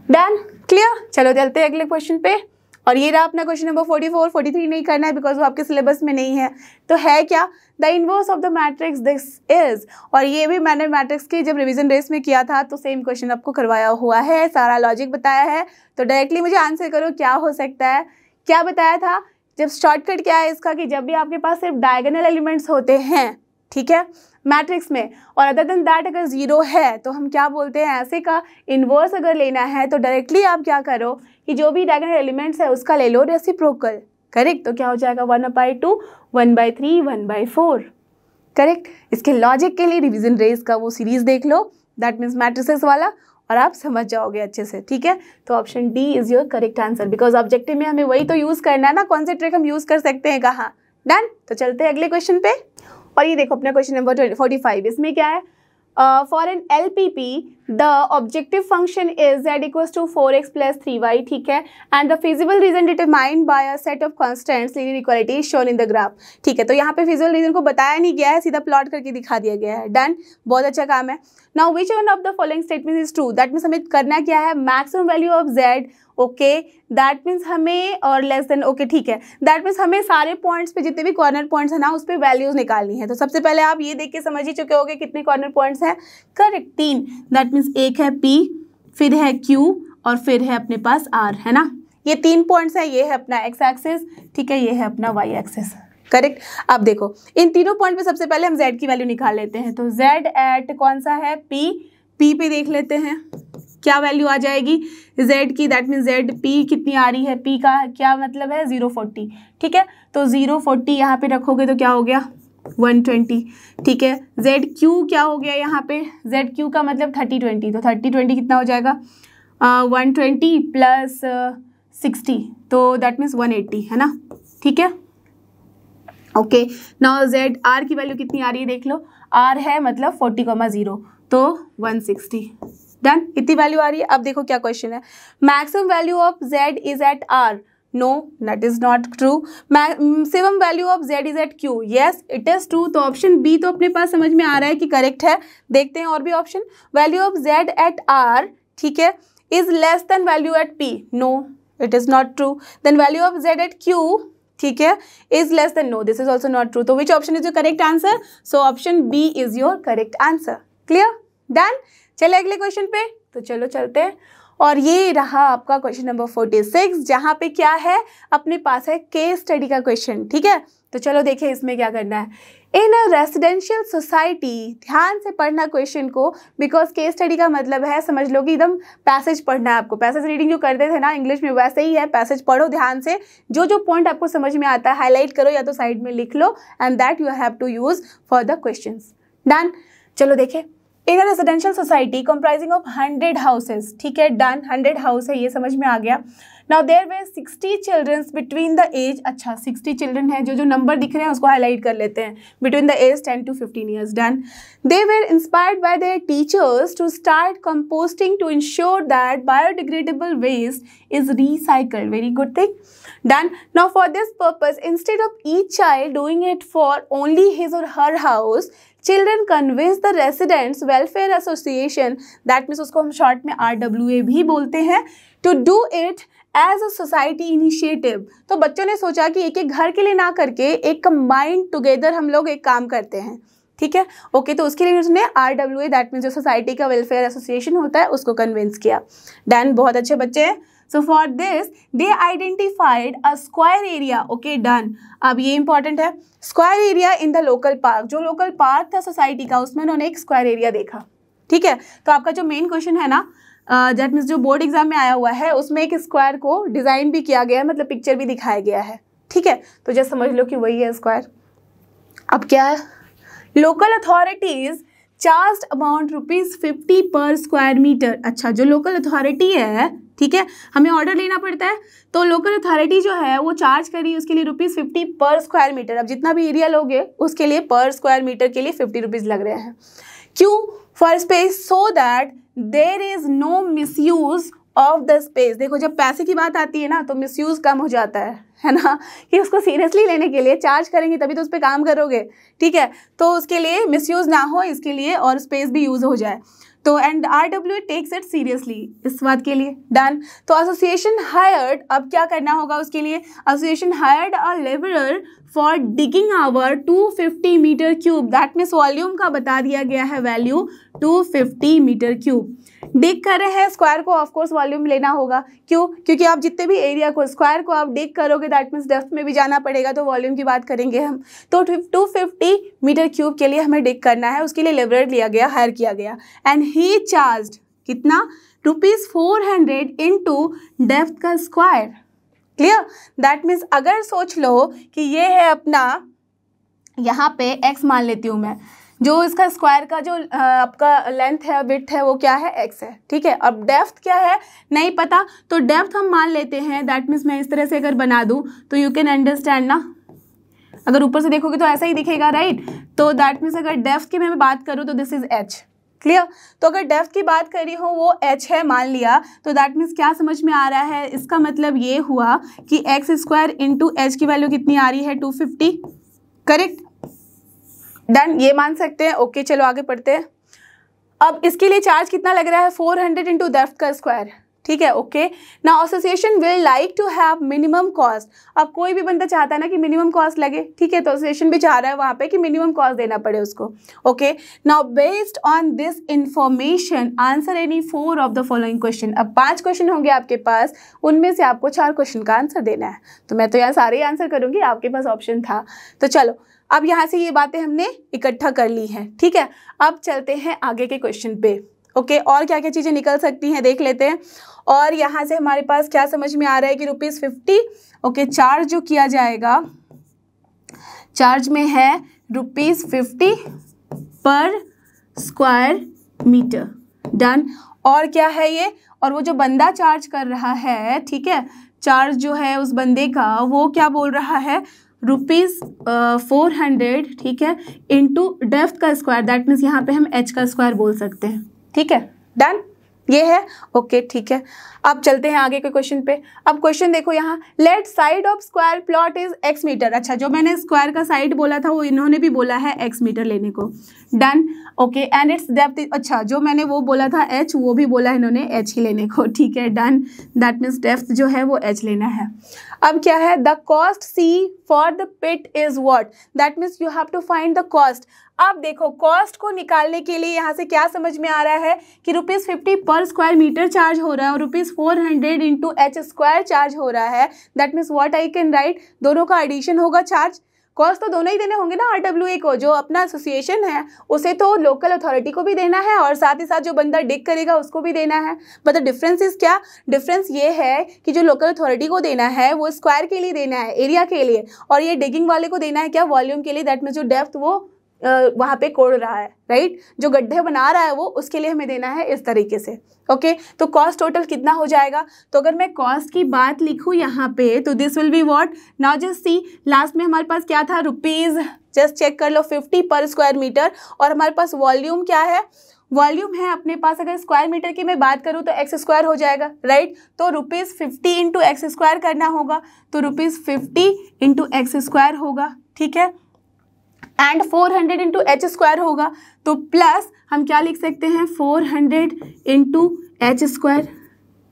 Done, clear. चलो चलते हैं अगले क्वेश्चन पे. और ये रहा अपना क्वेश्चन नंबर 44. 43 नहीं करना है बिकॉज वो आपके सिलेबस में नहीं है. तो है क्या, the inverse of the matrix this is. और ये भी मैंने मैट्रिक्स की जब रिवीजन रेस में किया था तो सेम क्वेश्चन आपको करवाया हुआ है, सारा लॉजिक बताया है. तो डायरेक्टली मुझे आंसर करो क्या हो सकता है. क्या बताया था, जब शॉर्टकट क्या है इसका कि जब भी आपके पास सिर्फ डायगोनल एलिमेंट्स होते हैं, ठीक है, मैट्रिक्स में, और अदर देन दैट अगर 0 है तो हम क्या बोलते हैं, ऐसे का इन्वर्स अगर लेना है तो डायरेक्टली आप क्या करो कि जो भी डायगोनल एलिमेंट्स है उसका ले लो रेसिप्रोकल. करेक्ट. तो क्या हो जाएगा 1/2, 1/3, 1/4. करेक्ट. इसके लॉजिक के लिए रिवीजन रेस का वो सीरीज देख लो, दैट मीन्स मैट्रिसेस वाला, और आप समझ जाओगे अच्छे से. ठीक है, तो option D is your correct answer because objective में हमें वही तो यूज़ करना है ना. कौन से ट्रिक हम यूज़ कर सकते हैं कहाँ. डन. तो चलते हैं अगले क्वेश्चन पे. और ये देखो अपना क्वेश्चन नंबर 45. इसमें क्या है, for an LPP the objective function is z equals to 4x plus 3y. ठीक है, and the feasible region determined by a set of constants linear equality is shown in the graph. ठीक है, तो यहाँ पे फिजिबल रीजन को बताया नहीं गया है, सीधा प्लॉट करके दिखा दिया गया है. डन, बहुत अच्छा काम है. Now which one of the following statement is true. That means हमें करना क्या है, maximum value of z. Okay, that means हमें और लेस देन. ओके, ठीक है, दैट मीन्स हमें सारे पॉइंट्स पे जितने भी कॉर्नर पॉइंट्स है ना उस पर वैल्यूज निकालनी है. तो सबसे पहले आप ये देख के समझ ही चुके होगे कितने कॉर्नर पॉइंट्स हैं. करेक्ट, 3. दैट मीन्स एक है P, फिर है Q और फिर है अपने पास R, है ना. ये 3 पॉइंट्स हैं. ये है अपना x एक्सिस, ठीक है, ये है अपना y एक्सिस. करेक्ट. अब देखो इन तीनों पॉइंट पे सबसे पहले हम z की वैल्यू निकाल लेते हैं. तो z एट कौन सा है, P पे देख लेते हैं क्या वैल्यू आ जाएगी z की. दैट मीन्स z p कितनी आ रही है, p का क्या मतलब है 040. ठीक है, तो 040 यहाँ पे रखोगे तो क्या हो गया 120. ठीक है, z q क्या हो गया यहाँ पे, z q का मतलब 3020. तो 3020 कितना हो जाएगा 120 प्लस 60, तो दैट मीन्स 180, है ना. ठीक है, ओके. नाउ z r की वैल्यू कितनी आ रही है देख लो, r है मतलब 40,0 तो 160. डन, इतनी वैल्यू आ रही है. अब देखो क्या क्वेश्चन है, maximum value of z is at r. No, that is not true. Maximum value of z is at q. Yes, it is true. तो ऑप्शन बी तो अपने पास समझ में आ रहा है कि करेक्ट है. देखते हैं और भी option. Value of z at r, ठीक है, is less than value at p. No, it is not true. Then value of z at q, ठीक है, is less than. No, this is also not true. तो which option is your correct answer. So option B is your correct answer. Clear, done. चले अगले क्वेश्चन पे. तो चलो चलते हैं. और ये रहा आपका क्वेश्चन नंबर 46 जहाँ पे क्या है अपने पास है केस स्टडी का क्वेश्चन. ठीक है, तो चलो देखिए इसमें क्या करना है. इन अ रेसिडेंशियल सोसाइटी, ध्यान से पढ़ना क्वेश्चन को बिकॉज केस स्टडी का मतलब है समझ लो कि एकदम पैसेज पढ़ना है आपको. पैसेज रीडिंग जो करते थे ना इंग्लिश में वैसे ही है, पैसेज पढ़ो ध्यान से, जो जो पॉइंट आपको समझ में आता है हाईलाइट करो या तो साइड में लिख लो and that you have to use for the questions. Done, चलो देखें. In a residential society comprising of 100 houses. ठीक है, डन, 100 हाउस है ये समझ में आ गया. Now there were 60 children between the age, अच्छा 60 चिल्ड्रन है, जो नंबर दिख रहे हैं उसको हाईलाइट कर लेते हैं, between the age 10 to 15 years. Done. They were inspired by their teachers to start composting to ensure that biodegradable waste is recycled. Very good thing. Done. Now for this purpose, instead of each child doing it for only his or her house, children convince the residents welfare association, that means उसको हम शॉर्ट में RWA भी बोलते हैं, to do it as a society initiative। तो बच्चों ने सोचा कि एक एक घर के लिए ना करके एक कंबाइंड टुगेदर हम लोग एक काम करते हैं, ठीक है, ओके। तो उसके लिए उसने RWA, दैट मीन्स जो सोसाइटी का वेलफेयर एसोसिएशन होता है, उसको कन्विंस किया। डन, बहुत अच्छे बच्चे हैं। So for this they identified a square area, okay done। अब ये इंपॉर्टेंट है, square area in the local park, जो लोकल पार्क था सोसाइटी का उसमें उन्होंने एक स्क्वायर एरिया देखा, ठीक है। तो आपका जो मेन क्वेश्चन है ना, दैट मीन्स जो बोर्ड एग्जाम में आया हुआ है उसमें एक स्क्वायर को डिजाइन भी किया गया है, मतलब पिक्चर भी दिखाया गया है, ठीक है। तो जस्ट समझ लो कि वही है स्क्वायर। अब क्या है, लोकल अथॉरिटीज चार्ज अमाउंट ₹50 पर स्क्वायर मीटर। अच्छा, जो लोकल अथॉरिटी है, ठीक है, हमें ऑर्डर लेना पड़ता है, तो लोकल अथॉरिटी जो है वो चार्ज करी उसके लिए ₹50 पर स्क्वायर मीटर। अब जितना भी एरिया लोगे उसके लिए पर स्क्वायर मीटर के लिए ₹50 लग रहे हैं। क्यों? For space, so that there is no misuse of the space. देखो, जब पैसे की बात आती है ना तो मिसयूज कम हो जाता है ना, कि उसको सीरियसली लेने के लिए चार्ज करेंगे तभी तो उस पर काम करोगे, ठीक है। तो उसके लिए मिसयूज ना हो इसके लिए, और स्पेस भी यूज हो जाए, तो and RWA takes it seriously इस बात के लिए। डन। तो एसोसिएशन हायर्ड, अब क्या करना होगा उसके लिए, association hired a labourer for digging our 250 metre cube, that means volume का बता दिया गया है वैल्यू 250 मीटर क्यूब। डिग कर रहे हैं स्क्वायर को, ऑफकोर्स वॉल्यूम लेना होगा, क्यों? क्योंकि आप जितने भी एरिया को, स्क्वायर को आप डिग करोगे दैट मीन्स डेप्थ में भी जाना पड़ेगा, तो वॉल्यूम की बात करेंगे हम। तो 250 मीटर क्यूब के लिए हमें डिग करना है, उसके लिए लेबरर लिया गया, हायर किया गया, एंड ही चार्ज्ड कितना, ₹400 इंटू डेप्थ का स्क्वायर। क्लियर? दैट मीन्स अगर सोच लो कि ये है अपना, यहाँ पे x मान लेती हूँ मैं, जो इसका स्क्वायर का जो आपका लेंथ है, विड्थ है, वो क्या है, x है, ठीक है। अब डेप्थ क्या है नहीं पता, तो डेप्थ हम मान लेते हैं, दैट मीन्स मैं इस तरह से अगर बना दूँ तो यू कैन अंडरस्टैंड ना, अगर ऊपर से देखोगे तो ऐसा ही दिखेगा, राइट। तो दैट मीन्स अगर डेप्थ की मैं बात करूँ तो दिस इज h। क्लियर? तो अगर डेप्थ की बात करी हो वो h है मान लिया, तो दैट मीन्स क्या समझ में आ रहा है, इसका मतलब ये हुआ कि x स्क्वायर इंटू एच की वैल्यू कितनी आ रही है, 250। करेक्ट? डन, ये मान सकते हैं। ओके, चलो आगे पढ़ते हैं। अब इसके लिए चार्ज कितना लग रहा है, 400 इंटू डेप्थ का स्क्वायर, ठीक है। Okay, now association will like to have minimum cost. अब कोई भी बंदा चाहता है ना कि मिनिमम कॉस्ट लगे, ठीक है, तो एसोसिएशन भी चाह रहा है वहाँ पे कि मिनिमम कॉस्ट देना पड़े उसको। Okay, now based on this information answer any 4 of the following question. अब 5 क्वेश्चन होंगे आपके पास, उनमें से आपको 4 क्वेश्चन का आंसर देना है। तो मैं तो यहाँ सारे ही आंसर करूँगी, आपके पास ऑप्शन था। तो चलो, अब यहाँ से ये बातें हमने इकट्ठा कर ली हैं, ठीक है। अब चलते हैं आगे के क्वेश्चन पे। ओके, और क्या क्या चीज़ें निकल सकती हैं देख लेते हैं। और यहाँ से हमारे पास क्या समझ में आ रहा है कि ₹50, ओके, चार्ज जो किया जाएगा, चार्ज में है ₹50 पर स्क्वायर मीटर। डन। और क्या है ये, और वो जो बंदा चार्ज कर रहा है, ठीक है, चार्ज जो है उस बंदे का, वो क्या बोल रहा है, ₹400, ठीक है, इंटू डेप्थ का स्क्वायर, दैट मीन्स यहाँ पे हम h का स्क्वायर बोल सकते हैं, ठीक है। डन, ये है। ओके, ठीक है। अब चलते हैं आगे के क्वेश्चन पे। अब क्वेश्चन देखो यहाँ, let side of square plot is x metre. अच्छा, जो मैंने स्क्वायर का साइड बोला था वो इन्होंने भी बोला है x मीटर लेने को। Done. Okay, and it's depth, अच्छा जो मैंने वो बोला था h, वो भी बोला है इन्होंने h ही लेने को, ठीक है। डन, दैट मीन्स डेप्थ जो है वो h लेना है। अब क्या है, the cost C for the pit is what, that means you have to find the cost. अब देखो, कॉस्ट को निकालने के लिए यहाँ से क्या समझ में आ रहा है कि ₹50 पर स्क्वायर मीटर चार्ज हो रहा है और ₹400 इंटू एच स्क्वायर चार्ज हो रहा है। That means what I can right, दोनों का एडिशन होगा चार्ज। कॉस्ट तो दोनों ही देने होंगे ना, RWA को, जो अपना एसोसिएशन है उसे तो लोकल अथॉरिटी को भी देना है और साथ ही साथ जो बंदा डिग करेगा उसको भी देना है। बट द डिफरेंस इज क्या, डिफरेंस ये है कि जो लोकल अथॉरिटी को देना है वो स्क्वायर के लिए देना है, एरिया के लिए, और ये डिगिंग वाले को देना है क्या, वॉल्यूम के लिए, दैट मीन्स जो डेप्थ वो वहाँ पे कोड़ रहा है, राइट, जो गड्ढे बना रहा है वो, उसके लिए हमें देना है इस तरीके से। ओके, तो कॉस्ट टोटल कितना हो जाएगा? तो अगर मैं कॉस्ट की बात लिखूँ यहाँ पे तो this will be what, now just C, last में हमारे पास क्या था, रुपीज़, जस्ट चेक कर लो 50 पर स्क्वायर मीटर, और हमारे पास वॉल्यूम क्या है, वॉल्यूम है अपने पास, अगर स्क्वायर मीटर की मैं बात करूँ तो एक्स स्क्वायर हो जाएगा, राइट, तो रुपीज़ 50 इंटू एक्स स्क्वायर करना होगा, तो रुपीज़ 50 इंटू एक्स स्क्वायर होगा, ठीक है, एंड 400 इंटू एच स्क्वायर होगा, तो प्लस हम क्या लिख सकते हैं, 400 इंटू एच स्क्वायर,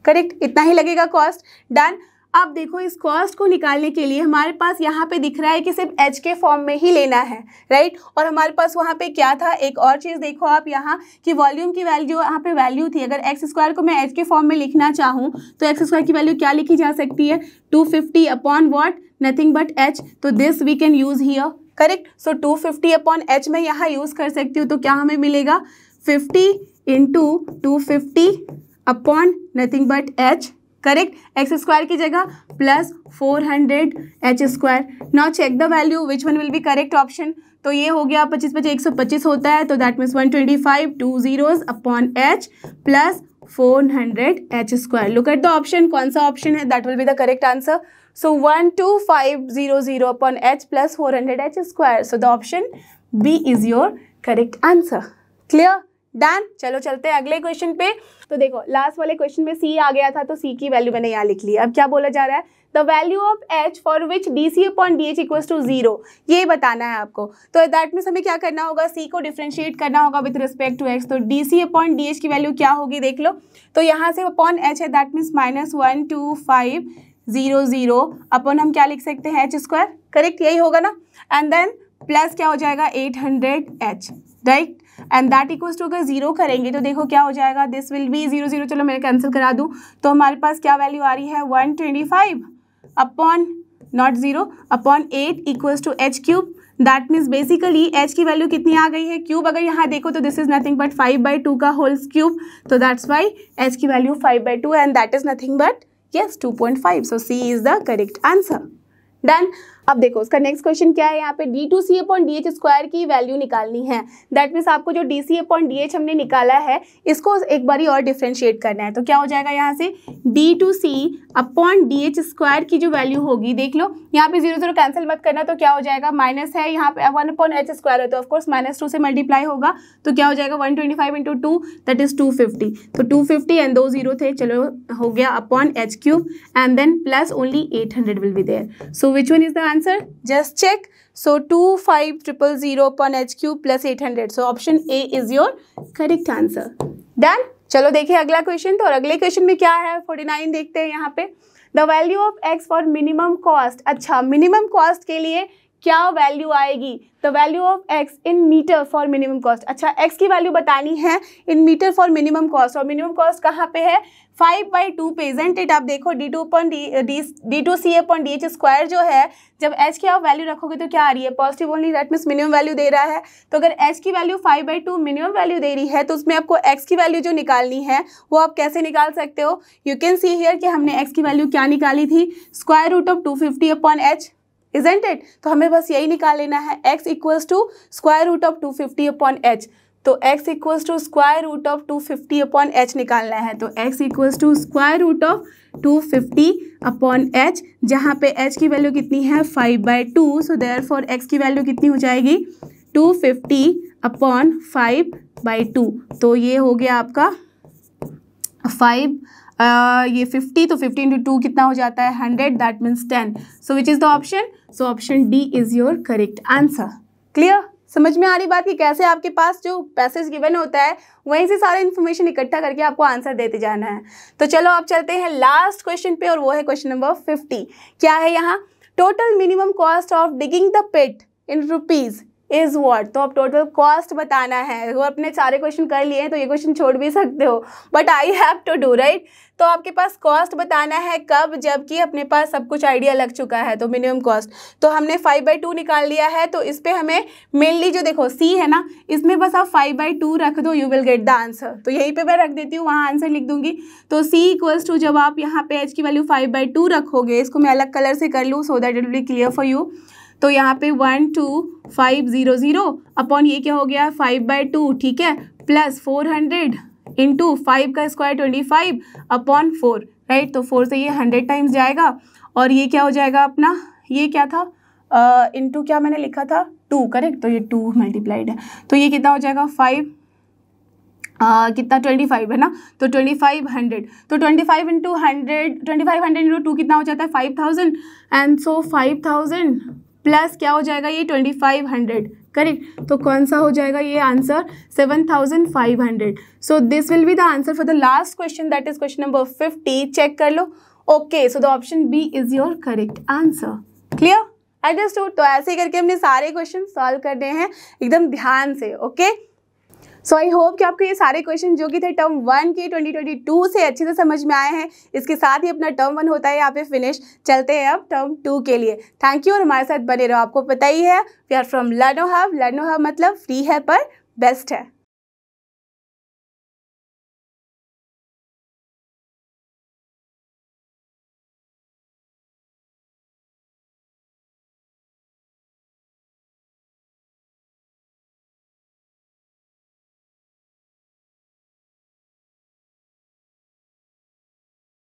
करेक्ट, इतना ही लगेगा कॉस्ट, डन। अब देखो इस कॉस्ट को निकालने के लिए हमारे पास यहाँ पे दिख रहा है कि सिर्फ एच के फॉर्म में ही लेना है, राइट, और हमारे पास वहाँ पे क्या था, एक और चीज़ देखो आप यहाँ कि वॉल्यूम की वैल्यू, यहाँ पे वैल्यू थी, अगर एक्स स्क्वायर को मैं एच के फॉर्म में लिखना चाहूँ तो एक्स स्क्वायर की वैल्यू क्या लिखी जा सकती है, 250 upon what, nothing but h, तो this we can use here, correct, so 250 upon h में यहाँ यूज़ कर सकती हूँ, तो क्या हमें मिलेगा, 50 into 250 upon nothing but h, correct, x square की जगह plus 400 h square. Now check the value which one will be correct option, तो ये हो गया 25 25 125 होता है, तो दैट मीन्स 125 2 zeros upon h plus 400 h square. Look at the option, कौन सा ऑप्शन है, that will be the correct answer, so 12500 upon h plus 400 h square, so the option B is your correct answer. Clear, done. चलो चलते हैं अगले क्वेश्चन पे। तो देखो लास्ट वाले क्वेश्चन में सी आ गया था, तो सी की वैल्यू मैंने यहाँ लिख ली। अब क्या बोला जा रहा है, the value of h for which D C upon D H equals to 0, ये बताना है आपको। तो दैट मीन्स हमें क्या करना होगा, सी को डिफ्रेंशिएट करना होगा विथ रिस्पेक्ट टू एक्स। तो D C upon D H की वैल्यू क्या होगी देख लो, तो यहाँ से अपॉन एच है, दैट मीन्स -12500 अपॉन हम क्या लिख सकते हैं, एच स्क्वायर, करेक्ट, यही होगा ना, एंड देन प्लस क्या हो जाएगा 800 h, right, and that equals to अगर 0 करेंगे तो देखो क्या हो जाएगा, दिस विल बी 0 0, चलो मैं कैंसिल करा दूँ, तो हमारे पास क्या वैल्यू आ रही है 125 upon not 0 upon 8 equals to h cube, that means basically h की वैल्यू कितनी आ गई है, क्यूब अगर यहाँ देखो तो दिस इज नथिंग बट 5/2 का होल क्यूब, तो दैट्स वाई एच की value 5/2 and that is nothing but yes 2.5, so C is the correct answer. Done. अब देखो उसका नेक्स्ट क्वेश्चन क्या है, यहाँ पे D two C upon D H square की वैल्यू निकालनी है। दैट मीन्स आपको जो D C upon D H हमने निकाला है इसको एक बारी और डिफ्रेंशिएट करना है। तो क्या हो जाएगा यहाँ से D two C upon D H square की जो वैल्यू होगी, देख लो यहाँ पे 0 0 कैंसिल मत करना, तो क्या हो जाएगा, माइनस है यहाँ पे 1 अपॉन एच स्क्वायर है तो ऑफकोर्स -2 से मल्टीप्लाई होगा, तो क्या हो जाएगा 125 इंटू 2 दैट इज 250, तो 250 एंड 2 0 थे, चलो हो गया upon h cube and then plus only 800 will be there, so which one is the answer, just check, so 25000 upon h cube plus 800, so option A is your correct answer. Done. चलो देखिए अगला क्वेश्चन, तो और अगले क्वेश्चन में क्या है 49 देखते हैं यहाँ पे, the value of x for minimum cost. अच्छा, मिनिमम कॉस्ट के लिए क्या वैल्यू आएगी, the value of x in metre for minimum cost. अच्छा, x की वैल्यू बतानी है in metre for minimum cost, और मिनिमम कॉस्ट कहाँ पे है, 5/2 पे, इजंट इट। आप देखो D two C upon D H square जो है, जब h की आप वैल्यू रखोगे तो क्या आ रही है, positive only, that means minimum value दे रहा है। तो अगर h की वैल्यू 5/2 मिनिमम वैल्यू दे रही है तो उसमें आपको x की वैल्यू जो निकालनी है वो आप कैसे निकाल सकते हो, यू कैन सी हियर कि हमने x की वैल्यू क्या निकाली थी, square root of 250 upon h, isn't it. तो हमें बस यही निकाल लेना है, x equals to square root of 250 upon h, तो x equals to square root of 250 upon h निकालना है, तो x equals to square root of 250 upon h, जहाँ पे h की वैल्यू कितनी है 5/2, सो देयरफॉर x की वैल्यू कितनी हो जाएगी 250 अपॉन 5/2, तो ये हो गया आपका 5 ये 50, तो 50 इंटू 2 कितना हो जाता है 100, that means 10, so which is the option, so option D is your correct answer. Clear, समझ में आ रही बात कि कैसे आपके पास जो पैसेज गिवन होता है वहीं से सारा इन्फॉर्मेशन इकट्ठा करके आपको आंसर देते जाना है। तो चलो अब चलते हैं लास्ट क्वेश्चन पे, और वो है क्वेश्चन नंबर 50। क्या है यहाँ, total minimum cost of digging the pit in rupees is what. तो अब टोटल कॉस्ट बताना है, वो अपने सारे क्वेश्चन कर लिए हैं तो ये क्वेश्चन छोड़ भी सकते हो, but I have to do, right. तो आपके पास कॉस्ट बताना है कब, जबकि अपने पास सब कुछ आइडिया लग चुका है। तो मिनिमम कॉस्ट तो हमने 5/2 निकाल लिया है, तो इस पे हमें मेनली जो देखो सी है ना, इसमें बस आप 5/2 रख दो, you will get the answer. तो यहीं पे मैं रख देती हूँ, वहाँ आंसर लिख दूंगी। तो सी इक्वल्स टू, जब आप यहाँ पे एच की वैल्यू 5/2 रखोगे, इसको मैं अलग कलर से कर लूँ सो that it will be clear for you. तो यहाँ पे 12500 अपॉन ये क्या हो गया 5/2, ठीक है, प्लस 400 इंटू 5 का स्क्वायर 25 अपॉन 4, राइट। तो 4 से ये 100 टाइम्स जाएगा और ये क्या हो जाएगा अपना, ये क्या था इंटू क्या मैंने लिखा था 2, करेक्ट। तो ये 2 मल्टीप्लाइड है, तो ये कितना हो जाएगा 5 कितना 25 है ना, तो 2500, तो 25 इंटू 100 2500 इंटू 2 कितना हो जाता है 5000, एंड सो 5000 प्लस क्या हो जाएगा ये 2500, करेक्ट। तो कौन सा हो जाएगा ये answer 7500। So this will be the answer for the last question, that is question number 50। Check कर लो। Okay, so the option B is your correct answer. Clear, understood. तो ऐसे ही करके हमने सारे क्वेश्चन सॉल्व करने हैं एकदम ध्यान से। ओके, सो आई होप कि आपको ये सारे क्वेश्चन जो कि थे टर्म 1 के 2022 से अच्छे से समझ में आए हैं। इसके साथ ही अपना टर्म 1 होता है यहाँ पे फिनिश। चलते हैं अब टर्म 2 के लिए। थैंक यू और हमारे साथ बने रहो। आपको पता ही है we are from Learno Hub. Learno Hub मतलब फ्री है पर बेस्ट है।